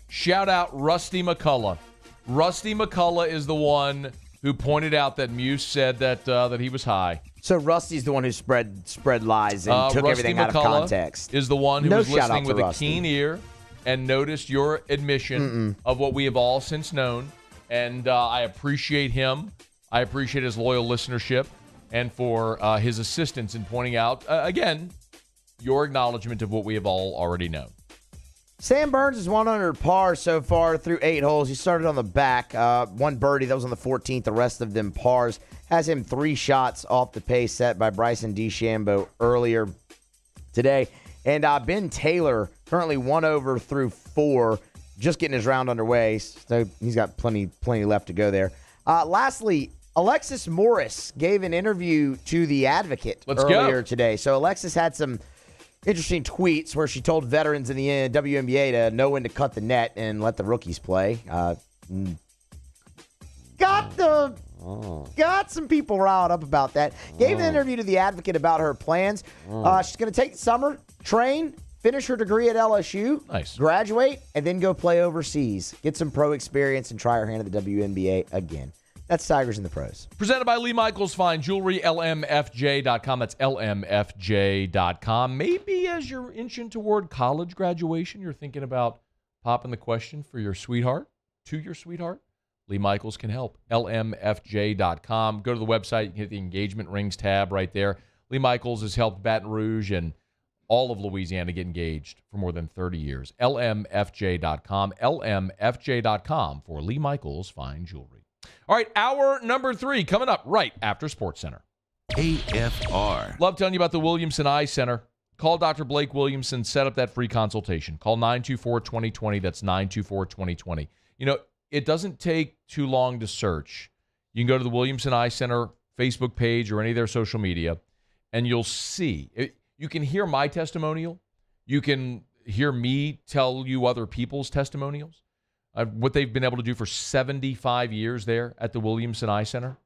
shout out Rusty McCullough. Rusty McCullough is the one who pointed out that Muse said that he was high. So Rusty's the one who spread lies and took Rusty everything McCullough out of context. Is the one who was listening with Rusty. a keen ear and noticed your admission of what we have all since known. And I appreciate him. I appreciate his loyal listenership and for his assistance in pointing out, again, your acknowledgement of what we have all already known. Sam Burns is 1 under par so far through 8 holes. He started on the back. 1 birdie. That was on the 14th. The rest of them pars. Has him 3 shots off the pace set by Bryson DeChambeau earlier today. And Ben Taylor, currently 1 over through 4. Just getting his round underway, so he's got plenty left to go there. Lastly, Alexis Morris gave an interview to The Advocate earlier today. So Alexis had some interesting tweets where she told veterans in the WNBA to know when to cut the net and let the rookies play. Got some people riled up about that. Gave an interview to The Advocate about her plans. She's going to take the summer, train, finish her degree at LSU, graduate, and then go play overseas. Get some pro experience and try her hand at the WNBA again. That's Tigers in the Pros. Presented by Lee Michaels Fine Jewelry, LMFJ.com. That's LMFJ.com. Maybe as you're inching toward college graduation, you're thinking about popping the question for your sweetheart, to your sweetheart. Lee Michaels can help. LMFJ.com. Go to the website. You can hit the engagement rings tab right there. Lee Michaels has helped Baton Rouge and all of Louisiana get engaged for more than 30 years. LMFJ.com. LMFJ.com for Lee Michaels Fine Jewelry. All right, hour number 3 coming up right after SportsCenter. AFR. Love telling you about the Williamson Eye Center. Call Dr. Blake Williamson. Set up that free consultation. Call 924-2020. That's 924-2020. You know, it doesn't take too long to search. You can go to the Williamson Eye Center Facebook page or any of their social media, and you'll see. You can hear my testimonial. You can hear me tell you other people's testimonials. What they've been able to do for 75 years there at the Williamson Eye Center.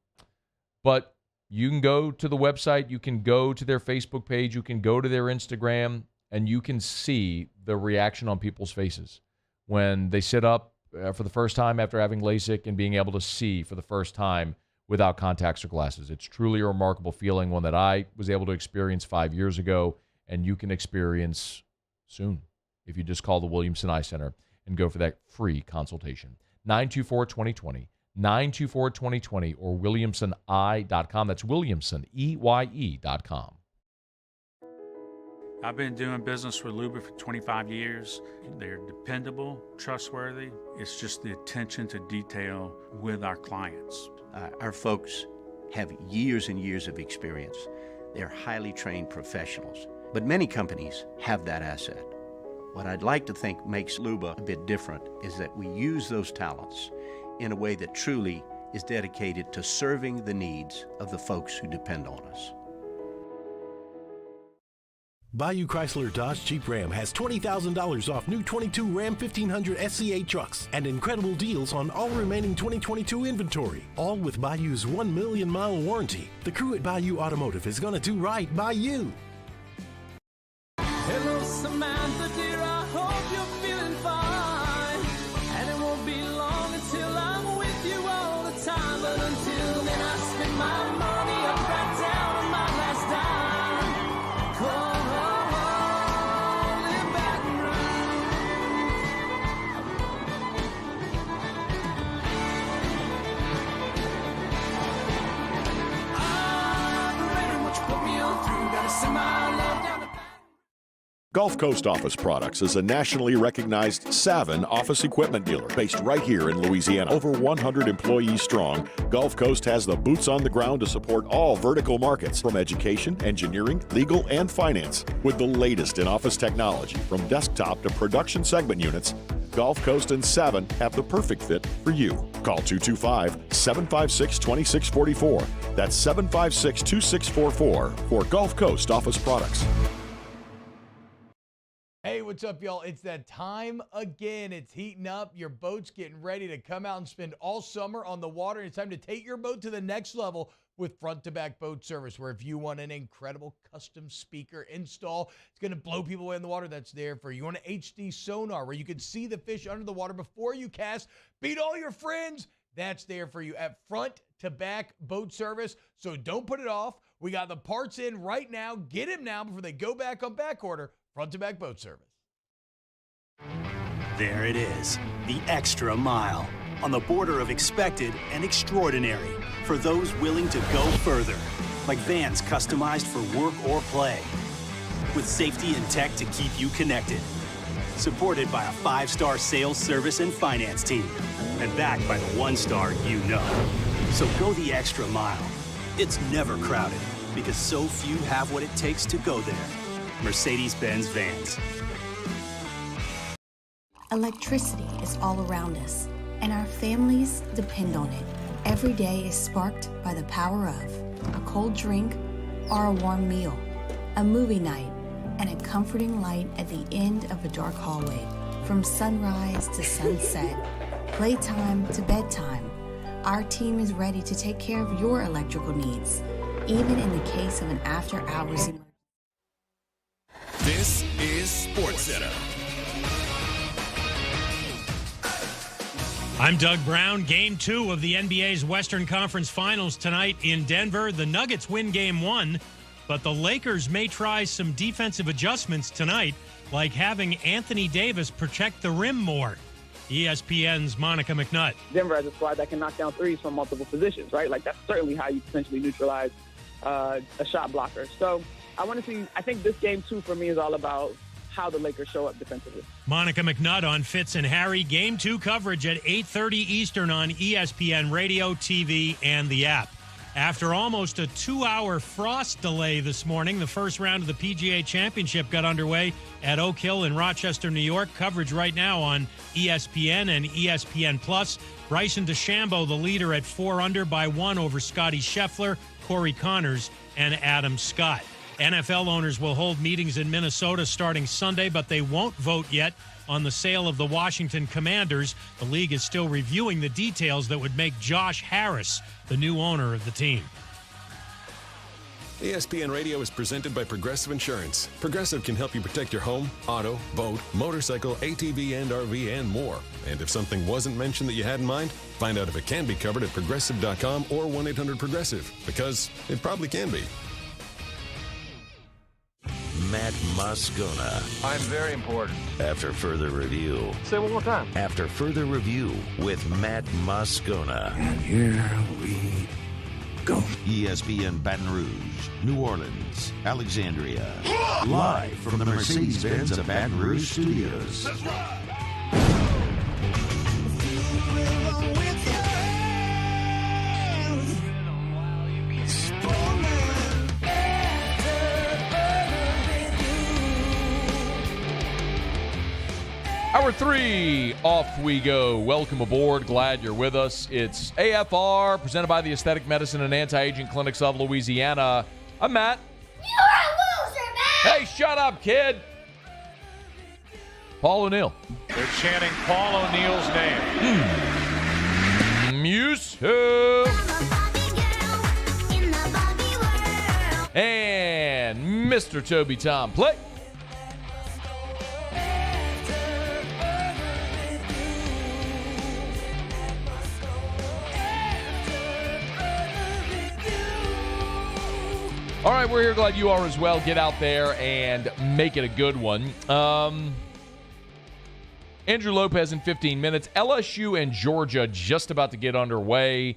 But you can go to the website, you can go to their Facebook page, you can go to their Instagram, and you can see the reaction on people's faces when they sit up for the first time after having LASIK and being able to see for the first time without contacts or glasses. It's truly a remarkable feeling, one that I was able to experience 5 years ago, and you can experience soon if you just call the Williamson Eye Center and go for that free consultation. 924-2020, 924-2020, or WilliamsonEye.com. That's Williamson, EYE.com. I've been doing business with Luba for 25 years. They're dependable, trustworthy. It's just the attention to detail with our clients. Our folks have years and years of experience. They're highly trained professionals, but many companies have that asset. What I'd like to think makes Luba a bit different is that we use those talents in a way that truly is dedicated to serving the needs of the folks who depend on us. Bayou Chrysler Dodge Jeep Ram has $20,000 off new 22 Ram 1500 SCA trucks and incredible deals on all remaining 2022 inventory, all with Bayou's 1 million mile warranty. The crew at Bayou Automotive is going to do right by you. Hello, Samantha, dear, I hope you're feeling fine. And it won't be long until I'm with you all the time. But until then, I spend my money up right down on my last dime. Come on, live Baton Rouge. I'm ready, what you put me on through. Gotta send my love down to Gulf Coast Office Products is a nationally recognized Savin office equipment dealer based right here in Louisiana. Over 100 employees strong, Gulf Coast has the boots on the ground to support all vertical markets, from education, engineering, legal, and finance. With the latest in office technology, from desktop to production segment units, Gulf Coast and Savin have the perfect fit for you. Call 225-756-2644. That's 756-2644 for Gulf Coast Office Products. Hey, what's up, y'all? It's that time again. It's heating up. Your boat's getting ready to come out and spend all summer on the water. It's time to take your boat to the next level with front-to-back boat service, where if you want an incredible custom speaker install, it's going to blow people away in the water, that's there for you. You want an HD sonar where you can see the fish under the water before you cast, beat all your friends, that's there for you at front-to-back boat service. So don't put it off. We got the parts in right now. Get them now before they go back on back order. Front-to-back boat service. There it is, the extra mile, on the border of expected and extraordinary, for those willing to go further, like vans customized for work or play, with safety and tech to keep you connected, supported by a 5-star sales, service, and finance team, and backed by the 1-star you know. So go the extra mile. It's never crowded, because so few have what it takes to go there. Mercedes-Benz Vans. Electricity is all around us, and our families depend on it. Every day is sparked by the power of a cold drink or a warm meal, a movie night, and a comforting light at the end of a dark hallway. From sunrise to sunset, playtime to bedtime, our team is ready to take care of your electrical needs, even in the case of an after-hours emergency. This is SportsCenter. I'm Doug Brown. Game 2 of the NBA's Western Conference Finals tonight in Denver. The Nuggets win Game 1, but the Lakers may try some defensive adjustments tonight, like having Anthony Davis protect the rim more. ESPN's Monica McNutt. Denver has a squad that can knock down threes from multiple positions, right? Like, that's certainly how you potentially neutralize a shot blocker. So I think this Game 2 for me is all about how the Lakers show up defensively. Monica McNutt on Fitz and Harry. Game 2 coverage at 8:30 Eastern on ESPN Radio, TV, and the app. After almost a 2-hour frost delay this morning, the first round of the PGA Championship got underway at Oak Hill in Rochester, New York. Coverage right now on ESPN and ESPN+. Bryson DeChambeau, the leader at 4 under by 1 over Scotty Scheffler, Corey Connors, and Adam Scott. NFL owners will hold meetings in Minnesota starting Sunday, but they won't vote yet on the sale of the Washington Commanders. The league is still reviewing the details that would make Josh Harris the new owner of the team. ESPN Radio is presented by Progressive Insurance. Progressive can help you protect your home, auto, boat, motorcycle, ATV, and RV, and more. And if something wasn't mentioned that you had in mind, find out if it can be covered at Progressive.com or 1-800-PROGRESSIVE, because it probably can be. Matt Moscona. I'm very important. After further review. Say it one more time. After further review with Matt Moscona. And here we go. ESPN Baton Rouge, New Orleans, Alexandria. Live from the Mercedes-Benz of Baton Rouge studios. That's right. Hour 3, off we go. Welcome aboard. Glad you're with us. It's AFR, presented by the Aesthetic Medicine and Anti-Aging Clinics of Louisiana. I'm Matt. You're a loser, Matt! Hey, shut up, kid. Paul O'Neill. They're chanting Paul O'Neill's name. Musso. And Mr. Toby Tom. Play. All right, we're here. Glad you are as well. Get out there and make it a good one. Andrew Lopez in 15 minutes. LSU and Georgia just about to get underway.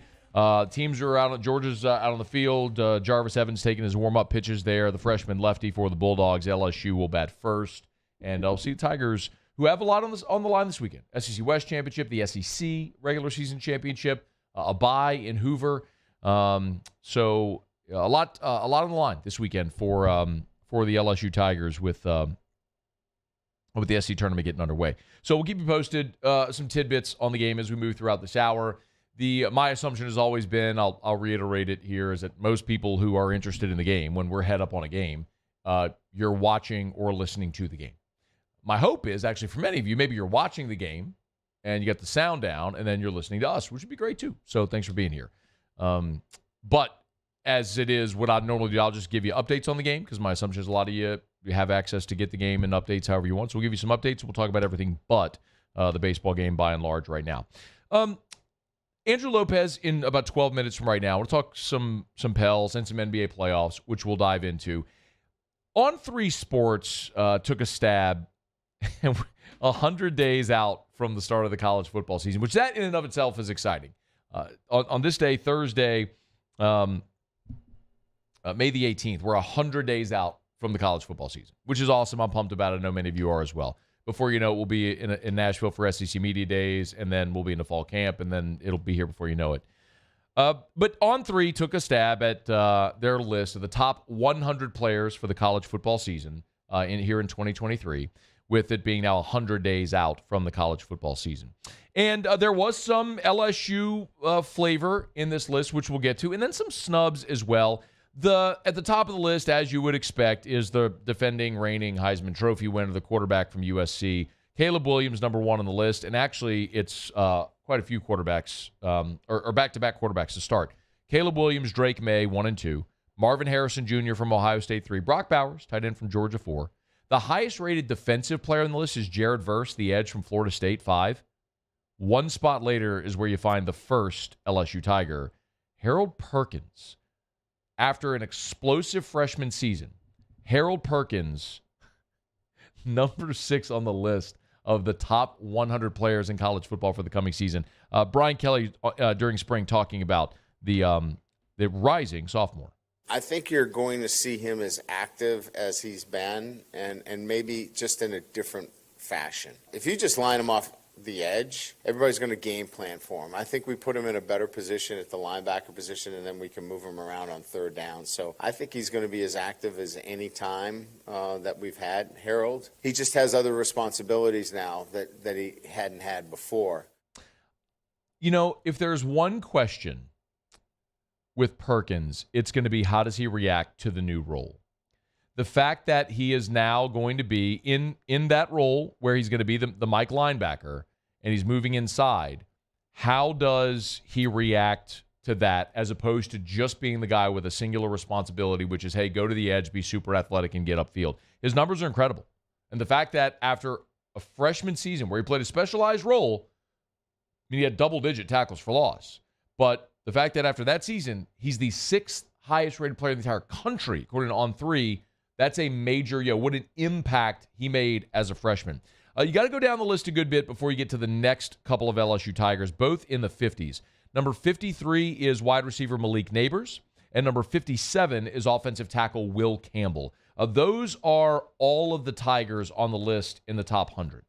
Teams are out. Georgia's out on the field. Jarvis Evans taking his warm-up pitches there. The freshman lefty for the Bulldogs. LSU will bat first. And I'll see the Tigers, who have a lot on the line this weekend. SEC West Championship, the SEC regular season championship, a bye in Hoover. So a lot on the line this weekend for the LSU Tigers with the SEC tournament getting underway. So we'll keep you posted. Some tidbits on the game as we move throughout this hour. My assumption has always been, I'll reiterate it here, is that most people who are interested in the game, when we're head up on a game, you're watching or listening to the game. My hope is actually for many of you, maybe you're watching the game and you got the sound down and then you're listening to us, which would be great too. So thanks for being here. But as it is, what I normally do, I'll just give you updates on the game because my assumption is a lot of you have access to get the game and updates however you want. So we'll give you some updates. We'll talk about everything but the baseball game by and large right now. Andrew Lopez in about 12 minutes from right now. We'll talk some Pels and some NBA playoffs, which we'll dive into. On3 Sports took a stab 100 days out from the start of the college football season, which that in and of itself is exciting. On this day, Thursday, May the 18th, we're 100 days out from the college football season, which is awesome. I'm pumped about it. I know many of you are as well. Before you know it, we'll be in Nashville for SEC Media Days, and then we'll be in the fall camp, and then it'll be here before you know it. But On3 took a stab at their list of the top 100 players for the college football season here in 2023, with it being now 100 days out from the college football season. And there was some LSU flavor in this list, which we'll get to, and then some snubs as well. At the top of the list, as you would expect, is the defending reigning Heisman Trophy winner, the quarterback from USC, Caleb Williams, number one on the list. And actually, it's quite a few quarterbacks, or back-to-back quarterbacks to start. Caleb Williams, Drake May, 1 and 2. Marvin Harrison Jr. from Ohio State, 3. Brock Bowers, tight end from Georgia, 4. The highest-rated defensive player on the list is Jared Verse, the edge from Florida State, 5. One spot later is where you find the first LSU Tiger, Harold Perkins. After an explosive freshman season, Harold Perkins, number 6 on the list of the top 100 players in college football for the coming season. Brian Kelly, during spring, talking about the rising sophomore. I think you're going to see him as active as he's been and maybe just in a different fashion. If you just line him off the edge, everybody's going to game plan for him. I think we put him in a better position at the linebacker position, and then we can move him around on third down. So I think he's going to be as active as any time that we've had Harold. He just has other responsibilities now that he hadn't had before. You know, if there's one question with Perkins, it's going to be how does he react to the new role? The fact that he is now going to be in that role where he's going to be the Mike linebacker and he's moving inside, how does he react to that as opposed to just being the guy with a singular responsibility, which is, hey, go to the edge, be super athletic, and get upfield? His numbers are incredible. And the fact that after a freshman season where he played a specialized role, I mean, he had double-digit tackles for loss. But the fact that after that season, he's the 6th highest-rated player in the entire country, according to On3, that's a major, what an impact he made as a freshman. You got to go down the list a good bit before you get to the next couple of LSU Tigers, both in the 50s. Number 53 is wide receiver Malik Neighbors, and number 57 is offensive tackle Will Campbell. Those are all of the Tigers on the list in the top 100.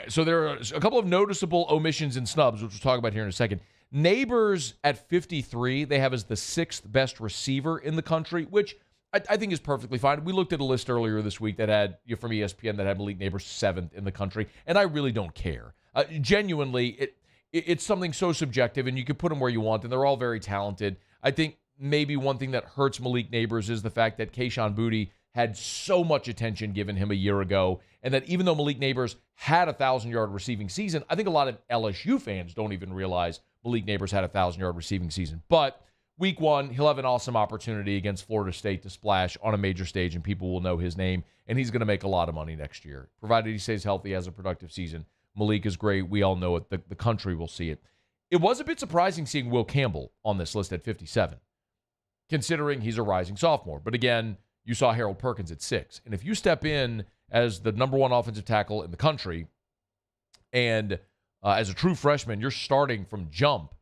So there are a couple of noticeable omissions and snubs, which we'll talk about here in a second. Neighbors at 53, they have as the 6th best receiver in the country, which I think is perfectly fine. We looked at a list earlier this week that had, from ESPN, that had Malik Neighbors 7th in the country, and I really don't care. Genuinely, it's something so subjective, and you can put them where you want, and they're all very talented. I think maybe one thing that hurts Malik Neighbors is the fact that Kayshon Boutte had so much attention given him a year ago, and that even though Malik Neighbors had a 1,000-yard receiving season, I think a lot of LSU fans don't even realize Malik Neighbors had a 1,000-yard receiving season. But Week 1, he'll have an awesome opportunity against Florida State to splash on a major stage, and people will know his name, and he's going to make a lot of money next year. Provided he stays healthy, has a productive season. Malik is great. We all know it. The country will see it. It was a bit surprising seeing Will Campbell on this list at 57, considering he's a rising sophomore. But again, you saw Harold Perkins at 6. And if you step in as the number 1 offensive tackle in the country, and as a true freshman, you're starting from jump,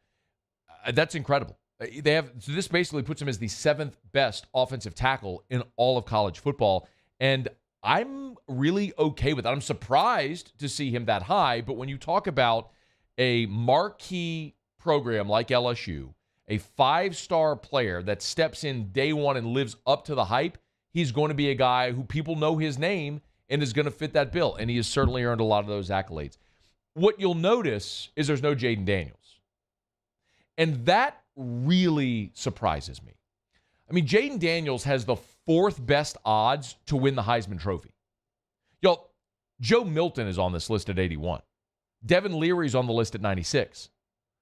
that's incredible. So this basically puts him as the 7th best offensive tackle in all of college football, and I'm really okay with that. I'm surprised to see him that high, but when you talk about a marquee program like LSU, a 5-star player that steps in day one and lives up to the hype, he's going to be a guy who people know his name and is going to fit that bill, and he has certainly earned a lot of those accolades. What you'll notice is there's no Jaden Daniels, and that really surprises me. I mean, Jaden Daniels has the 4th best odds to win the Heisman Trophy. Joe Milton is on this list at 81. Devin Leary's on the list at 96.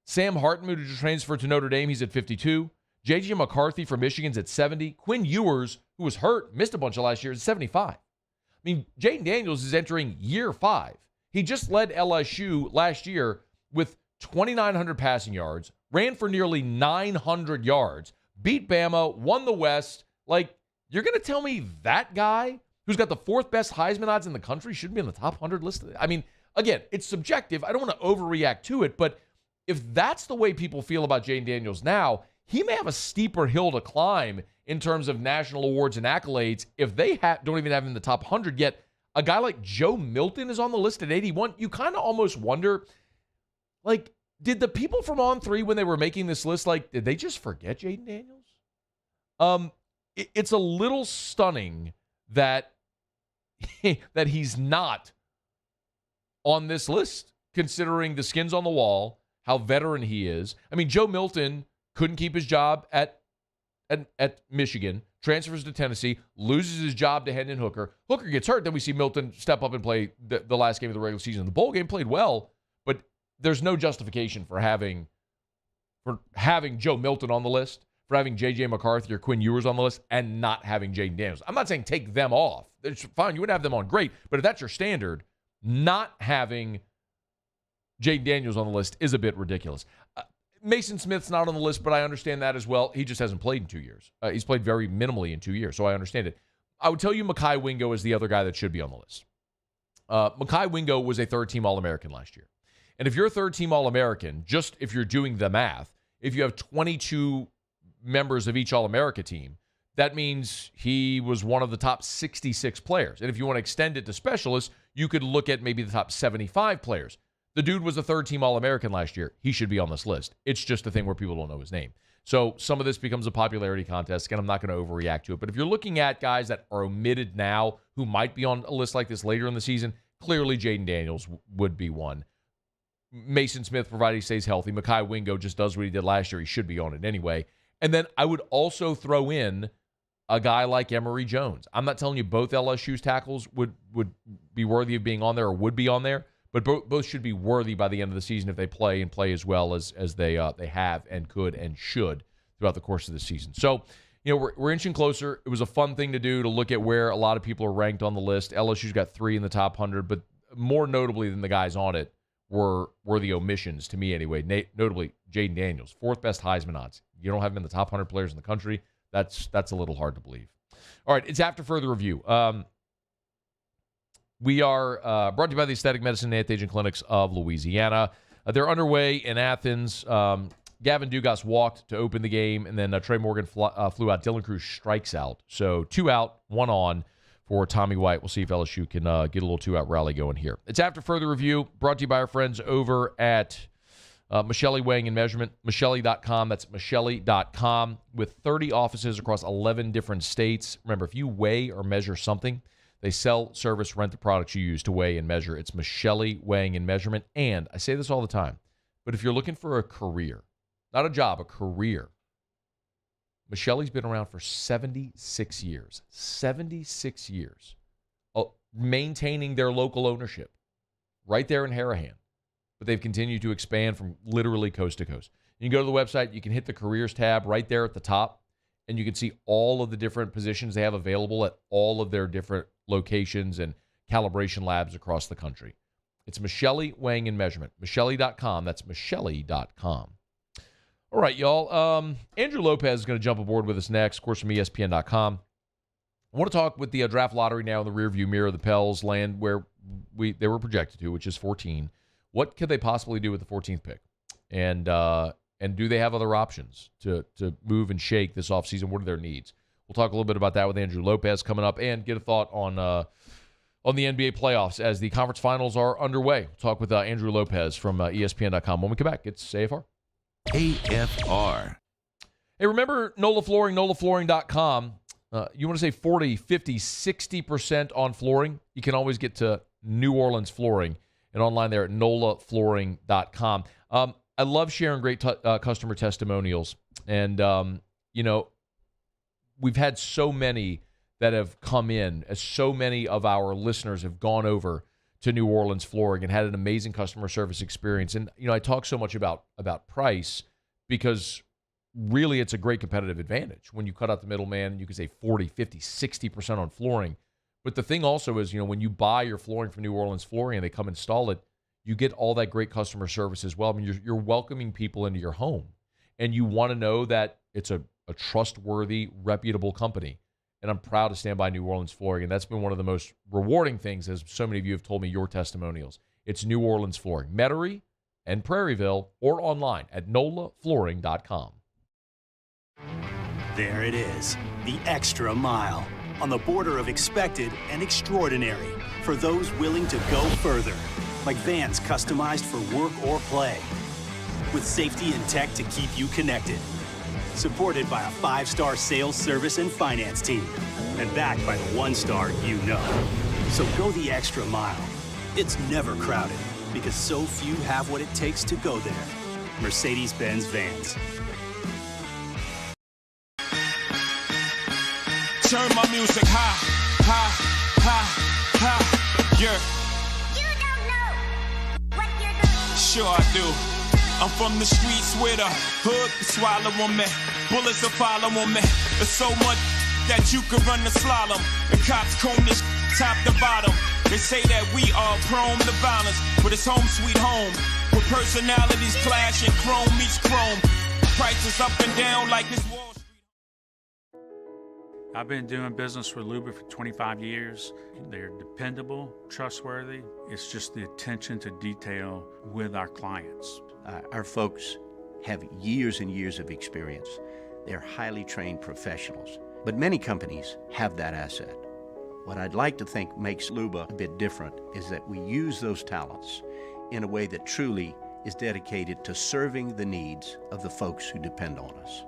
Sam Hartman, who just transferred to Notre Dame, he's at 52. J.J. McCarthy from Michigan's at 70. Quinn Ewers, who was hurt, missed a bunch of last year, is 75. I mean, Jaden Daniels is entering year 5. He just led LSU last year with 2,900 passing yards, ran for nearly 900 yards, beat Bama, won the West. You're going to tell me that guy who's got the 4th best Heisman odds in the country shouldn't be in the top 100 list? I mean, again, it's subjective. I don't want to overreact to it, but if that's the way people feel about Jaden Daniels now, he may have a steeper hill to climb in terms of national awards and accolades if they don't even have him in the top 100 yet. A guy like Joe Milton is on the list at 81. You kind of almost wonder, did the people from On3, when they were making this list, did they just forget Jaden Daniels? It's a little stunning that that he's not on this list, considering the skins on the wall, how veteran he is. I mean, Joe Milton couldn't keep his job at at Michigan, transfers to Tennessee, loses his job to Hendon Hooker. Hooker gets hurt, then we see Milton step up and play the last game of the regular season. The bowl game played well, but there's no justification for having Joe Milton on the list, for having J.J. McCarthy or Quinn Ewers on the list, and not having Jaden Daniels. I'm not saying take them off. It's fine. You would have them on, great. But if that's your standard, not having Jaden Daniels on the list is a bit ridiculous. Mason Smith's not on the list, but I understand that as well. He just hasn't played in 2 years. He's played very minimally in 2 years, so I understand it. I would tell you Mekhi Wingo is the other guy that should be on the list. Mekhi Wingo was a third-team All-American last year. And if you're a third-team All-American, just if you're doing the math, if you have 22 members of each All-America team, that means he was one of the top 66 players. And if you want to extend it to specialists, you could look at maybe the top 75 players. The dude was a third-team All-American last year. He should be on this list. It's just a thing where people don't know his name. So some of this becomes a popularity contest. Again, I'm not going to overreact to it. But if you're looking at guys that are omitted now who might be on a list like this later in the season, clearly Jaden Daniels would be one. Mason Smith, provided he stays healthy. Mekhi Wingo just does what he did last year. He should be on it anyway. And then I would also throw in a guy like Emory Jones. I'm not telling you both LSU's tackles would be worthy of being on there or would be on there, but both should be worthy by the end of the season if they play and play as well as they have and could and should throughout the course of the season. So, we're inching closer. It was a fun thing to do, to look at where a lot of people are ranked on the list. LSU's got 3 in the top 100, but more notably than the guys on it were the omissions, to me anyway. Notably, Jaden Daniels, 4th best Heisman odds. You don't have him in the top 100 players in the country. That's a little hard to believe. All right, it's after further review. We are brought to you by the Aesthetic Medicine and Anti-Aging Clinics of Louisiana. They're underway in Athens. Gavin Dugas walked to open the game, and then Trey Morgan flew out. Dylan Cruz strikes out. So 2 out, 1 on for Tommy White. We'll see if LSU can get a little 2-out rally going here. It's after further review, brought to you by our friends over at Michelli Weighing and Measurement, Michelli.com. That's Michelli.com with 30 offices across 11 different states. Remember, if you weigh or measure something, they sell, service, rent the products you use to weigh and measure. It's Michelli Weighing and Measurement. And I say this all the time, but if you're looking for a career, not a job, a career, Michelli's been around for 76 years. 76 years. Maintaining their local ownership right there in Harahan. But they've continued to expand from literally coast to coast. You can go to the website. You can hit the careers tab right there at the top, and you can see all of the different positions they have available at all of their different locations and calibration labs across the country. It's Michelli Weighing and Measurement. Michelli.com. That's Michelli.com. All right, y'all. Andrew Lopez is going to jump aboard with us next, of course, from ESPN.com. I want to talk with the draft lottery now in the rearview mirror. The Pels land where they were projected to, which is 14. What could they possibly do with the 14th pick? And do they have other options to move and shake this offseason? What are their needs? We'll talk a little bit about that with Andrew Lopez coming up and get a thought on the NBA playoffs as the conference finals are underway. We'll talk with Andrew Lopez from ESPN.com. When we come back, it's AFR. AFR. Hey, remember NOLA Flooring, NOLAflooring.com. You want to save 40, 50, 60% on flooring? You can always get to New Orleans Flooring and online there at NOLAflooring.com. I love sharing great customer testimonials. And, we've had so many that have come in, as so many of our listeners have gone over to New Orleans Flooring and had an amazing customer service experience. And, I talk so much about price because really it's a great competitive advantage. When you cut out the middleman, you can save 40, 50, 60% on flooring. But the thing also is, when you buy your flooring from New Orleans Flooring and they come install it, you get all that great customer service as well. I mean, you're welcoming people into your home, and you want to know that it's a trustworthy, reputable company. And I'm proud to stand by New Orleans Flooring, and that's been one of the most rewarding things, as so many of you have told me your testimonials. It's New Orleans Flooring, Metairie and Prairieville, or online at NOLAflooring.com. There it is, the extra mile, on the border of expected and extraordinary, for those willing to go further, like vans customized for work or play, with safety and tech to keep you connected, supported by a 5-star sales, service, and finance team, and backed by the 1-star you know. So go the extra mile. It's never crowded, because so few have what it takes to go there. Mercedes-Benz Vans. turn my music high, high, high, high, yeah. You don't know what you're doing. Sure I do. I'm from the streets where the hood can swallow on me. Bullets will follow on me. There's so much that you can run the slalom. The cops comb this top to bottom. They say that we are prone to violence, but it's home sweet home. With personalities clash and chrome meets chrome. Prices up and down like this Wall Street. I've been doing business with Luba for 25 years. They're dependable, trustworthy. It's just the attention to detail with our clients. Our folks have years and years of experience. They're highly trained professionals. But many companies have that asset. What I'd like to think makes Luba a bit different is that we use those talents in a way that truly is dedicated to serving the needs of the folks who depend on us.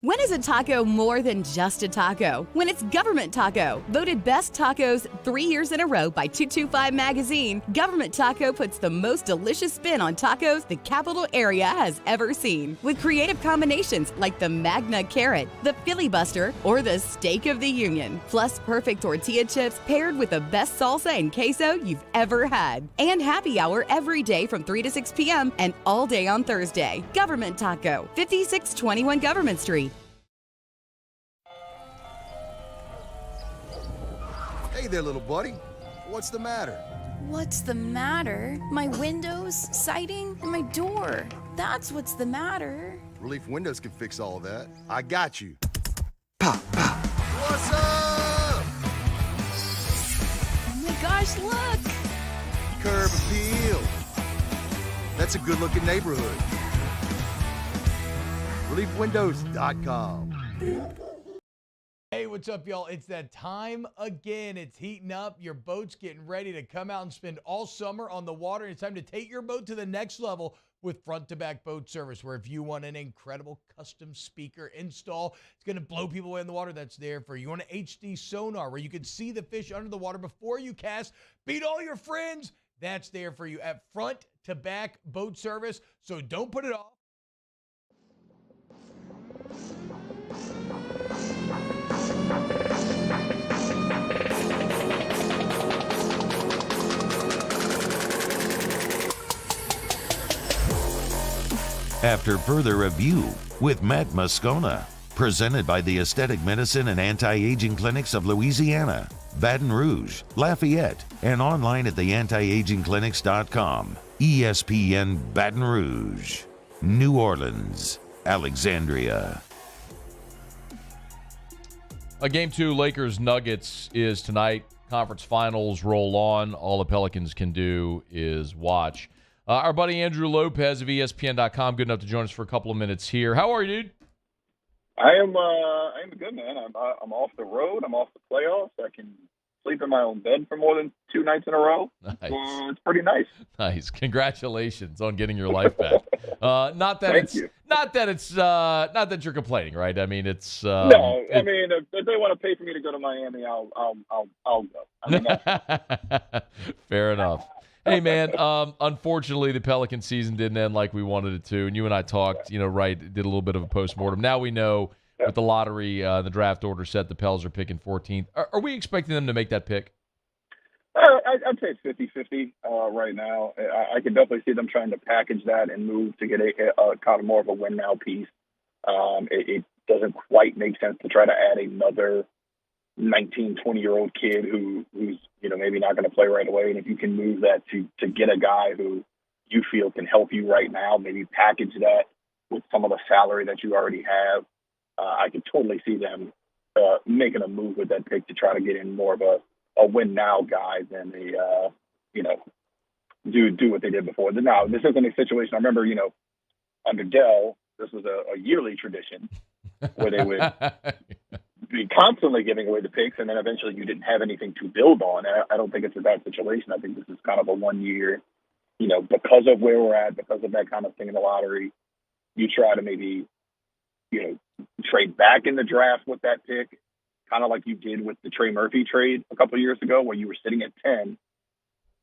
When is a taco more than just a taco? When it's Government Taco. Voted best tacos 3 years in a row by 225 Magazine, Government Taco puts the most delicious spin on tacos the capital area has ever seen. With creative combinations like the Magna Carrot, the Filibuster, or the Steak of the Union. Plus perfect tortilla chips paired with the best salsa and queso you've ever had. And happy hour every day from 3 to 6 p.m. and all day on Thursday. Government Taco, 5621 Government Street. Hey there, little buddy. What's the matter? What's the matter? My windows, siding, and my door. That's what's the matter. Relief Windows can fix all of that. I got you. Pop, pop. What's up? Oh my gosh, look! Curb appeal. That's a good-looking neighborhood. ReliefWindows.com. Hey, what's up, y'all? It's that time again. It's heating up. Your boat's getting ready to come out and spend all summer on the water. It's time to take your boat to the next level with front-to-back boat service, where if you want an incredible custom speaker install, it's going to blow people away in the water, that's there for you. You want an HD sonar where you can see the fish under the water before you cast, beat all your friends, that's there for you at front-to-back boat service. So don't put it off. After further review with Matt Moscona, presented by the Aesthetic Medicine and Anti-Aging Clinics of Louisiana, Baton Rouge, Lafayette, and online at theantiagingclinics.com. ESPN Baton Rouge, New Orleans, Alexandria. Game 2, Lakers-Nuggets is tonight. Conference finals roll on. All the Pelicans can do is watch. Our buddy Andrew Lopez of ESPN.com, good enough to join us for a couple of minutes here. How are you, dude? I am good, man. I'm off the road. I'm off the playoffs. I can sleep in my own bed for more than 2 nights in a row. Nice. It's pretty nice. Nice. Congratulations on getting your life back. Not that you're complaining, right? I mean, it's no. I mean, if they want to pay for me to go to Miami, I'll go. I mean, fair enough. Hey, man, unfortunately, the Pelican season didn't end like we wanted it to. And you and I talked, did a little bit of a postmortem. Now we know with the lottery, the draft order set, the Pels are picking 14th. Are we expecting them to make that pick? I'd say it's 50-50 right now. I could definitely see them trying to package that and move to get a kind of more of a win-now piece. It doesn't quite make sense to try to add another 19, 20-year-old kid who's maybe not going to play right away. And if you can move that to get a guy who you feel can help you right now, maybe package that with some of the salary that you already have, I could totally see them making a move with that pick to try to get in more of a win-now guy than do what they did before. Now, this isn't a situation. I remember, under Dell, this was a yearly tradition where they would be constantly giving away the picks, and then eventually you didn't have anything to build on. I don't think it's a bad situation. I think this is kind of a 1 year, because of where we're at, because of that kind of thing in the lottery, you try to maybe, trade back in the draft with that pick, kind of like you did with the Trey Murphy trade a couple of years ago, where you were sitting at 10.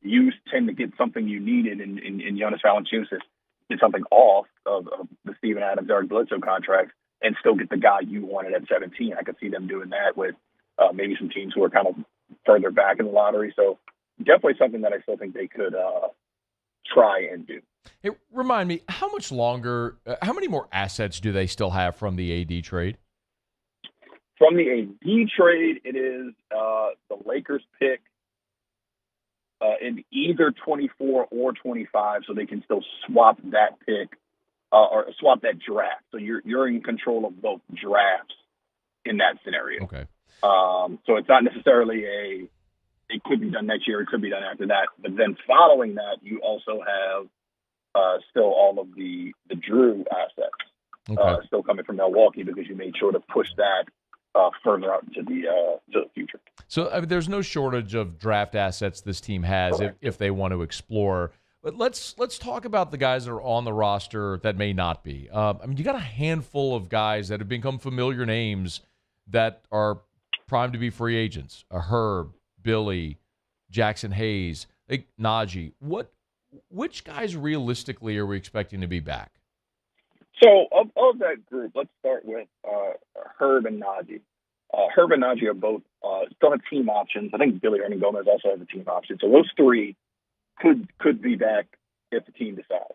You tend to get something you needed in Jonas Valanciunas, did something off of the Steven Adams, Eric Bledsoe contracts. and still get the guy you wanted at 17. I could see them doing that with maybe some teams who are kind of further back in the lottery. So definitely something that I still think they could try and do. Hey, remind me, how much longer, how many more assets do they still have from the AD trade? From the AD trade, it is the Lakers pick in either 24 or 25, so they can still swap that pick or swap that draft. So you're in control of both drafts in that scenario. Okay. So it's not necessarily it could be done next year, it could be done after that. But then following that, you also have still all of the Drew assets still coming from Milwaukee, because you made sure to push that further out into the future. So there's no shortage of draft assets this team has if they want to explore. But let's talk about the guys that are on the roster that may not be. I mean, you got a handful of guys that have become familiar names that are primed to be free agents. Herb, Billy, Jackson Hayes, Najee. Which guys realistically are we expecting to be back? So of that group, let's start with Herb and Najee. Herb and Najee are both still have team options. I think Billy Ernie Gomez also has a team option. So those three could be back if the team decides.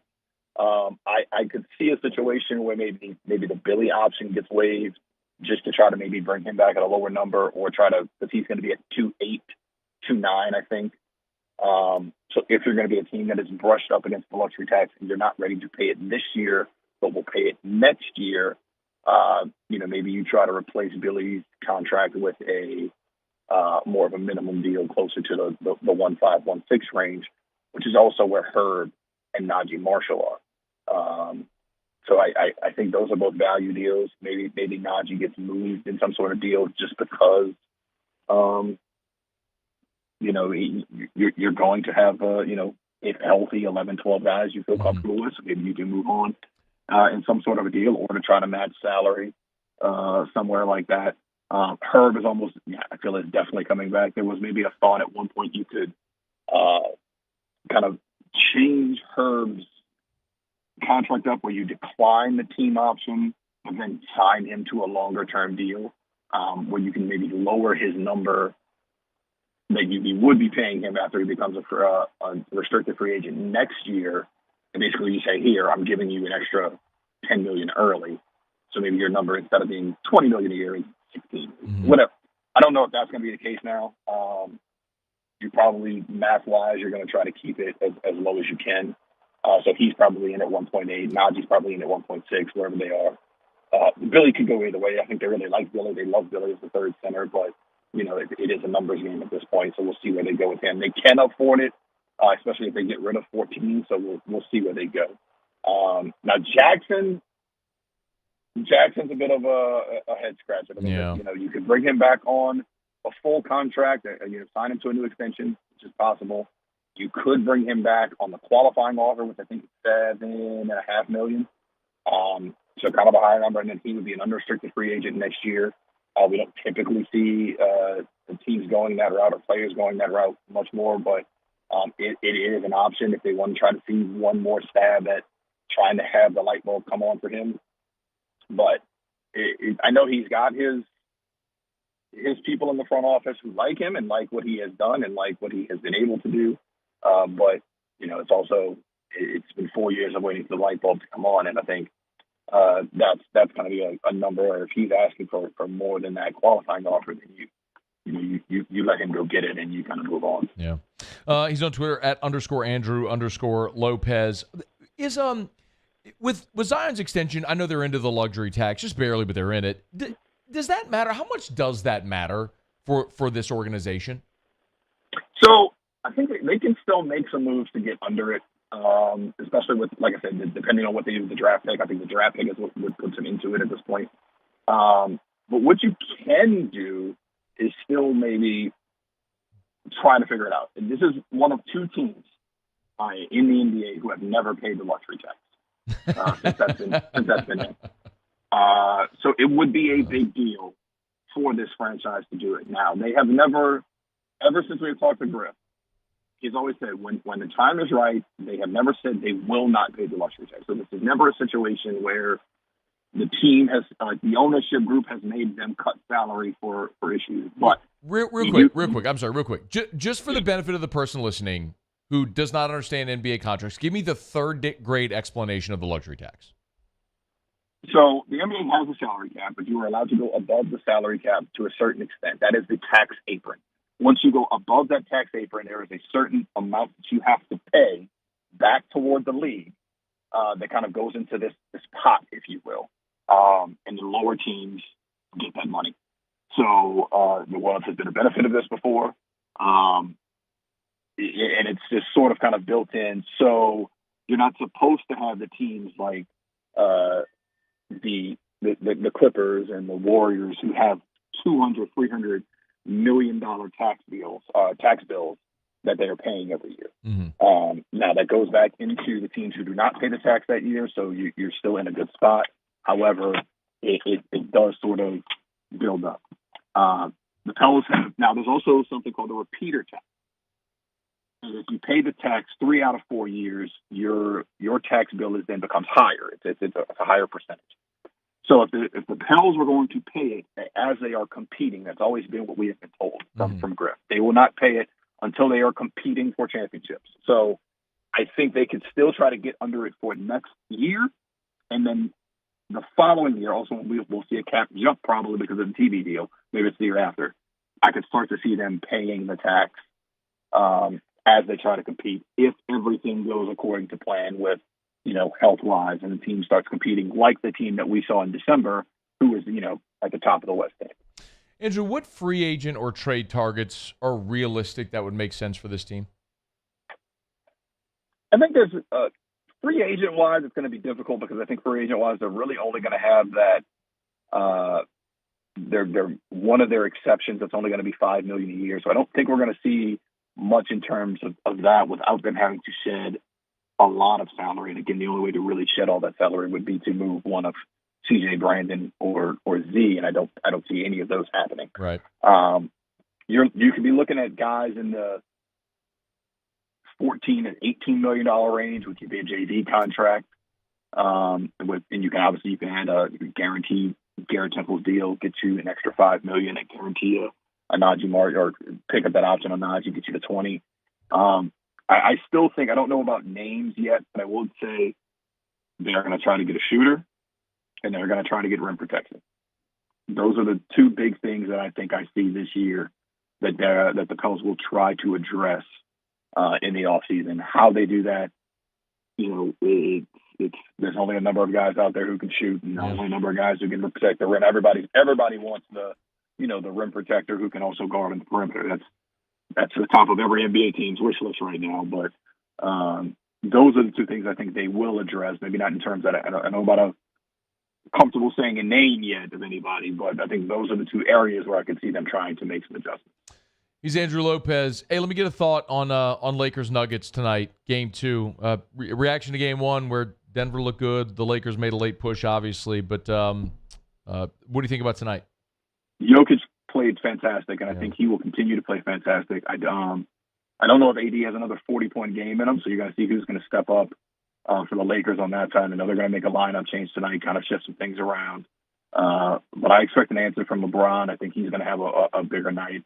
I could see a situation where maybe the Billy option gets waived just to try to maybe bring him back at a lower number, or try to, because he's going to be at 2.8, 2.9, I think. So if you're going to be a team that is brushed up against the luxury tax and you're not ready to pay it this year, but will pay it next year, maybe you try to replace Billy's contract with a more of a minimum deal closer to the 1.5, 1.6 range, which is also where Herb and Najee Marshall are. So I think those are both value deals. Maybe Najee gets moved in some sort of deal just because, you're going to have, if healthy, 11, 12 guys you feel comfortable with. So maybe you can move on in some sort of a deal, or to try to match salary somewhere like that. Herb is almost, I feel it's definitely coming back. There was maybe a thought at one point you could kind of change Herb's contract up where you decline the team option and then sign him to a longer term deal, where you can maybe lower his number that you would be paying him after he becomes a restricted free agent next year. And basically you say, here, I'm giving you an extra $10 million early. So maybe your number, instead of being $20 million a year, is 16, whatever. I don't know if that's going to be the case now. You probably, math-wise, you're going to try to keep it as low as you can. So he's probably in at 1.8. Najee's probably in at 1.6, wherever they are. Billy could go either way. I think they really like Billy. They love Billy as the third center, but, it is a numbers game at this point, so we'll see where they go with him. They can afford it, especially if they get rid of 14, so we'll see where they go. Now, Jackson's a bit of a head scratcher. Yeah. You could bring him back on a full contract, sign him to a new extension, which is possible. You could bring him back on the qualifying offer, which I think is $7.5 million. So kind of a higher number, and then he would be an unrestricted free agent next year. We don't typically see the teams going that route or players going that route much more, but it is an option if they want to try to see one more stab at trying to have the light bulb come on for him. But I know he's got his people in the front office who like him and like what he has done and like what he has been able to do. But it's also, it's been 4 years of waiting for the light bulb to come on, and I think that's going to be a number. Or if he's asking for more than that qualifying offer, then you let him go get it and you kind of move on. Yeah. He's on Twitter at _Andrew_Lopez. Is with Zion's extension, I know they're into the luxury tax, just barely, but they're in it. Does that matter? How much does that matter for this organization? So I think they can still make some moves to get under it, especially with, like I said, depending on what they do with the draft pick. I think the draft pick is what puts them into it at this point. But what you can do is still maybe try to figure it out. And this is one of two teams in the NBA who have never paid the luxury tax since that's been in. So it would be a big deal for this franchise to do it. Now, they have never, ever since we've talked to Griff, he's always said when the time is right, they have never said they will not pay the luxury tax. So this is never a situation where the team has, the ownership group has made them cut salary for issues. But real quick. I'm sorry, real quick. Just for the benefit of the person listening who does not understand NBA contracts, give me the third grade explanation of the luxury tax. So the NBA has a salary cap, but you are allowed to go above the salary cap to a certain extent. That is the tax apron. Once you go above that tax apron, there is a certain amount that you have to pay back toward the league that kind of goes into this pot, if you will. And the lower teams get that money. So the Wolves has been a benefit of this before. And it's just sort of kind of built in. So you're not supposed to have the teams like the Clippers and the Warriors who have $200-300 million tax bills that they are paying every year. Mm-hmm. Now that goes back into the teams who do not pay the tax that year, so you're still in a good spot. However, it does sort of build up. The Pelicans have, now there's also something called a repeater tax. And if you pay the tax 3 out of 4 years, your tax bill then becomes higher. It's a higher percentage. So if the Pels were going to pay it as they are competing, that's always been what we have been told from Griff. They will not pay it until they are competing for championships. So I think they could still try to get under it for next year, and then the following year also we'll see a cap jump probably because of the TV deal. Maybe it's the year after. I could start to see them paying the tax as they try to compete if everything goes according to plan with, health-wise, and the team starts competing like the team that we saw in December, who was, at the top of the West End. Andrew, what free agent or trade targets are realistic that would make sense for this team? I think there's free agent-wise, it's going to be difficult because I think free agent-wise, they're really only going to have that. They're one of their exceptions that's only going to be $5 million a year. So I don't think we're going to see much in terms of that without them having to shed a lot of salary. And again, the only way to really shed all that salary would be to move one of CJ, Brandon, or Z, and I don't see any of those happening. Right. You could be looking at guys in the $14 and $18 million range, which would be a JV contract. And you can add a guarantee Garrett Temple's deal, get you an extra $5 million, and guarantee a Najee Martin, or pick up that option on Najee, get you to 20. I still think, I don't know about names yet, but I will say they're going to try to get a shooter, and they're going to try to get rim protection. Those are the two big things that I think I see this year that the Pels will try to address in the offseason. How they do that, there's only a number of guys out there who can shoot, and only a number of guys who can protect the rim. Everybody wants the rim protector who can also guard on the perimeter. That's the top of every NBA team's wish list right now. But those are the two things I think they will address. Maybe not in terms that I don't know about a comfortable saying a name yet of anybody, but I think those are the two areas where I could see them trying to make some adjustments. He's Andrew Lopez. Hey, let me get a thought on Lakers Nuggets tonight, Game 2. Reaction to Game 1 where Denver looked good. The Lakers made a late push, obviously. But what do you think about tonight? Jokic played fantastic, and I think he will continue to play fantastic. I don't know if AD has another 40-point game in him, so you're going to see who's going to step up for the Lakers on that side. I know they're going to make a lineup change tonight, kind of shift some things around. But I expect an answer from LeBron. I think he's going to have a bigger night.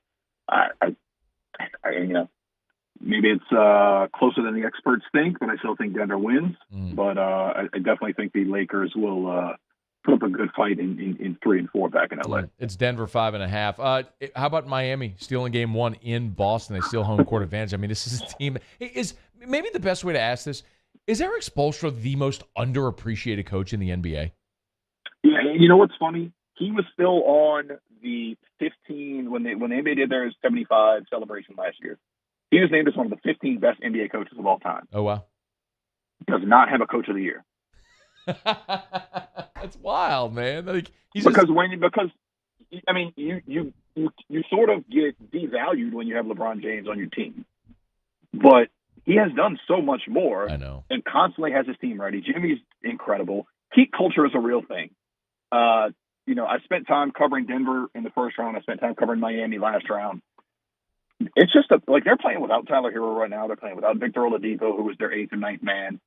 Maybe it's closer than the experts think, but I still think Denver wins. But I definitely think the Lakers will put up a good fight in 3 and 4 back in LA. It's Denver 5.5. How about Miami stealing Game 1 in Boston? They steal home court advantage. I mean, this is a team. Is maybe the best way to ask this: is Eric Spoelstra the most underappreciated coach in the NBA? Yeah, you know what's funny? He was still on the 15 when the NBA did their 75 celebration last year. He was named as one of the 15 best NBA coaches of all time. Oh wow! Does not have a coach of the year. That's wild, man. Like you sort of get devalued when you have LeBron James on your team, but he has done so much more. I know, and constantly has his team ready. Jimmy's incredible. Heat culture is a real thing. I spent time covering Denver in the first round. I spent time covering Miami last round. It's just they're playing without Tyler Hero right now. They're playing without Victor Oladipo, who was their 8th or 9th man.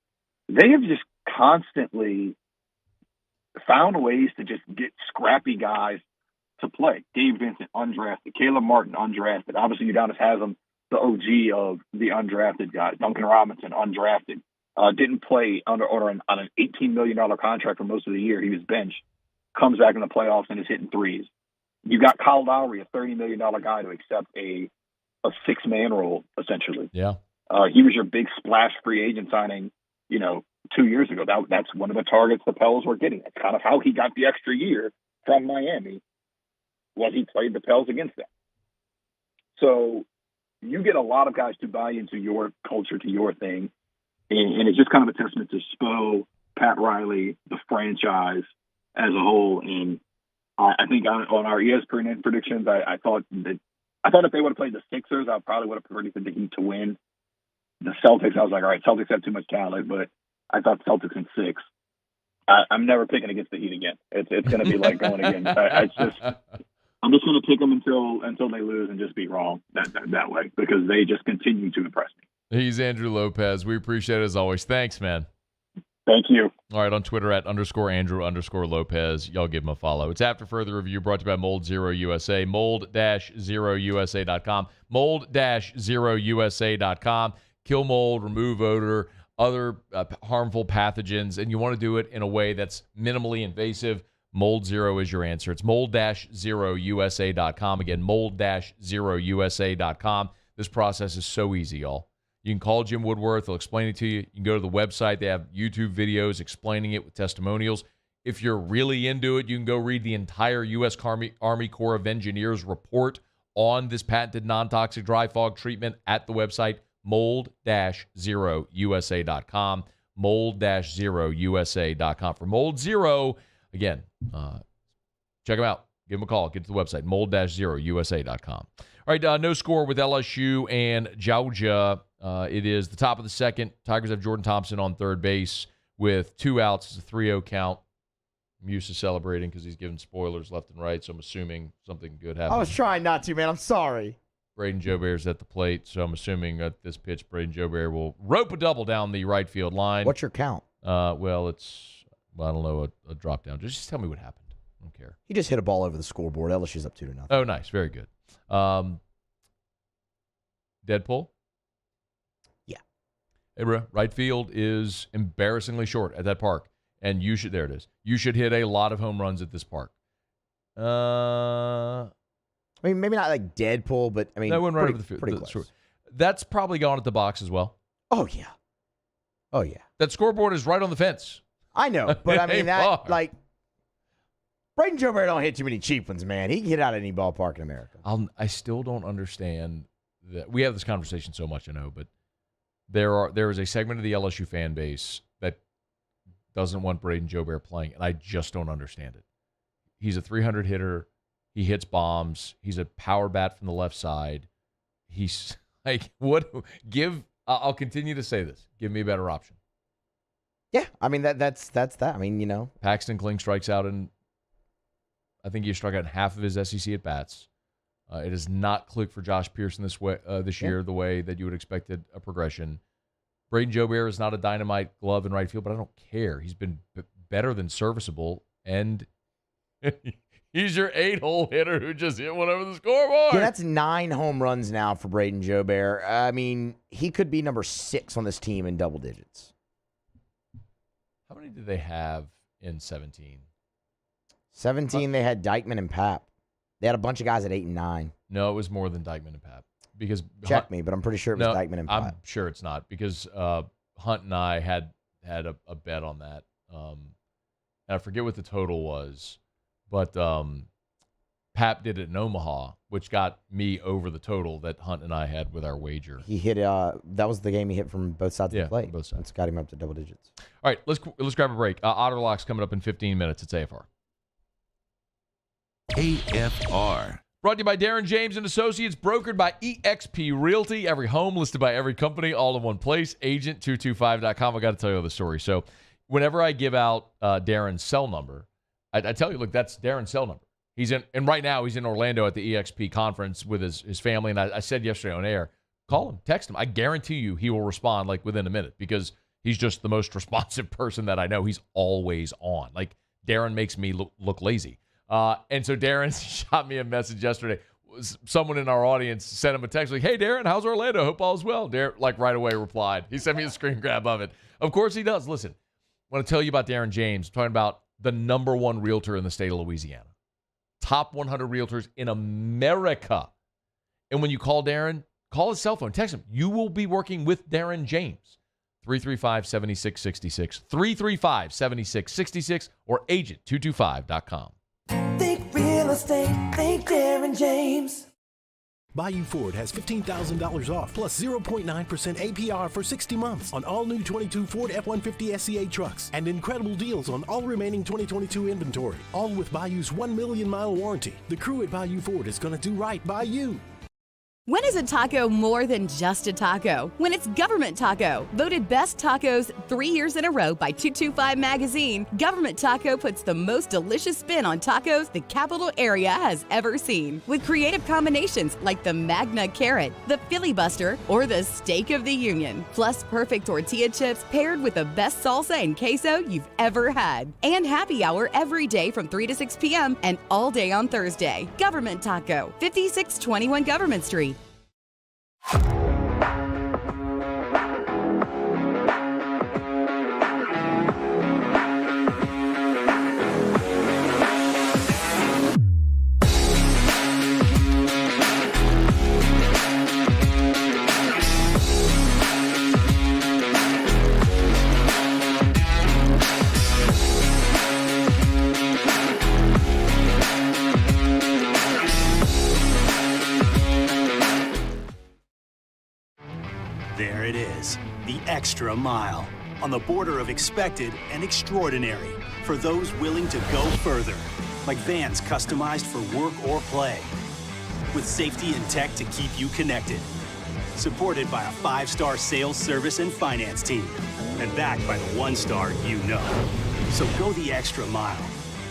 They have just constantly found ways to just get scrappy guys to play. Gabe Vincent, undrafted. Caleb Martin, undrafted. Obviously, Udonis Haslem, the OG of the undrafted guys. Duncan Robinson, undrafted. Didn't play on an $18 million contract for most of the year. He was benched. Comes back in the playoffs and is hitting threes. You got Kyle Lowry, a $30 million guy, to accept a 6-man role, essentially. Yeah. He was your big splash free agent signing, 2 years ago. That's one of the targets the Pels were getting. That's kind of how he got the extra year from Miami, was he played the Pels against them. So you get a lot of guys to buy into your culture, to your thing, and it's just kind of a testament to Spo, Pat Riley, the franchise as a whole. And I think on our ESPN predictions, I thought if they would have played the Sixers, I probably would have predicted the Heat to win. The Celtics, I was like, all right, Celtics have too much talent, but I thought Celtics in 6. I'm never picking against the Heat again. It's going to be like going again. I'm just going to pick them until they lose and just be wrong that way, because they just continue to impress me. He's Andrew Lopez. We appreciate it as always. Thanks, man. Thank you. All right, on Twitter at _Andrew_Lopez. Y'all give him a follow. It's After Further Review, brought to you by Mold Zero USA. Mold-0USA.com. Mold-0USA.com. Kill mold, remove odor, other harmful pathogens, and you want to do it in a way that's minimally invasive. Mold Zero is your answer. It's mold-0USA.com. Again, mold-0USA.com. This process is so easy, y'all. You can call Jim Woodworth. He'll explain it to you. You can go to the website. They have YouTube videos explaining it with testimonials. If you're really into it, you can go read the entire U.S. Army Corps of Engineers report on this patented non-toxic dry fog treatment at the website mold-0USA.com. Mold-0USA.com. For Mold Zero, again, check them out. Give them a call. Get to the website, mold-0USA.com. All right, no score with LSU and Georgia. It is the top of the second. Tigers have Jordan Thompson on third base with 2 outs. It's a 3-0 count. I'm used to celebrating because he's giving spoilers left and right, so I'm assuming something good happened. I was trying not to, man. I'm sorry. Braden Jobear's at the plate, so I'm assuming at this pitch, Braden Jobear will rope a double down the right field line. What's your count? Well, I don't know, a drop down. Just tell me what happened. I don't care. He just hit a ball over the scoreboard. LSU's up 2-0. Oh, nice. Very good. Deadpool? Yeah. Hey, bro, right field is embarrassingly short at that park. And there it is. You should hit a lot of home runs at this park. I mean, maybe not like Deadpool, but I mean, that went right over the field. Pretty close. Short. That's probably gone at the box as well. Oh, yeah. Oh, yeah. That scoreboard is right on the fence. I know, but I mean, Braden Jobear don't hit too many cheap ones, man. He can hit out any ballpark in America. I still don't understand that. We have this conversation so much, I know, but there is a segment of the LSU fan base that doesn't want Braden Jobear playing, and I just don't understand it. He's a 300 hitter. He hits bombs. He's a power bat from the left side. He's like, I'll continue to say this. Give me a better option. Yeah, I mean, that's that. I mean, Paxton Kling strikes out I think he struck out in half of his SEC at bats. It has not clicked for Josh Pearson this year the way that you would expect a progression. Braden Jobear is not a dynamite glove in right field, but I don't care. He's been better than serviceable, and he's your 8-hole hitter who just hit one over the scoreboard. Yeah, that's 9 home runs now for Braden Jobear. I mean, he could be number 6 on this team in double digits. How many did they have in 17? 17, they had Dykeman and Pap. They had a bunch of guys at 8 and 9. No, it was more than Dykeman and Pap. Because Check me, but I'm pretty sure it was Dykeman and Pap. I'm sure it's not, because Hunt and I had a bet on that. And I forget what the total was, but Pap did it in Omaha, which got me over the total that Hunt and I had with our wager. He hit. That was the game he hit from both sides of the plate. Both sides. That's got him up to double digits. All right, let's grab a break. Otter Lock's coming up in 15 minutes. It's AFR. AFR. Brought to you by Darren James and Associates, brokered by eXp Realty. Every home listed by every company, all in one place. Agent225.com. I got to tell you the story. So whenever I give out Darren's cell number, I tell you, look, that's Darren's cell number. And right now he's in Orlando at the eXp conference with his family. And I said yesterday on air, call him, text him. I guarantee you he will respond like within a minute, because he's just the most responsive person that I know. He's always on. Like, Darren makes me look lazy. And so Darren shot me a message yesterday. Someone in our audience sent him a text like, "Hey, Darren, how's Orlando? Hope all is well." Darren, right away replied. He sent me a screen grab of it. Of course he does. Listen, I want to tell you about Darren James. I'm talking about the number one realtor in the state of Louisiana. Top 100 realtors in America. And when you call Darren, call his cell phone, text him. You will be working with Darren James. 335-7666. 335-7666 or agent225.com. Think real estate, think Darren James. Bayou Ford has $15,000 off plus 0.9% APR for 60 months on all new 22 Ford F-150 SCA trucks and incredible deals on all remaining 2022 inventory. All with Bayou's 1 million-mile warranty. The crew at Bayou Ford is going to do right by you. When is a taco more than just a taco? When it's Government Taco. Voted best tacos 3 years in a row by 225 Magazine, Government Taco puts the most delicious spin on tacos the capital area has ever seen. With creative combinations like the Magna Carrot, the Filibuster, or the Steak of the Union. Plus perfect tortilla chips paired with the best salsa and queso you've ever had. And happy hour every day from 3 to 6 p.m. and all day on Thursday. Government Taco, 5621 Government Street. There it is, the extra mile, on the border of expected and extraordinary, for those willing to go further, like vans customized for work or play, with safety and tech to keep you connected, supported by a 5-star sales, service, and finance team, and backed by the 1-star you know. So go the extra mile.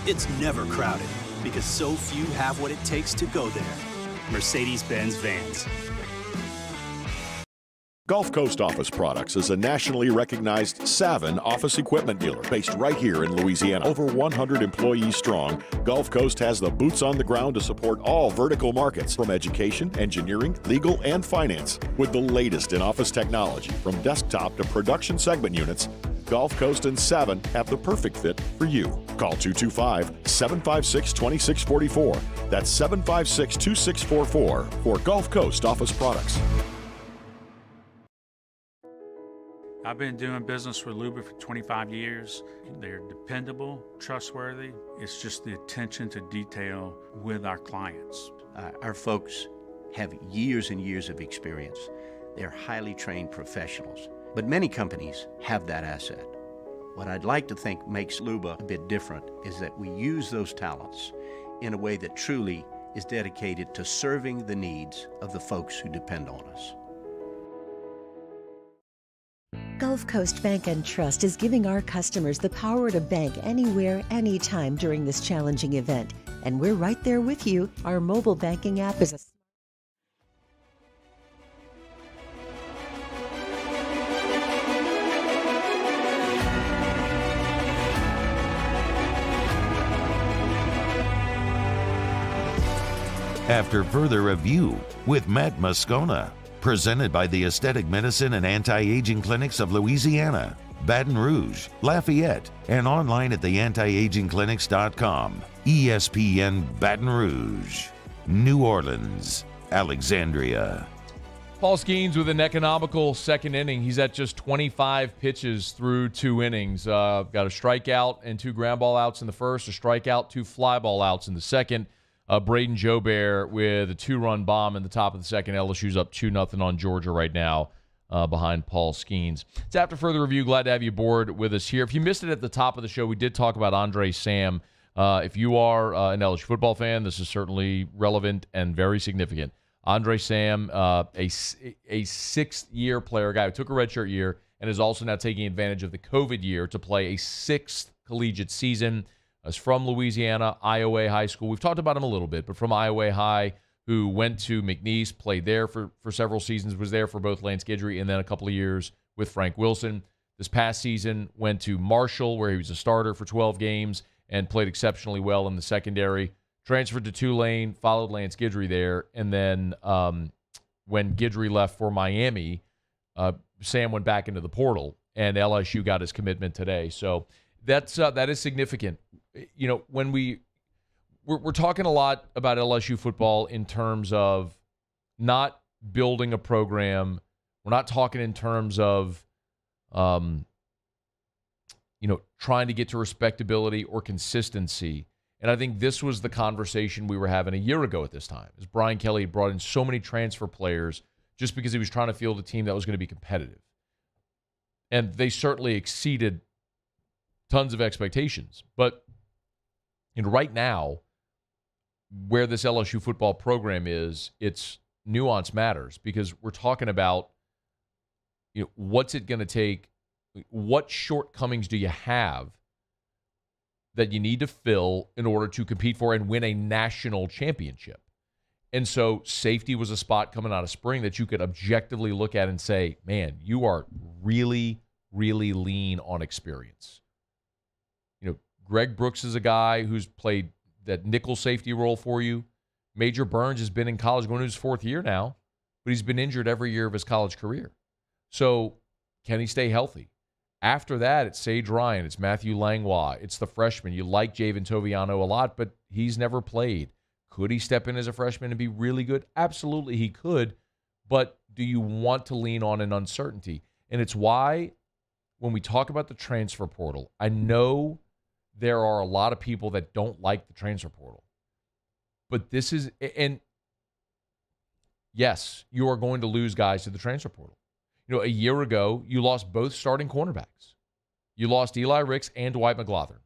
It's never crowded, because so few have what it takes to go there. Mercedes-Benz Vans. Gulf Coast Office Products is a nationally recognized Savin office equipment dealer based right here in Louisiana. Over 100 employees strong, Gulf Coast has the boots on the ground to support all vertical markets, from education, engineering, legal, and finance. With the latest in office technology, from desktop to production segment units, Gulf Coast and Savin have the perfect fit for you. Call 225-756-2644. That's 756-2644 for Gulf Coast Office Products. I've been doing business with Luba for 25 years. They're dependable, trustworthy. It's just the attention to detail with our clients. Our folks have years and years of experience. They're highly trained professionals, but many companies have that asset. What I'd like to think makes Luba a bit different is that we use those talents in a way that truly is dedicated to serving the needs of the folks who depend on us. Gulf Coast Bank and Trust is giving our customers the power to bank anywhere, anytime during this challenging event. And we're right there with you. Our mobile banking app is a After further review with Matt Moscona. Presented by the Aesthetic Medicine and Anti-Aging Clinics of Louisiana, Baton Rouge, Lafayette, and online at theantiagingclinics.com. ESPN Baton Rouge, New Orleans, Alexandria. Paul Skeens with an economical second inning. He's at just 25 pitches through 2 innings. Got a strikeout and 2 ground ball outs in the first, a strikeout, 2 fly ball outs in the second. Braden Jobert with a 2-run bomb in the top of the second. LSU's up 2-0 on Georgia right now behind Paul Skeens. It's After Further Review. Glad to have you aboard with us here. If you missed it at the top of the show, we did talk about Andre Sam. If you are an LSU football fan, this is certainly relevant and very significant. Andre Sam, a sixth-year player, a guy who took a redshirt year and is also now taking advantage of the COVID year to play a 6th collegiate season. Is from Louisiana, Iowa High School. We've talked about him a little bit, but from Iowa High, who went to McNeese, played there for several seasons, was there for both Lance Guidry and then a couple of years with Frank Wilson. This past season, went to Marshall, where he was a starter for 12 games, and played exceptionally well in the secondary. Transferred to Tulane, followed Lance Guidry there, and then when Guidry left for Miami, Sam went back into the portal, and LSU got his commitment today. So that is significant. You know, when we're talking a lot about LSU football in terms of not building a program. We're not talking in terms of, trying to get to respectability or consistency. And I think this was the conversation we were having a year ago at this time, as Brian Kelly brought in so many transfer players just because he was trying to field a team that was going to be competitive. And they certainly exceeded tons of expectations. But right now, where this LSU football program is, its nuance matters, because we're talking about what's it going to take, what shortcomings do you have that you need to fill in order to compete for and win a national championship. And so safety was a spot coming out of spring that you could objectively look at and say, man, you are really, really lean on experience. Greg Brooks is a guy who's played that nickel safety role for you. Major Burns has been in college going to his fourth year now, but he's been injured every year of his college career. So can he stay healthy? After that, it's Sage Ryan, it's Matthew Langlois, it's the freshman. You like Javen Toviano a lot, but he's never played. Could he step in as a freshman and be really good? Absolutely he could, but do you want to lean on an uncertainty? And it's why when we talk about the transfer portal, I know there are a lot of people that don't like the transfer portal. But this is, and yes, you are going to lose guys to the transfer portal. A year ago, you lost both starting cornerbacks. You lost Eli Ricks and Dwight McGlothern.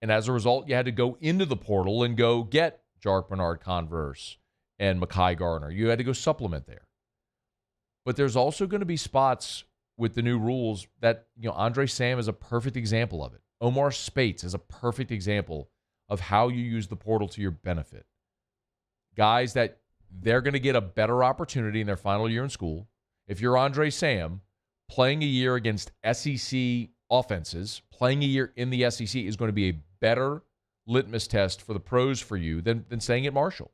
And as a result, you had to go into the portal and go get Jark Bernard-Converse and Mekhi Garner. You had to go supplement there. But there's also going to be spots with the new rules that, Andre Sam is a perfect example of it. Omar Spates is a perfect example of how you use the portal to your benefit. Guys that they're going to get a better opportunity in their final year in school. If you're Andre Sam, playing a year against SEC offenses, playing a year in the SEC is going to be a better litmus test for the pros for you than staying at Marshall.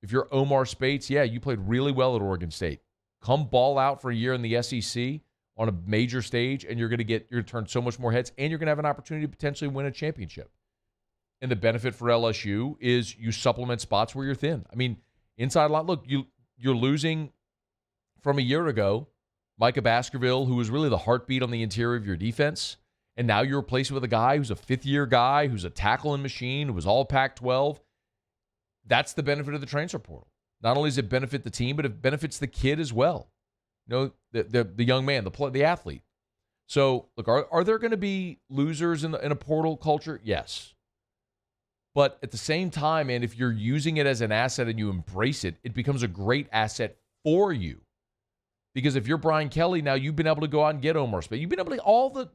If you're Omar Spates, yeah, you played really well at Oregon State. Come ball out for a year in the SEC on a major stage, and you're going to turn so much more heads, and you're going to have an opportunity to potentially win a championship. And the benefit for LSU is you supplement spots where you're thin. I mean, inside line, look, you're losing from a year ago Micah Baskerville, who was really the heartbeat on the interior of your defense, and now you're replacing with a guy who's a fifth-year guy, who's a tackling machine, who was all Pac-12. That's the benefit of the transfer portal. Not only does it benefit the team, but it benefits the kid as well. The young man, the athlete. So, look, are there going to be losers in a portal culture? Yes. But at the same time, and if you're using it as an asset and you embrace it, it becomes a great asset for you. Because if you're Brian Kelly, now you've been able to go out and get Omar Speight. You've been able to all the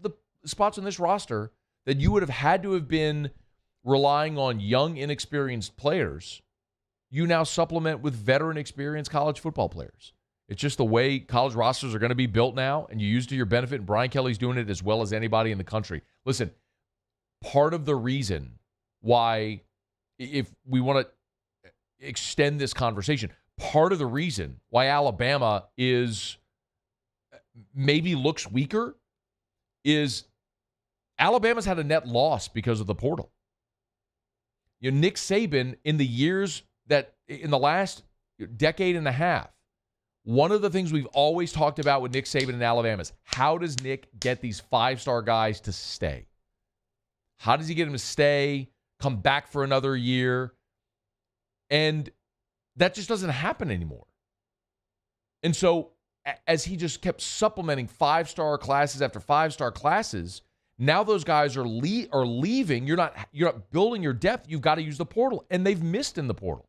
spots on this roster that you would have had to have been relying on young, inexperienced players. You now supplement with veteran, experienced college football players. It's just the way college rosters are going to be built now, and you use it to your benefit, and Brian Kelly's doing it as well as anybody in the country. Listen, part of the reason why, if we want to extend this conversation, part of the reason why Alabama maybe looks weaker is Alabama's had a net loss because of the portal. Nick Saban, in the last decade and a half, one of the things we've always talked about with Nick Saban in Alabama is how does Nick get these five-star guys to stay? How does he get them to stay, come back for another year? And that just doesn't happen anymore. And so as he just kept supplementing five-star classes after five-star classes, now those guys are leaving. You're not building your depth. You've got to use the portal, and they've missed in the portal.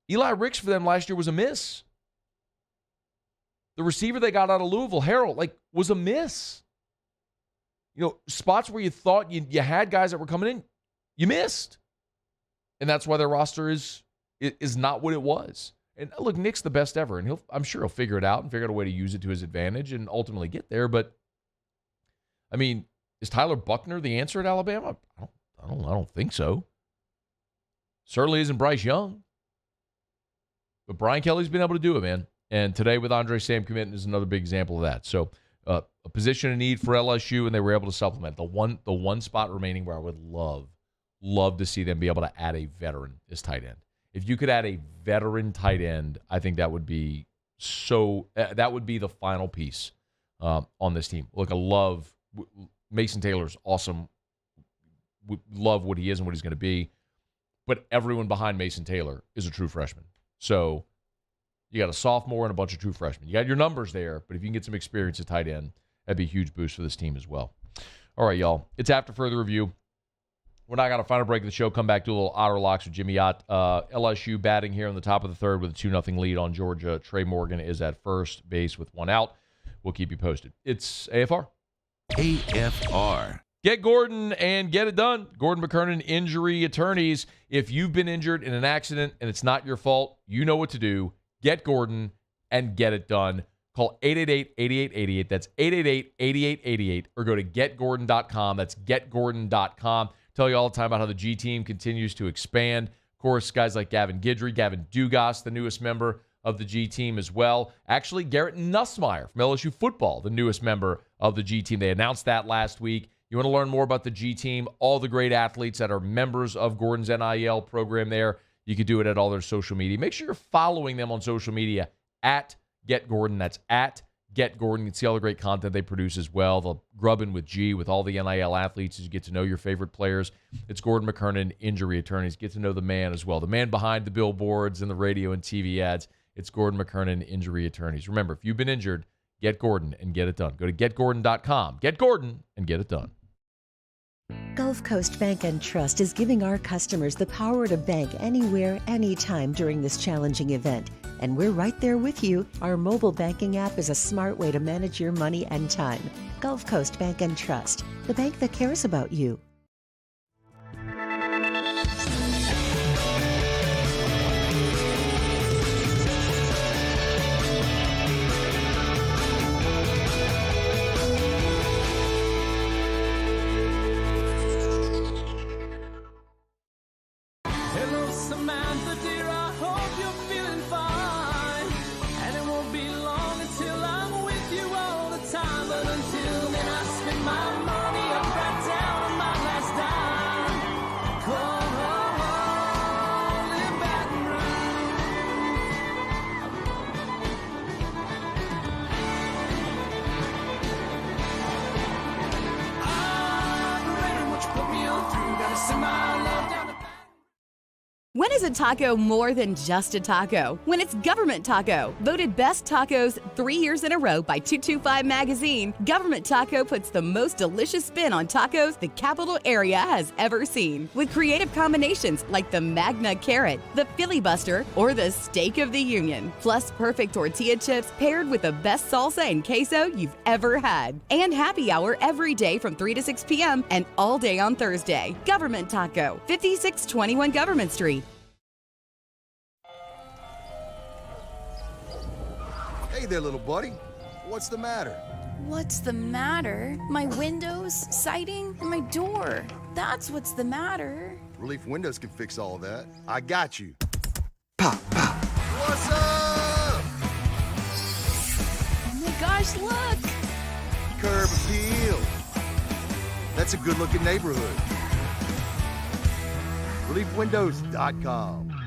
Eli Ricks for them last year was a miss. The receiver they got out of Louisville, Harold, was a miss. Spots where you thought you had guys that were coming in, you missed. And that's why their roster is not what it was. And look, Nick's the best ever, and I'm sure he'll figure it out and figure out a way to use it to his advantage and ultimately get there. But, I mean, Is Tyler Buckner the answer at Alabama? I don't think so. Certainly isn't Bryce Young. But Brian Kelly's been able to do it, man. And today with Andre Sam committing is another big example of that. So a position of need for LSU, and they were able to supplement. The one spot remaining where I would love to see them be able to add a veteran is tight end. If you could add a veteran tight end, I think that would be that would be the final piece on this team. Look, I love Mason Taylor's awesome. Love what he is and what he's going to be. But everyone behind Mason Taylor is a true freshman. So you got a sophomore and a bunch of true freshmen. You got your numbers there, but if you can get some experience at tight end, that'd be a huge boost for this team as well. All right, y'all. It's after further review. We're not going to final break of the show. Come back to a little Otter Locks with Jimmy Ott. LSU batting here in the top of the third with a 2-0 lead on Georgia. Trey Morgan is at first base with one out. We'll keep you posted. It's AFR. AFR. Get Gordon and get it done. Gordon McKernan Injury Attorneys. If you've been injured in an accident and it's not your fault, you know what to do. Get Gordon and get it done. Call 888-8888. That's 888-8888. Or go to getgordon.com. That's getgordon.com. Tell you all the time about how the G team continues to expand. Of course, guys like Gavin Guidry, Gavin Dugas, the newest member of the G team as well. Actually, Garrett Nussmeier from LSU football, the newest member of the G team. They announced that last week. You want to learn more about the G team, all the great athletes that are members of Gordon's NIL program there. You can do it at all their social media. Make sure you're following them on social media at Get Gordon. That's at Get Gordon. You can see all the great content they produce as well. The Grubbin with G with all the NIL athletes as you get to know your favorite players. It's Gordon McKernan Injury Attorneys. Get to know the man as well. The man behind the billboards and the radio and TV ads. It's Gordon McKernan Injury Attorneys. Remember, if you've been injured, get Gordon and get it done. Go to getgordon.com. Get Gordon and get it done. Gulf Coast Bank and Trust is giving our customers the power to bank anywhere, anytime during this challenging event. And we're right there with you. Our mobile banking app is a smart way to manage your money and time. Gulf Coast Bank and Trust, the bank that cares about you. When is a taco more than just a taco? When it's Government Taco. Voted best tacos 3 years in a row by 225 Magazine, Government Taco puts the most delicious spin on tacos the capital area has ever seen. With creative combinations like the Magna Carrot, the Filibuster, or the Steak of the Union. Plus perfect tortilla chips paired with the best salsa and queso you've ever had. And happy hour every day from 3 to 6 p.m. and all day on Thursday. Government Taco, 5621 Government Street. Hey there, little buddy. What's the matter? What's the matter? My windows, siding, and my door. That's what's the matter. Relief Windows can fix all of that. I got you. Pop, pop. What's up? Oh my gosh, look! Curb appeal. That's a good-looking neighborhood. ReliefWindows.com.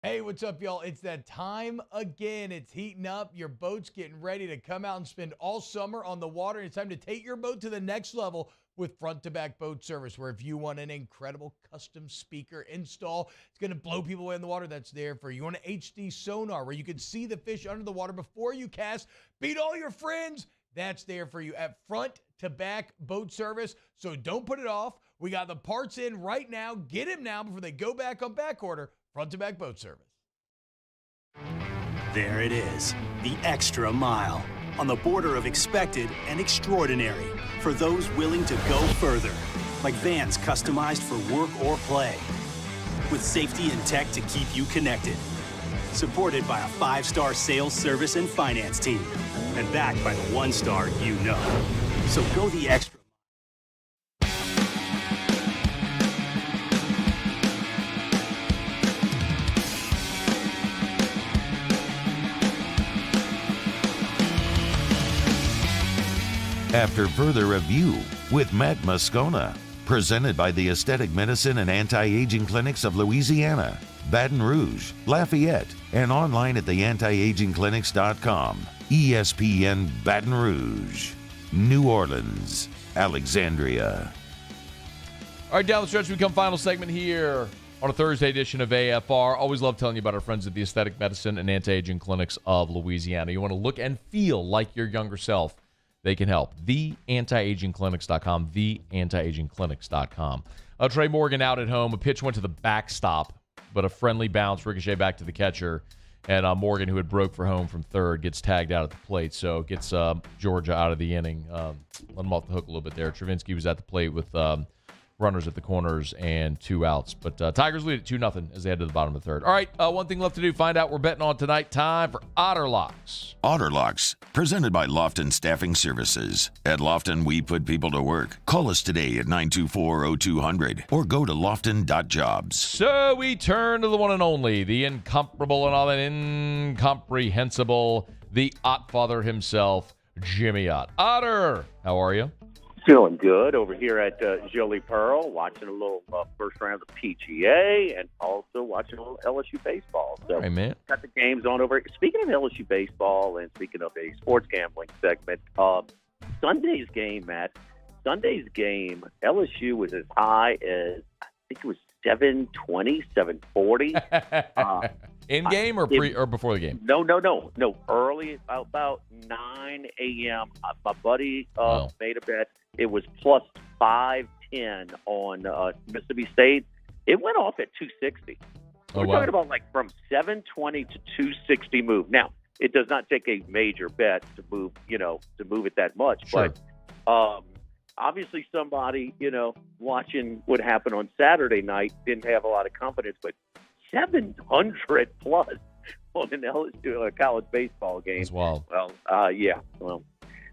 Hey, what's up, y'all? It's that time again. It's heating up. Your boat's getting ready to come out and spend all summer on the water. It's time to take your boat to the next level with front-to-back boat service, where if you want an incredible custom speaker install, it's going to blow people away in the water, that's there for you. You want an HD sonar where you can see the fish under the water before you cast, beat all your friends, that's there for you at front-to-back boat service. So don't put it off. We got the parts in right now. Get them now before they go back on back order. Front-to-back boat service. There it is, the extra mile, on the border of expected and extraordinary, for those willing to go further, like vans customized for work or play, with safety and tech to keep you connected, supported by a 5-star sales, service, and finance team, and backed by the 1-star you know. So go the extra. After further review with Matt Moscona, presented by the Aesthetic Medicine and Anti-Aging Clinics of Louisiana, Baton Rouge, Lafayette, and online at theantiagingclinics.com. ESPN Baton Rouge, New Orleans, Alexandria. All right, down the stretch, we come final segment here on a Thursday edition of AFR. Always love telling you about our friends at the Aesthetic Medicine and Anti-Aging Clinics of Louisiana. You want to look and feel like your younger self, they can help. TheAntiAgingClinics.com, TheAntiAgingClinics.com. Trey Morgan out at home. A pitch went to the backstop, but a friendly bounce, ricochet back to the catcher. And Morgan, who had broke for home from third, gets tagged out at the plate. So gets Georgia out of the inning. Let him off the hook a little bit there. Travinski was at the plate with runners at the corners and 2 outs. But Tigers lead at 2-0 as they head to the bottom of the third. All right, one thing left to do. Find out we're betting on tonight. Time for Otter Locks. Otter Locks, presented by Lofton Staffing Services. At Lofton, we put people to work. Call us today at 924-0200 or go to lofton.jobs. So we turn to the one and only, the incomparable and all that incomprehensible, the Ott Father himself, Jimmy Ott. Otter, how are you? Feeling good over here at Jolie Pearl, watching a little first round of the PGA and also watching a little LSU baseball. So, hey, man. Got the games on over. Speaking of LSU baseball and speaking of a sports gambling segment, Sunday's game, Matt. Sunday's game, LSU was as high as, I think it was 720, 740. In game or before the game? No. Early, about 9 a.m. My buddy made a bet. It was plus 510 on Mississippi State. It went off at 260. We're talking about like from 720 to 260 move. Now, it does not take a major bet to move, to move it that much. Sure. But obviously somebody, watching what happened on Saturday night didn't have a lot of confidence, but 700 plus on an LSU college baseball game. That's wild. Well, yeah. Well,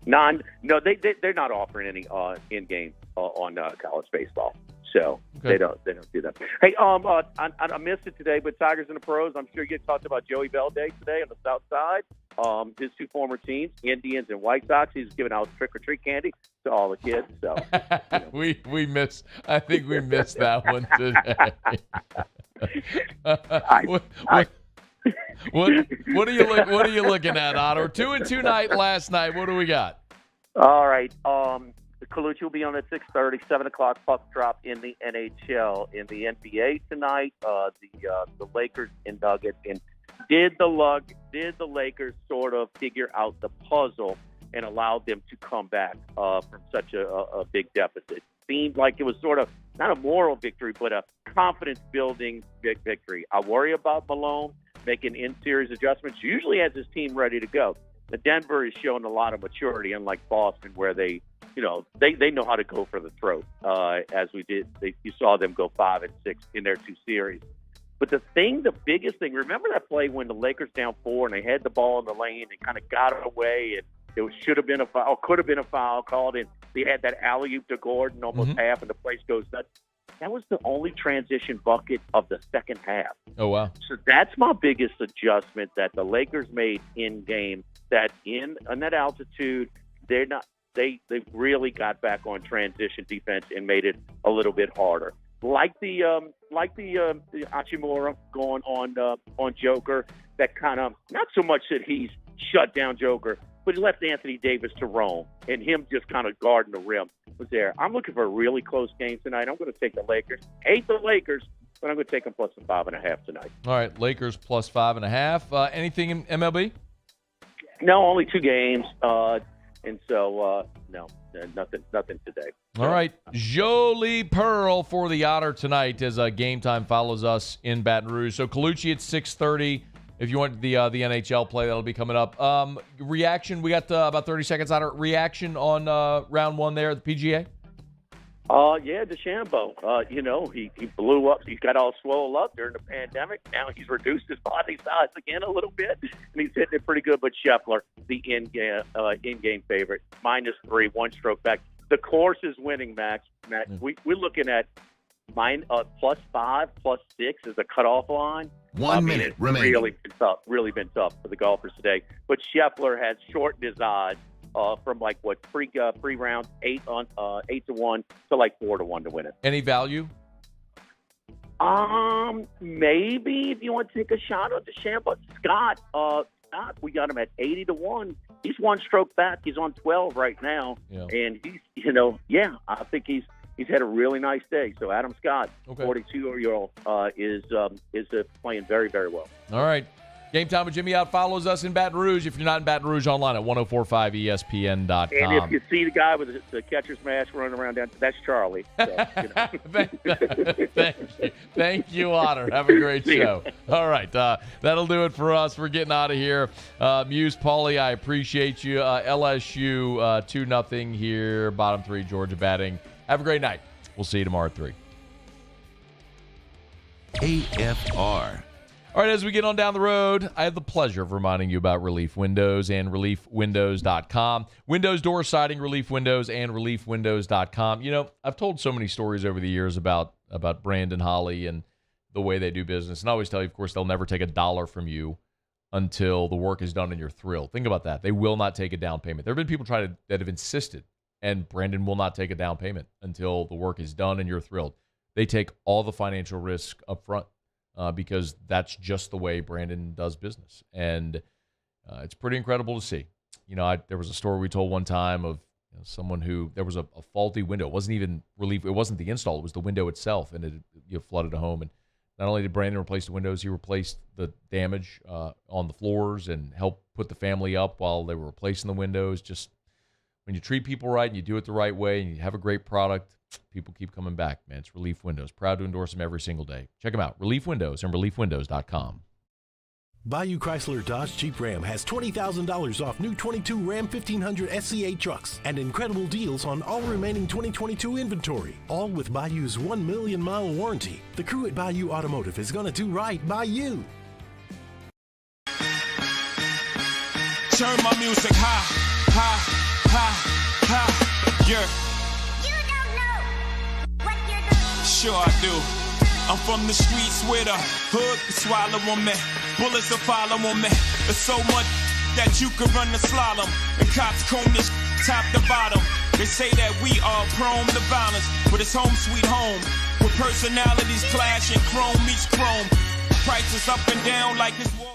they're not offering any in-game on college baseball, so they don't do that. Hey, I missed it today, but Tigers and the Pros. I'm sure you talked about Joey Bell Day today on the South Side. His 2 former teams, Indians and White Sox. He's giving out trick or treat candy to all the kids. So we missed. I think we missed that one today. What are you looking at, Otto? 2-2 night last night. What do we got? All right. Colucci will be on at 6:30, 7 o'clock puck drop in the NHL. In the NBA tonight, the Lakers and Nuggets. And did the Lakers sort of figure out the puzzle and allow them to come back from such a big deficit? Seemed like it was sort of not a moral victory, but a confidence-building big victory. I worry about Malone making in-series adjustments. Usually has his team ready to go. The Denver is showing a lot of maturity, unlike Boston, where they know how to go for the throat. As we did, you saw them go 5 and 6 in their 2 series. But the biggest thing, remember that play when the Lakers down 4 and they had the ball in the lane and kind of got it away, and it should have been a foul, could have been a foul called, and they had that alley-oop to Gordon almost half, and the place goes nuts. That was the only transition bucket of the second half. Oh, wow. So that's my biggest adjustment that the Lakers made in game, that on that altitude, they really got back on transition defense and made it a little bit harder. Like the Hachimura going on Joker, that kind of, not so much that he's shut down Joker, but he left Anthony Davis to roam, and him just kind of guarding the rim was there. I'm looking for a really close game tonight. I'm going to take the Lakers. Hate the Lakers, but I'm going to take them plus 5.5 tonight. All right, Lakers plus 5.5. Anything in MLB? No, only 2 games, and so no, nothing today. All right, Jolie Pearl for the Otter tonight as Game Time follows us in Baton Rouge. So Colucci at 6:30. If you want the NHL play, that'll be coming up. Reaction, we got about 30 seconds on it. Reaction on round 1 there at the PGA? Yeah, DeChambeau. He blew up. He got all swole up during the pandemic. Now he's reduced his body size again a little bit, and he's hitting it pretty good. But Scheffler, the in-game favorite, -3, 1 stroke back. The course is winning, Max. We're looking at +5, +6 is a cutoff line. 1 minute it's remaining. Really been tough for the golfers today. But Scheffler has shortened his odds from pre-round 8-1 to 4-1 to win it. Any value? Maybe if you want to take a shot on DeChambeau. Scott, we got him at 80-1. He's 1 stroke back. He's on 12 right now, and he's, I think he's had a really nice day. So Adam Scott, 42-year-old, is playing very, very well. All right. Game Time with Jimmy Out follows us in Baton Rouge. If you're not in Baton Rouge, online at 1045ESPN.com. And if you see the guy with the catcher's mask running around down, that's Charlie. So, Thank you, Otter. Have a great show. All right. That'll do it for us. We're getting out of here. Muse, Paulie, I appreciate you. LSU 2-0 here. Bottom 3, Georgia batting. Have a great night. We'll see you tomorrow at 3. AFR. All right, as we get on down the road, I have the pleasure of reminding you about Relief Windows and ReliefWindows.com. Windows door siding, Relief Windows, and ReliefWindows.com. I've told so many stories over the years about Brandon Holly and the way they do business. And I always tell you, of course, they'll never take $1 from you until the work is done and you're thrilled. Think about that. They will not take a down payment. There have been people that have insisted, and Brandon will not take a down payment until the work is done and you're thrilled. They take all the financial risk up front. Because that's just the way Brandon does business. And it's pretty incredible to see. There was a story we told one time of someone who, there was a faulty window. It wasn't even relief. It wasn't the install. It was the window itself, and it flooded a home. And not only did Brandon replace the windows, he replaced the damage on the floors and helped put the family up while they were replacing the windows. Just when you treat people right and you do it the right way and you have a great product, people keep coming back, man. It's Relief Windows. Proud to endorse them every single day. Check them out. Relief Windows and ReliefWindows.com. Bayou Chrysler Dodge Jeep Ram has $20,000 off new 22 Ram 1500 SCA trucks and incredible deals on all remaining 2022 inventory. All with Bayou's 1 million mile warranty. The crew at Bayou Automotive is going to do right by you. Turn my music high, high, high, high, yeah. Sure I do. I'm from the streets where the hood can swallow on me. Bullets will follow on me. There's so much that you can run the slalom. And cops comb this top to bottom. They say that we are prone to violence, but it's home sweet home. With personalities clashing, chrome meets chrome. Prices up and down like this Wall Street.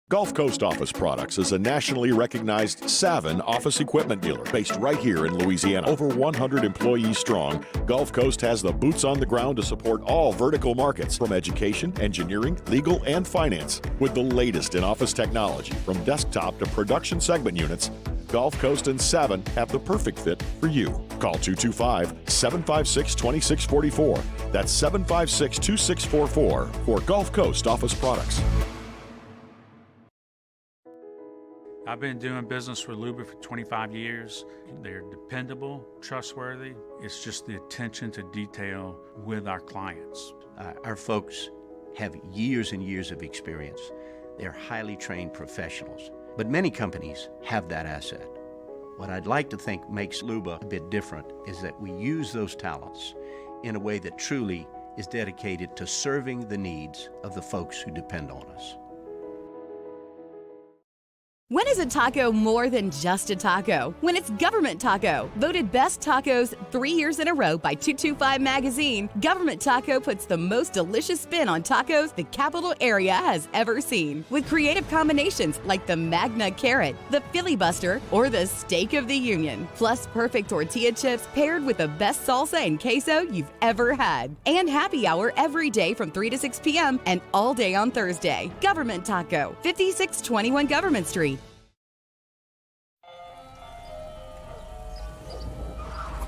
Gulf Coast Office Products is a nationally recognized Savin office equipment dealer based right here in Louisiana. Over 100 employees strong, Gulf Coast has the boots on the ground to support all vertical markets, from education, engineering, legal, and finance. With the latest in office technology, from desktop to production segment units, Gulf Coast and Savin have the perfect fit for you. Call 225-756-2644. That's 756-2644 for Gulf Coast Office Products. I've been doing business with Luba for 25 years. They're dependable, trustworthy. It's just the attention to detail with our clients. Our folks have years and years of experience. They're highly trained professionals. But many companies have that asset. What I'd like to think makes Luba a bit different is that we use those talents in a way that truly is dedicated to serving the needs of the folks who depend on us. When is a taco more than just a taco? When it's Government Taco. Voted best tacos 3 years in a row by 225 Magazine, Government Taco puts the most delicious spin on tacos the capital area has ever seen. With creative combinations like the Magna Carrot, the Filibuster, or the Steak of the Union. Plus perfect tortilla chips paired with the best salsa and queso you've ever had. And happy hour every day from 3 to 6 p.m. and all day on Thursday. Government Taco, 5621 Government Street.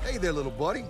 Hey there, little buddy.